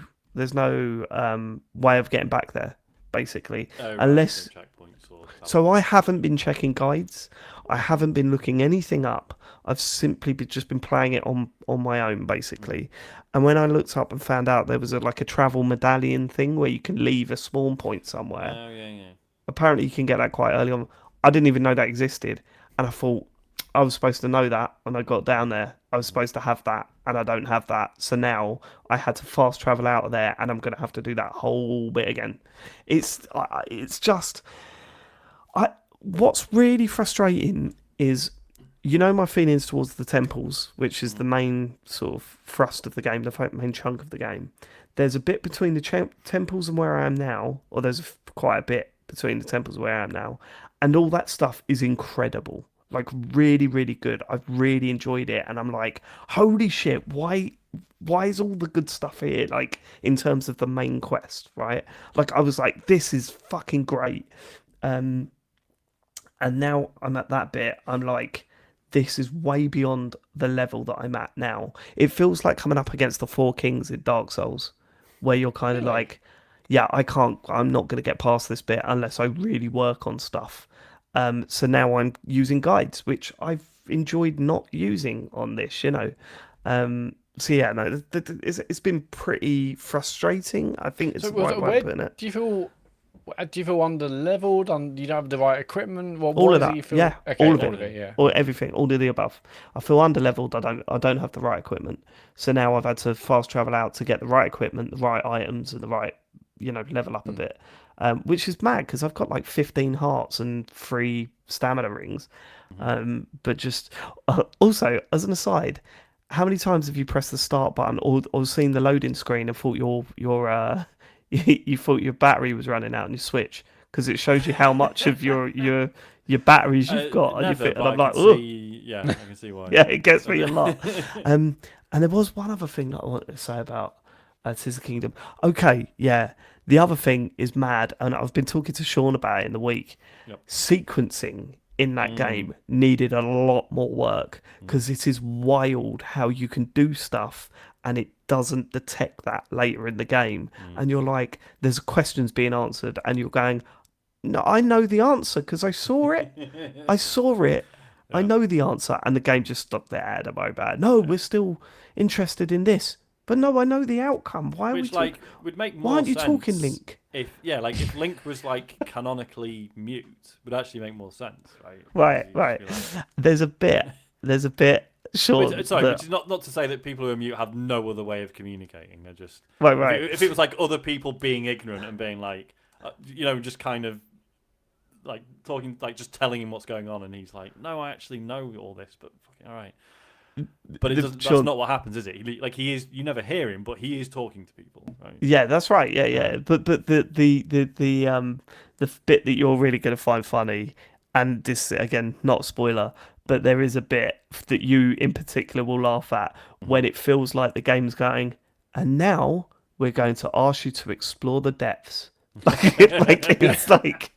way of getting back there, basically, Oh, right, unless. no checkpoints or So I haven't been checking guides. I haven't been looking anything up. I've simply just been playing it on my own, basically. And when I looked up and found out there was like a travel medallion thing where you can leave a spawn point somewhere. Oh, yeah. Apparently you can get that quite early on. I didn't even know that existed. And I thought I was supposed to know that when I got down there. I was supposed to have that, and I don't have that. So now I had to fast travel out of there, and I'm going to have to do that whole bit again. It's just... What's really frustrating is, my feelings towards the temples, which is the main sort of thrust of the game, the main chunk of the game. There's a bit between the temples and where I am now, or there's quite a bit between the temples and where I am now, and all that stuff is incredible. Like, really, really good. I've really enjoyed it, and I'm like, holy shit, why is all the good stuff here, like, in terms of the main quest, right? Like, I was like, this is fucking great. And now I'm at that bit, I'm like, this is way beyond the level that I'm at now. It feels like coming up against the Four Kings in Dark Souls, where you're kind of like, yeah, I'm not going to get past this bit unless I really work on stuff. So now I'm using guides, which I've enjoyed not using on this, So yeah, no, it's been pretty frustrating. I think it's the right way of putting it. Do you feel under leveled? You don't have the right equipment? All of that, you feel? yeah, Okay, all of it, yeah. or everything, all of the above. I feel under leveled. I don't have the right equipment, so now I've had to fast travel out to get the right equipment, the right items, and the right, level up a bit. Which is mad because I've got like 15 hearts and 3 stamina rings. But just also as an aside, how many times have you pressed the start button or seen the loading screen and thought your you thought your battery was running out on your Switch because it shows you how much of your batteries you've got. Never, And I'm like, yeah, I can see why. yeah, it gets me a lot. And there was one other thing that I wanted to say about Tears of the Kingdom. Okay, yeah. The other thing is mad, and I've been talking to Sean about it in the week. Yep. Sequencing in that game needed a lot more work because it is wild how you can do stuff and it doesn't detect that later in the game. And you're like, there's questions being answered, and you're going, no, I know the answer because I saw it. I saw it. Yeah. I know the answer, and the game just stopped there at a moment. No, we're still interested in this. But no, I know the outcome. Why would make more Why aren't you sense talking, Link? If Link was like canonically mute, would actually make more sense, right? Right. Like... There's a bit. Sure. Which is not to say that people who are mute have no other way of communicating. They're just right. If it was like other people being ignorant and being like, just kind of like talking, like just telling him what's going on, and he's like, no, I actually know all this, but fucking all right. But that's not what happens, is it? He is. You never hear him, but he is talking to people. Right? Yeah, that's right. Yeah. But the bit that you're really going to find funny, and this again, not a spoiler, but there is a bit that you in particular will laugh at when it feels like the game's going, and now we're going to ask you to explore the depths. It's like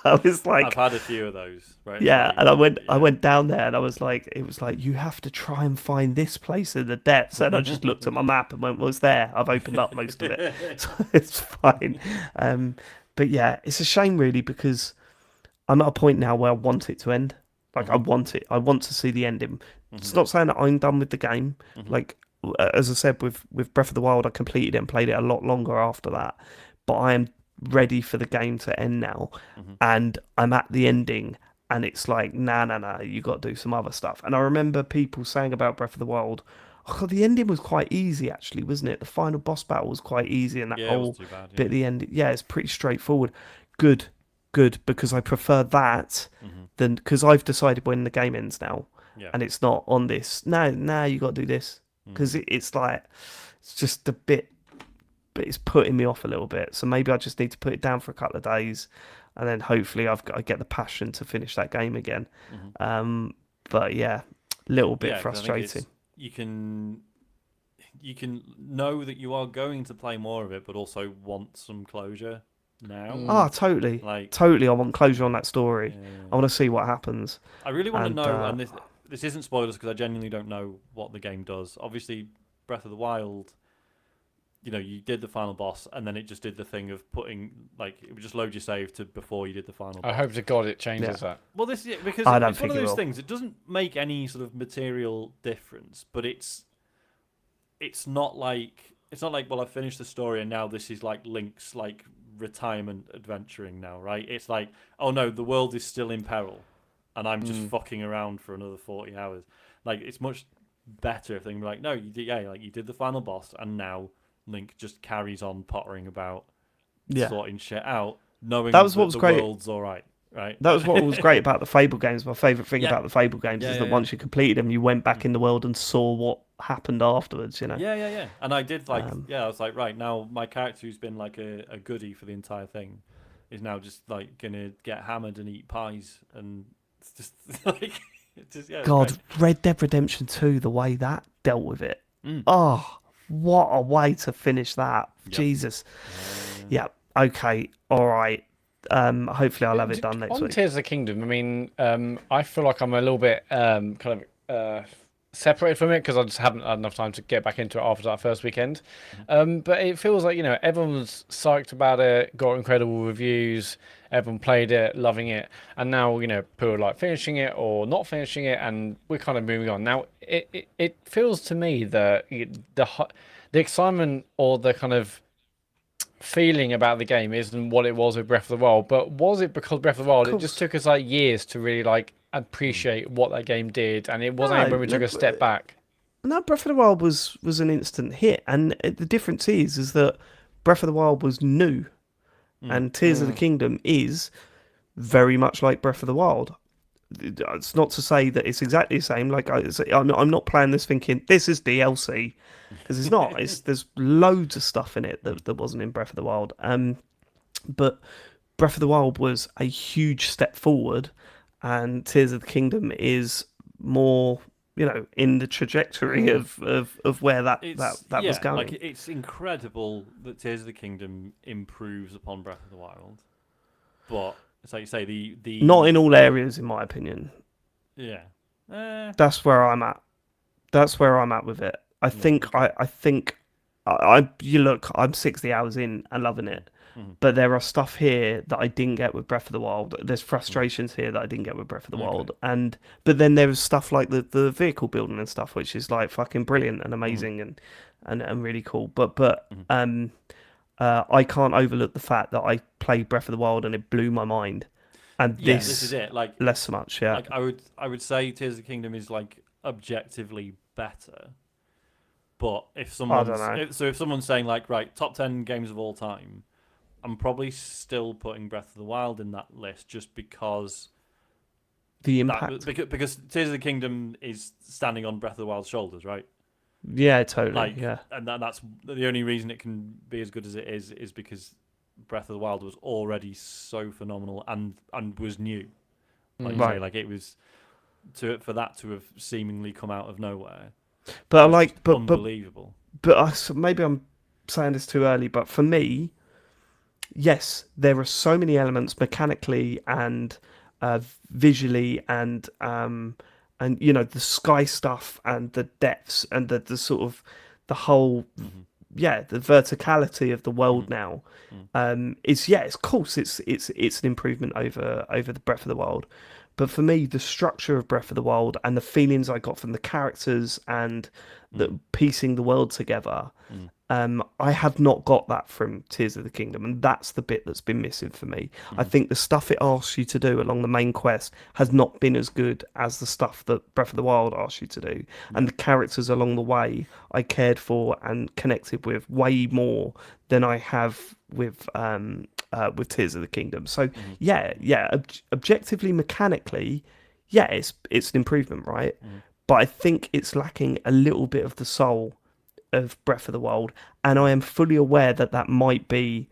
I was like, I've had a few of those. Right? yeah, Like, and I went down there and I was like, it was like you have to try and find this place in the depths, and I just looked at my map and went, well, it's there. I've opened up most of it, so it's fine. But yeah, it's a shame really because I'm at a point now where I want it to end. Like I want it. I want to see the ending. It's not saying that I'm done with the game. Like as I said with Breath of the Wild, I completed it and played it a lot longer after that. But I am ready for the game to end now, and I'm at the ending, and it's like nah, you got to do some other stuff. And I remember people saying about Breath of the Wild, oh God, the ending was quite easy actually, wasn't it? The final boss battle was quite easy, and that yeah, it whole wasn't too bad, bit at the end, yeah, it's pretty straightforward. Good, good, because I prefer that than because I've decided when the game ends now, yeah. and it's not on this. No, you got to do this because it's like it's just a bit, but it's putting me off a little bit. So maybe I just need to put it down for a couple of days, and then hopefully I get the passion to finish that game again. But yeah, a little bit 'cause I think frustrating. you can know that you are going to play more of it, but also want some closure now. Ah, totally, Like, totally. I want closure on that story. yeah. I want to see what happens. I really want to And, know, and this isn't spoilers because I genuinely don't know what the game does. Obviously, Breath of the Wild, you did the final boss, and then it just did the thing of putting, like, it would just load your save to before you did the final boss. I hope to God it changes that. Well, this is because I don't it's one think of it those will. things. It doesn't make any sort of material difference, but it's not like well, I finished the story and now this is like Link's like retirement adventuring now, right? It's like, oh no, the world is still in peril, and I'm just fucking around for another 40 hours. Like, it's much better if they can be like, no, you did the final boss, and now Link just carries on pottering about, Yeah, sorting shit out, knowing that was what was the great. world's all right. Right. That was what was great about the Fable games. My favourite thing Yeah. about the Fable games is that once you completed them, you went back in the world and saw what happened afterwards. Yeah. And I did I was like, right, now my character who's been like a goodie for the entire thing is now just like gonna get hammered and eat pies, and it's just like God, it's Red Dead Redemption 2, the way that dealt with it. great. Oh, what a way to finish that. Yep. Jesus. Yeah. Okay. All right. Hopefully I'll have it done next On week. Tears of the Kingdom, I mean, I feel like I'm a little bit kind of separated from it because I just haven't had enough time to get back into it after that first weekend. But it feels like, everyone's psyched about it, got incredible reviews, everyone played it, loving it, and now, people are like finishing it or not finishing it, and we're kind of moving on. Now, it feels to me that the excitement or the kind of feeling about the game isn't what it was with Breath of the Wild, but was it because Breath of the Wild, it just took us like years to really like appreciate what that game did, and it wasn't when we took a step back. No, Breath of the Wild was an instant hit, and the difference is that Breath of the Wild was new, and Tears of the Kingdom is very much like Breath of the Wild. It's not to say that it's exactly the same. Like I'm not playing this thinking this is DLC, because it's not. There's loads of stuff in it that wasn't in Breath of the Wild. But Breath of the Wild was a huge step forward, and Tears of the Kingdom is more, in the trajectory of where that was going. Like, it's incredible that Tears of the Kingdom improves upon Breath of the Wild, but it's like you say, the not in all areas, in my opinion. Yeah. That's where I'm at. That's where I'm at with it. I think you look, I'm 60 hours in and loving it. But there are stuff here that I didn't get with Breath of the Wild. There's frustrations here that I didn't get with Breath of the Wild. But then there was stuff like the vehicle building and stuff, which is like fucking brilliant and amazing and really cool. But I can't overlook the fact that I played Breath of the Wild and it blew my mind. And this is it. Like, less so much. Yeah. Like, I would say Tears of the Kingdom is like objectively better. But if someone's saying like, right, top 10 games of all time, I'm probably still putting Breath of the Wild in that list just because the impact. Because Tears of the Kingdom is standing on Breath of the Wild's shoulders, right? Yeah, totally. And that's the only reason it can be as good as it is because Breath of the Wild was already so phenomenal and was new. Like, right. Like, it was for that to have seemingly come out of nowhere. But unbelievable. But maybe I'm saying this too early, but for me, yes, there are so many elements mechanically and visually and the sky stuff and the depths and the sort of the whole the verticality of the world now is of course it's an improvement over the Breath of the Wild, but for me the structure of Breath of the Wild and the feelings I got from the characters and the piecing the world together. I have not got that from Tears of the Kingdom, and that's the bit that's been missing for me. I think the stuff it asks you to do along the main quest has not been as good as the stuff that Breath of the Wild asks you to do, and the characters along the way I cared for and connected with way more than I have with Tears of the Kingdom. So objectively, mechanically, it's an improvement, right? But I think it's lacking a little bit of the soul of Breath of the Wild, and I am fully aware that that might be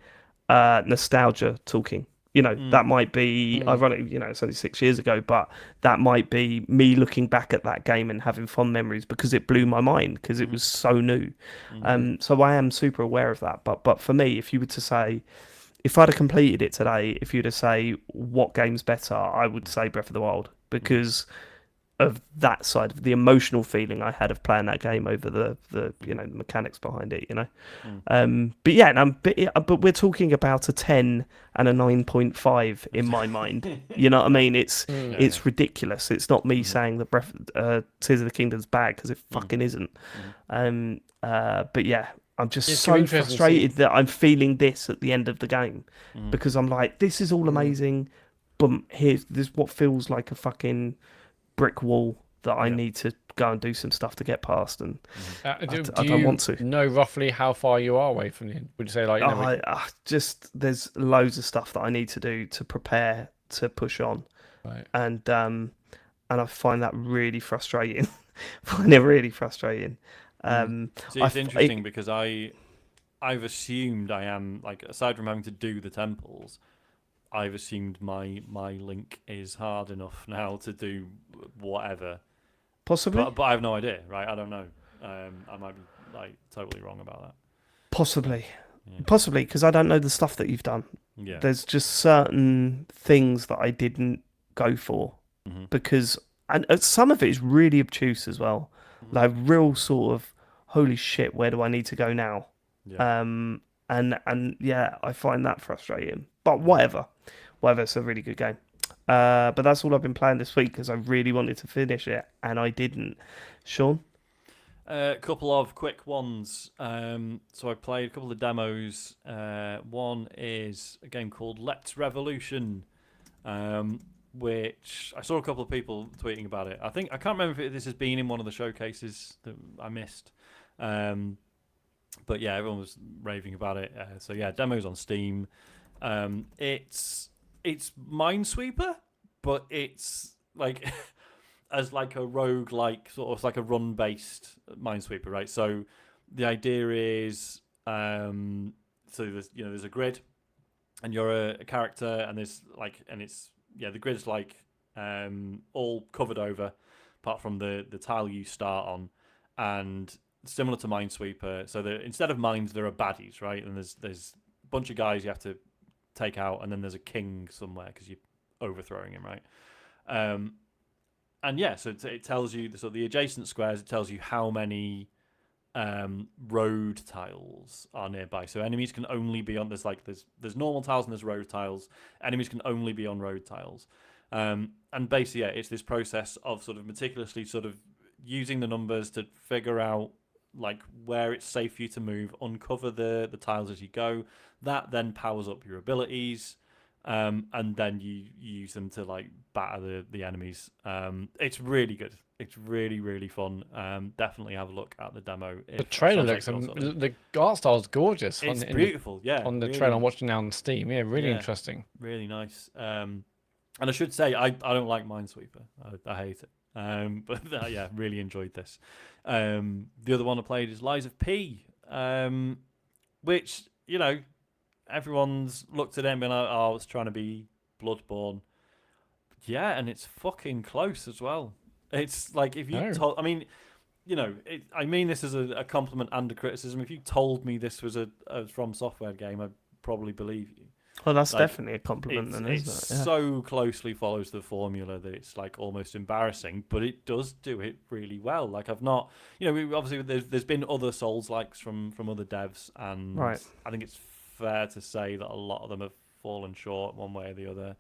nostalgia talking. That might be ironic. It's only 6 years ago, but that might be me looking back at that game and having fond memories because it blew my mind because it was so new. So I am super aware of that. But for me, if you were to say, if I'd have completed it today, if you'd have say what game's better, I would say Breath of the Wild because of that side of the emotional feeling I had of playing that game over the mechanics behind it. But we're talking about a 10 and a 9.5 in my mind. You know what I mean? It's ridiculous. It's not me saying that Tears of the Kingdom's bad because it fucking isn't. But yeah, I'm just so frustrated that I'm feeling this at the end of the game because I'm like, this is all amazing, but here's what feels like a fucking brick wall that I need to go and do some stuff to get past, and I don't want to. Know roughly how far you are away from the end? Would you say just there's loads of stuff that I need to do to prepare to push on, right. And I find that really frustrating. See, it's interesting because I've assumed I am, like, aside from having to do the temples, I've assumed my link is hard enough now to do whatever. Possibly. But I have no idea, right? I don't know. I might be like totally wrong about that. Possibly, because I don't know the stuff that you've done. Yeah. There's just certain things that I didn't go for because, and some of it is really obtuse as well. Like real sort of, holy shit, where do I need to go now? Yeah. And yeah, I find that frustrating. But whatever, it's a really good game. But that's all I've been playing this week because I really wanted to finish it and I didn't. Sean? A couple of quick ones. So I played a couple of demos. One is a game called Let's Revolution, which I saw a couple of people tweeting about it. I can't remember if this has been in one of the showcases that I missed. But yeah, everyone was raving about it. So yeah, demo's on Steam. It's Minesweeper, but it's like as like a roguelike sort of like a run-based Minesweeper, right? So the idea is, so there's a grid, and you're a character, and the grid's like all covered over, apart from the tile you start on, and similar to Minesweeper. So instead of mines, there are baddies, right? And there's a bunch of guys you have to take out, and then there's a king somewhere because you're overthrowing him, right? And yeah, so it tells you, so the adjacent squares, it tells you how many road tiles are nearby. So enemies can only be on, there's normal tiles and there's road tiles. Enemies can only be on road tiles. And basically, yeah, it's this process of sort of meticulously sort of using the numbers to figure out like where it's safe for you to move, uncover the tiles as you go. That then powers up your abilities, and then you use them to like batter the enemies. It's really good. It's really, really fun. Definitely have a look at the demo. The trailer looks, the art style's gorgeous. It's beautiful, on the really, trailer I'm watching now on Steam. Yeah, really interesting. Really nice. And I should say, I don't like Minesweeper. I hate it. But yeah, really enjoyed this. The other one I played is Lies of P, which, everyone's looked at it and been like, oh, it's trying to be Bloodborne. Yeah, and it's fucking close as well. It's like, if you told, I mean this as a compliment and a criticism. If you told me this was a From Software game, I'd probably believe you. Well, that's Like, definitely a compliment, then, It isn't it? Yeah. so closely follows the formula that it's like almost embarrassing, but it does do it really well. Like I've not, obviously there's been other Souls likes from other devs, and Right. I think it's fair to say that a lot of them have fallen short one way or the other.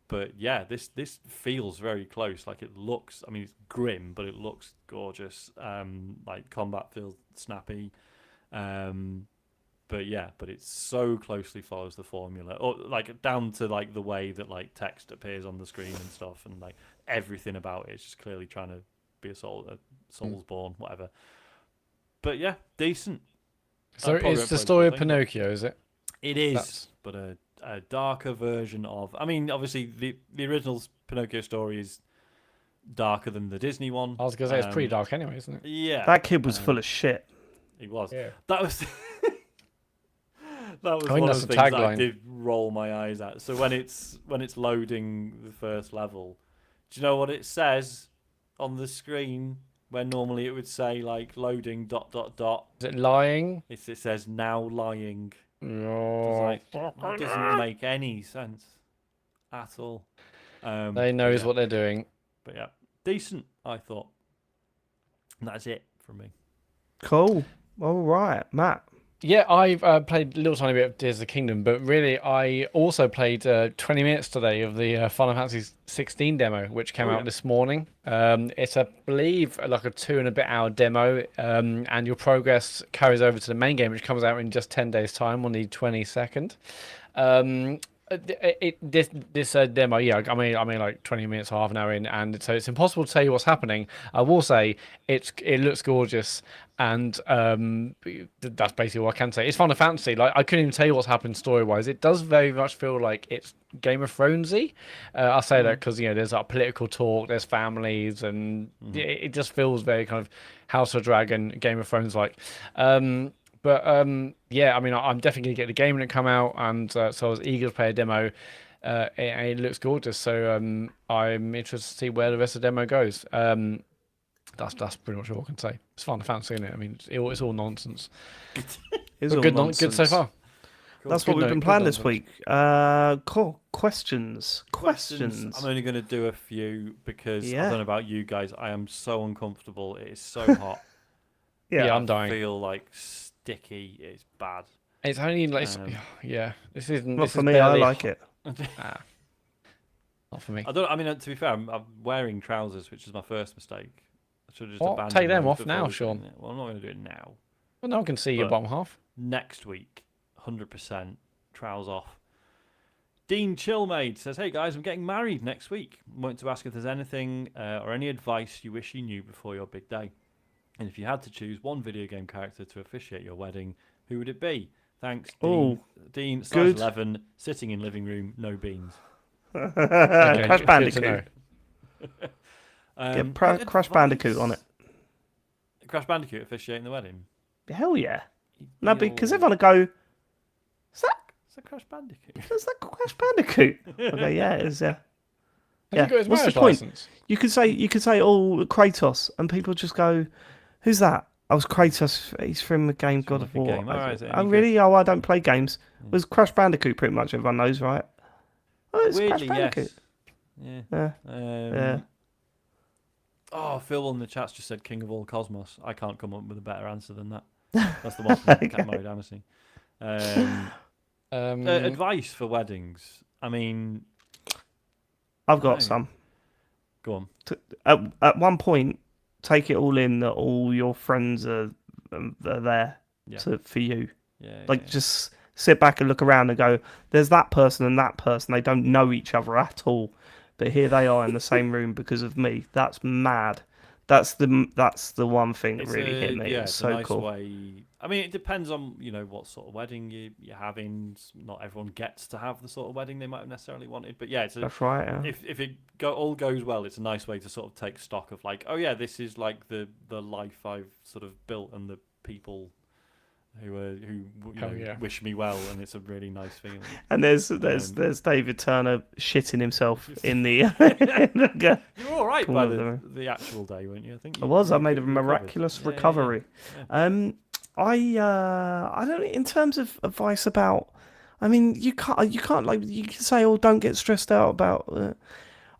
But yeah, this feels very close. Like it looks, I mean, it's grim, but it looks gorgeous. Like combat feels snappy. But it so closely follows the formula, or like down to like the way that like text appears on the screen and stuff, and like everything about it is just clearly trying to be a Soulsborne, whatever. But yeah, decent. So it's the story of Pinocchio, is it? It is, but a darker version of. I mean, obviously the original Pinocchio story is darker than the Disney one. I was gonna say it's pretty dark anyway, isn't it? Yeah, That kid was full of shit. He was. Yeah. That was. That was I think one that's of the the things that I tagline. did roll my eyes at. So when it's loading the first level, do you know what it says on the screen where normally it would say like loading ... Is it lying? It says now lying. No. It's like, that doesn't make any sense at all. They knows what they're doing. But yeah, decent, I thought. And that's it from me. Cool. All right, Matt. Yeah, I've played a little tiny bit of Tears of the Kingdom, but really I also played 20 minutes today of the Final Fantasy 16 demo, which came out this morning. It's, I believe, like a 2 and a bit hour demo, and your progress carries over to the main game, which comes out in just 10 days' time on the 22nd. This demo, yeah, I mean like 20 minutes, half an hour in, and so it's impossible to tell you what's happening. I will say it looks gorgeous, and that's basically all I can say. It's Final Fantasy. Like I couldn't even tell you what's happened story wise. It does very much feel like it's Game of Thronesy. I'll say that because there's like political talk, there's families, and it just feels very kind of House of Dragon, Game of Thrones like. But yeah, I mean, I'm definitely gonna get the game when it come out, and so I was eager to play a demo. It looks gorgeous, so I'm interested to see where the rest of the demo goes. That's pretty much all I can say. It's Final Fantasy, isn't it? I mean, it's all nonsense. It's But all good, nonsense. good so far. That's Good what we've note, been good playing this nonsense. week. Cool. Questions. I'm only going to do a few because I Yeah. don't know about you guys. I am so uncomfortable. It is so hot. Yeah, I'm I dying. feel like sticky. It's bad. It's only like yeah. This isn't. Not This for is me. I barely like it. Ah, not for me. I mean, to be fair, I'm wearing trousers, which is my first mistake. I should have just Well, abandoned take them those off before now, doing Sean. it. Well, I'm not going to do it now. Well, no one can see your But- bottom half. Next week, 100% trousers off. Dean Chillmaid says, "Hey guys, I'm getting married next week. Want to ask if there's anything or any advice you wish you knew before your big day. And if you had to choose one video game character to officiate your wedding, who would it be? Thanks, Dean. Oh, Dean, size good. 11, sitting in living room, no beans." Okay, Crash good to Bandicoot. know. Get good Crash Bandicoot on it. Crash Bandicoot officiating the wedding. Hell yeah. No, because everyone would go, is It's a Crash Bandicoot. that Crash Bandicoot? Okay, yeah, it is, yeah. Has he got his What's the marriage point? license? You could say, oh, Kratos, and people just go, who's that? I was Kratos. He's from the game God like of a War. game. Alright, Oh, really? Oh, I don't play games. It was Crash Bandicoot, pretty much everyone knows, right? Oh, it's Weirdly, Crash Bandicoot. yes. Yeah. Yeah. Oh, Phil in the chat's just said King of all Cosmos. I can't come up with a better answer than that. That's the one from Get Married Amnesty. Advice for weddings. I mean, I've got No. some. go on. At one point, take it all in that all your friends are there Yeah. for you. Yeah. Like, yeah. just sit back and look around and go, there's that person and that person. They don't know each other at all. But here they are in the same room because of me. That's mad. That's the one thing that It's really hit me. Yeah, It's it's so a nice cool. way. I mean, it depends on what sort of wedding you're having. Not everyone gets to have the sort of wedding they might have necessarily wanted. But yeah, That's right. Yeah. if it all goes well, it's a nice way to sort of take stock of like, oh yeah, this is like the life I've sort of built and the people who wish me well, and it's a really nice feeling. And there's David Turner shitting himself in the. You were all right Corner by there. the actual day, weren't you? I think I was. I made a you recovered. miraculous Yeah, recovery. yeah. I don't. In terms of advice about, I mean, you can't like you can say, oh, don't get stressed out about.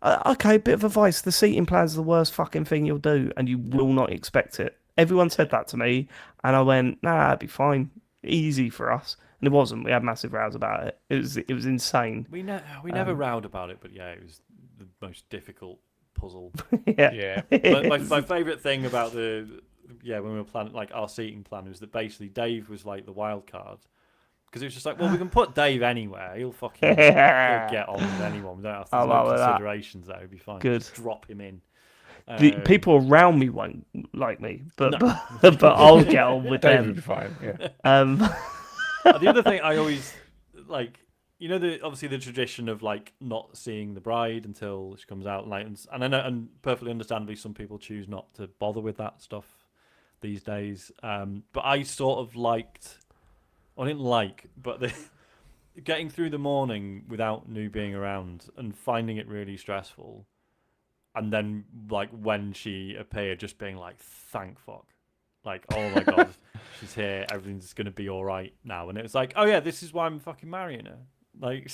Okay, bit of advice: the seating plan's the worst fucking thing you'll do, and you will not expect it. Everyone said that to me, and I went, nah, it'd be fine, easy for us, and it wasn't. We had massive rows about it. It was insane. We never rowed about it, but yeah, it was the most difficult puzzle. Yeah. But my favourite thing about when we were planning like our seating plan was that basically Dave was like the wild card because it was just like, well, we can put Dave anywhere. He'll get on with anyone. We don't have to, there's no considerations there. It'd be fine. Good. Just drop him in. The people around me won't like me, but I'll get on with Dave them. would be fine. Yeah. The other thing I always like, obviously the tradition of like not seeing the bride until she comes out, like, and I know, and perfectly understandably, some people choose not to bother with that stuff these days. But I sort of liked, I didn't like, but getting through the morning without New being around and finding it really stressful. And then, like, when she appeared, just being like, thank fuck. Like, oh my God, she's here. Everything's going to be all right now. And it was like, oh yeah, this is why I'm fucking marrying her. Like,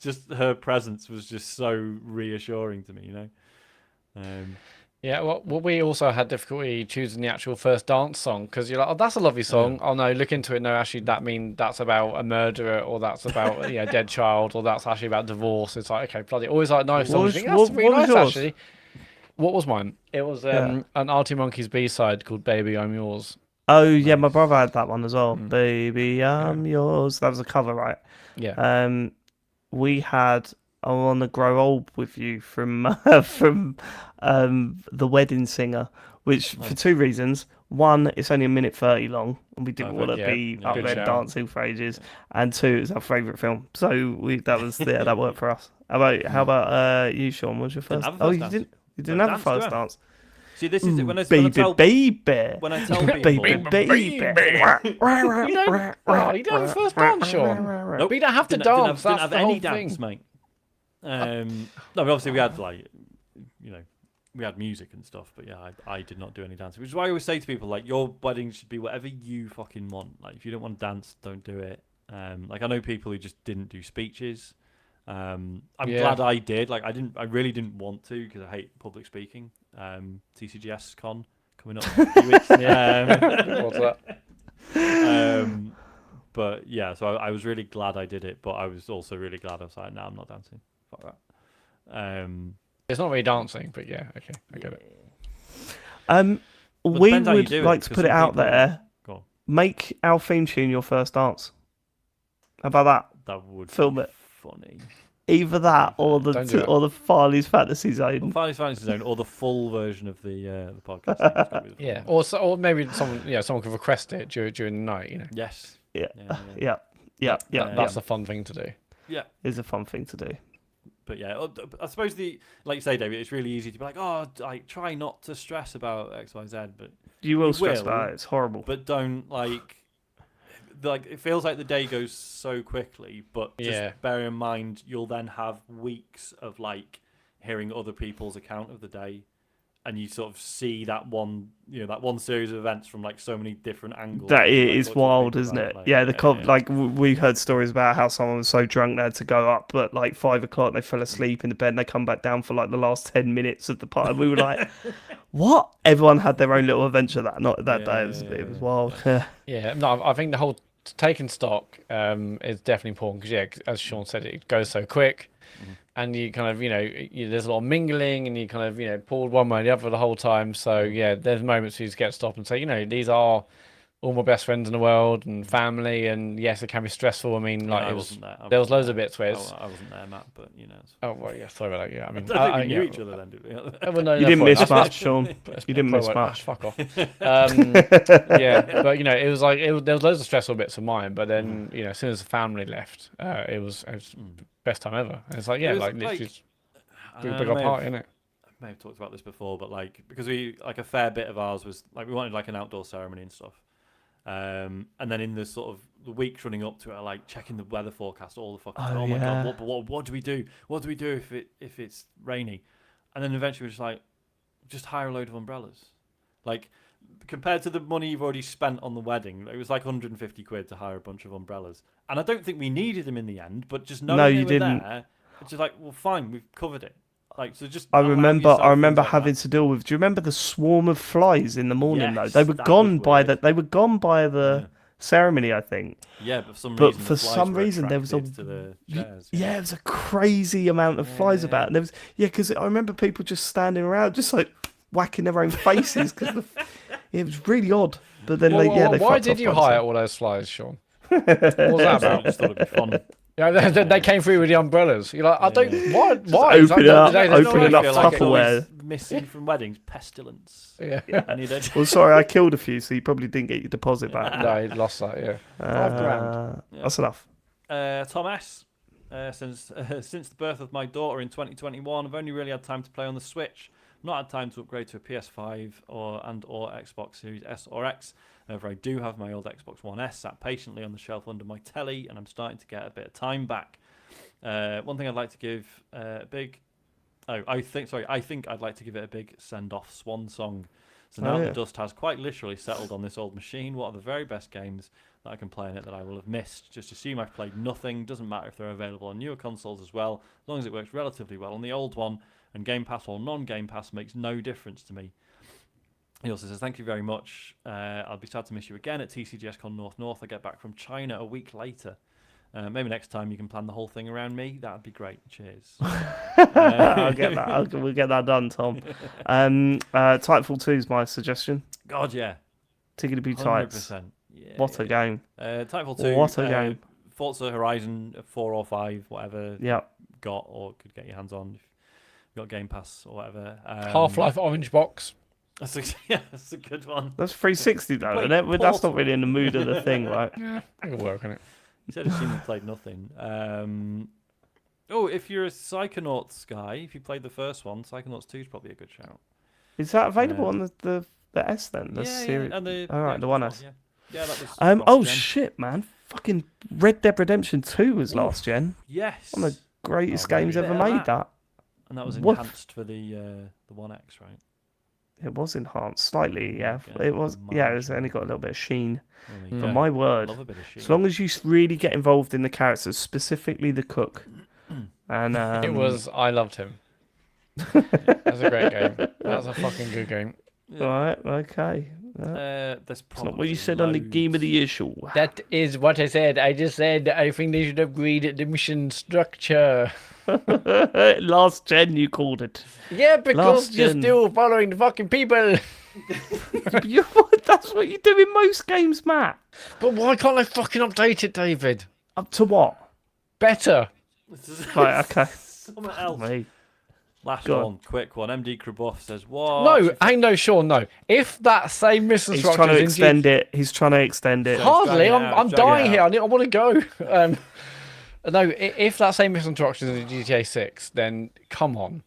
just her presence was just so reassuring to me, Yeah, well, we also had difficulty choosing the actual first dance song because you're like, oh, that's a lovely song. Oh no, look into it. No, actually, that's about a murderer, or that's about a dead child, or that's actually about divorce. It's like, okay, bloody, always like nice songs. That's really nice, actually. What was mine? It was an Arctic Monkeys B-side called "Baby I'm Yours." Oh yeah, my brother had that one as well. Baby I'm yours. That was a cover, right? Yeah. We had I Want to Grow Old with You from The Wedding Singer, which for two reasons. One, it's only 1:30 long, and we didn't want to be up there dancing for ages. And two, it's our favourite film, so that worked for us. How about you, Sean? What was your first? You didn't have a first dance. See, this is when I baby. When I tell people, baby. You don't have a first dance, Sean. Nope. But you don't have to dance. Didn't That's have the any whole dance, thing. mate. No, but obviously we had we had music and stuff, but yeah, I did not do any dancing. Which is why I always say to people, like, your wedding should be whatever you fucking want. Like, if you don't want to dance, don't do it. Like, I know people who just didn't do speeches. I'm glad I did. Like, I really didn't want to because I hate public speaking. TCGS Con coming up in a few weeks. What's that? But yeah, so I was really glad I did it, but I was also really glad I was like, no, I'm not dancing. Fuck that. It's not really dancing, but yeah, okay, I get it. We would like to put it out there. Go on. Make our theme tune your first dance. How about that? That would film be it. Funny. Either that or the Farley's Fantasy Zone. Farley's Fantasy Zone, or the full version of the podcast. Yeah, or maybe someone could request it during the night. Yes. Yeah. That's a fun thing to do. Yeah, it's a fun thing to do. But yeah, I suppose like you say, David, it's really easy to be like, oh, like try not to stress about X, Y, Z, but you will stress about it. It's horrible. But don't like it feels like the day goes so quickly. But just bear in mind, you'll then have weeks of like hearing other people's account of the day, and you sort of see that one series of events from like so many different angles. That is wild, isn't it? Like we heard stories about how someone was so drunk they had to go up, but like 5 o'clock they fell asleep in the bed and they come back down for like the last 10 minutes of the party. And we were like, what? Everyone had their own little adventure that day. It was wild. Yeah, no, I think the whole taking stock is definitely important because as Sean said, it goes so quick. And you kind of, there's a lot of mingling, and you kind of, pulled one way or the other the whole time. So there's moments where you just get stopped and say, these are all my best friends in the world and family, and yes, it can be stressful. I mean, like there was loads of bits where I wasn't there, Matt, but Oh well, yeah, sorry about that. Yeah, I mean, I don't think we knew each other then, did we? Well, no, you didn't miss much, Sean. You didn't miss much. Fuck off. Yeah, but it was like there was loads of stressful bits of mine, but then as soon as the family left, it was best time ever. And it's like literally just do a big old party, innit? I may have talked about this before, but like because we like a fair bit of ours was like we wanted like an outdoor ceremony and stuff. And then in the sort of the weeks running up to it, like checking the weather forecast all the fucking time. Oh my god, what do we do? What do we do if it's rainy? And then eventually we're just like, just hire a load of umbrellas. Like compared to the money you've already spent on the wedding, it was like 150 quid to hire a bunch of umbrellas. And I don't think we needed them in the end, but just knowing they were there, it's just like, well, fine, we've covered it. Like, so just I remember like having that. to deal with. Do you remember the swarm of flies in the morning? Yes, though they were that gone was by weird. the ceremony, I think. Yeah, but for some reason there was to the chairs. Yeah, it was a crazy amount of flies about, and there was because I remember people just standing around, just like whacking their own faces because it was really odd. But then why did you hire all those flies, Sean? What was that about? I just thought it'd be fun. Yeah, they came through with the umbrellas. You're like, I don't. Why? Open it up Like Tupperware. Missing from weddings, pestilence. Yeah. I need it. Well, sorry, I killed a few, so you probably didn't get your deposit back. No, he lost that. Yeah, $5,000. That's enough. Tom S. Since the birth of my daughter in 2021, I've only really had time to play on the Switch. I've not had time to upgrade to a PS5 or Xbox Series S or X. However, I do have my old Xbox One S sat patiently on the shelf under my telly, and I'm starting to get a bit of time back. One thing I'd like to give a big... I think I'd like to give it a big send-off swan song. So now the dust has quite literally settled on this old machine, what are the very best games that I can play in it that I will have missed? Just assume I've played nothing. Doesn't matter if they're available on newer consoles as well, as long as it works relatively well on the old one, and Game Pass or non-Game Pass makes no difference to me. He also says, thank you very much. I'll be sad to miss you again at TCGS Con North. I get back from China a week later. Maybe next time you can plan the whole thing around me. That'd be great. Cheers. I'll get that. We'll get that done, Tom. Titanfall 2 is my suggestion. God, yeah. Tickety tights. 100%. Yeah. What a game. Titanfall 2. What a game. Forza Horizon 4 or 5, whatever got or could get your hands on. If you've got Game Pass or whatever. Half-Life Orange Box. That's a good one. That's 360 though, isn't it? That's not really in the mood of the thing, right? Yeah, I can work on it. You said assume you played nothing. If you're a Psychonauts guy, if you played the first one, Psychonauts 2 is probably a good shout. Is that available on the S then? The series? And the One S. Yeah, that was. Shit, man! Fucking Red Dead Redemption 2 was last gen. Yes. One of the greatest games ever made. That. And that was enhanced for the One X, right? It was enhanced slightly, yeah. It was, it was only got a little bit of sheen. But my word, as long as you really get involved in the characters, specifically the cook, and I loved him. That's a great game. That's a fucking good game. Right, okay. That's not what you said on the Game of the Year show. That is what I said. I just said I think they should upgrade the mission structure. Last gen, you called it. Yeah, because you're still following the fucking people. That's what you do in most games, Matt. But why can't I fucking update it, David? Up to what? Better. Right, okay. Something else. Me. Last one, quick one. MD Krabuff says, what? No, Sean, no. If that same mission structure He's trying to extend it. He's trying to extend it. Hardly. I'm dying here. I want to go. No, if that same mission structure is in GTA 6, then come on.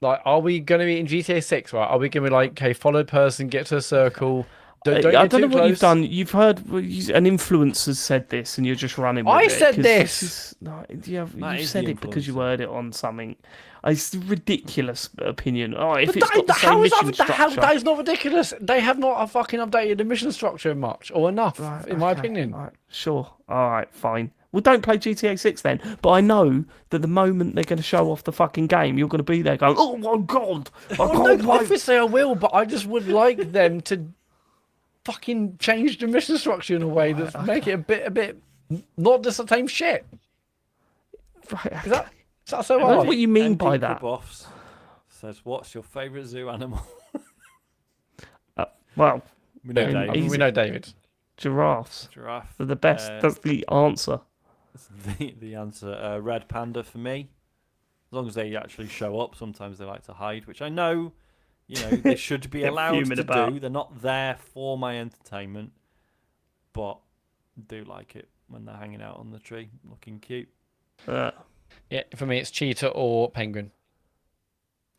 Like, are we going to be in GTA 6, right? Are we going to be like, okay, follow person, get to a circle. I don't know what you've done. You've heard an influencer said this, and you're just running with it. I said this. You said it because you heard it on something. It's a ridiculous opinion. If it's got the same mission structure. That is not ridiculous. They have not fucking updated the mission structure much or enough, in my opinion. Right, sure. All right, fine. Well, don't play GTA 6 then. But I know that the moment they're going to show off the fucking game, you're going to be there going, "Oh my god!" Obviously I will, but I just would like them to fucking change the mission structure in a way that make it a bit not just the same shit. Right, Is that so I hard? know what you mean by MD that. Krabuff says, what's your favourite zoo animal? Well, we know David. Giraffes. Giraffe. They're the best. That's the answer. That's the answer. Red panda for me. As long as they actually show up, sometimes they like to hide, which I know, they should be allowed to do. They're not there for my entertainment, but I do like it when they're hanging out on the tree, looking cute. Yeah, for me it's cheetah or penguin.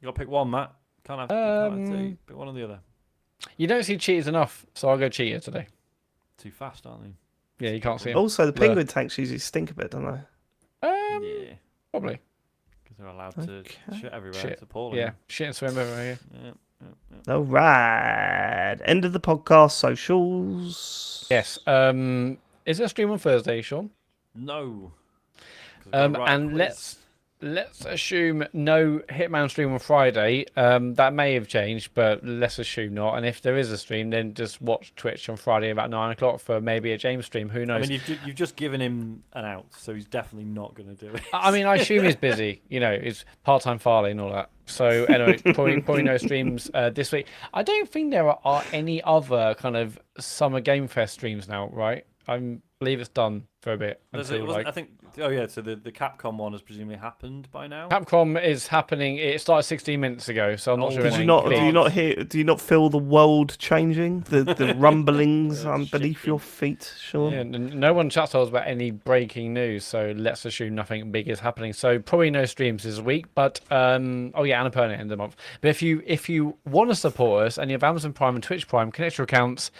You got to pick one, Matt. Can't have two. Pick one or the other. You don't see cheetahs enough, so I'll go cheetah today. Too fast, aren't they? Yeah, you can't see them. Also, the penguin tanks usually stink a bit, don't they? Yeah. Probably. Because they're allowed to shit everywhere. Shit. It's appalling. Yeah, shit and swim everywhere. All right. End of the podcast. Socials. Yes. Is there a stream on Thursday, Sean? No. 'Cause I've got to write a And quiz. let's assume no Hitman stream on Friday. That may have changed, but let's assume not. And if there is a stream, then just watch Twitch on Friday about 9 o'clock for maybe a James stream. Who knows? I mean, you've just given him an out, so he's definitely not going to do it. I mean, I assume he's busy. You know, he's part-time Farley and all that. So anyway, probably no streams this week. I don't think there are any other kind of Summer Game Fest streams now, right? I believe it's done for a bit. I think. Oh yeah. So the Capcom one has presumably happened by now. Capcom is happening. It started 16 minutes ago, so I'm not sure. Do you not feel the world changing? The rumblings beneath your feet, Sean? Yeah, no one chats to us about any breaking news, so let's assume nothing big is happening. So probably no streams this week, but Annapurna end of the month. But if you want to support us and you have Amazon Prime and Twitch Prime, connect your accounts.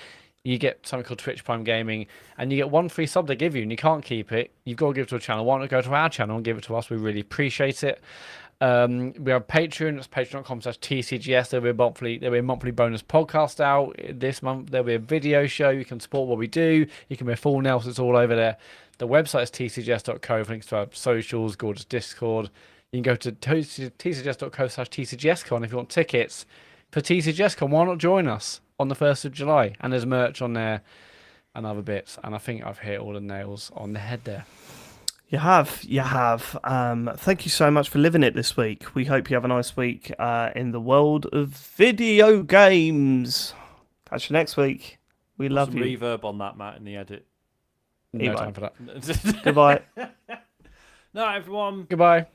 You get something called Twitch Prime Gaming, and you get one free sub they give you, and you can't keep it. You've got to give it to a channel. Why not go to our channel and give it to us? We really appreciate it. We have Patreon. It's patreon.com/TCGS. There'll be a monthly bonus podcast out this month. There'll be a video show. You can support what we do. You can be a full Nelson. It's all over there. The website is tcgs.co. Links to our socials, gorgeous Discord. You can go to tcgs.co/TCGSCon if you want tickets for TCGSCon. Why not join us on the 1st of July? And there's merch on there and other bits. And I think I've hit all the nails on the head there. You have. Thank you so much for living it this week. We hope you have a nice week in the world of video games. Catch you next week. We love you. Reverb on that, Matt, in the edit. No time for that. Goodbye. No, everyone. Goodbye.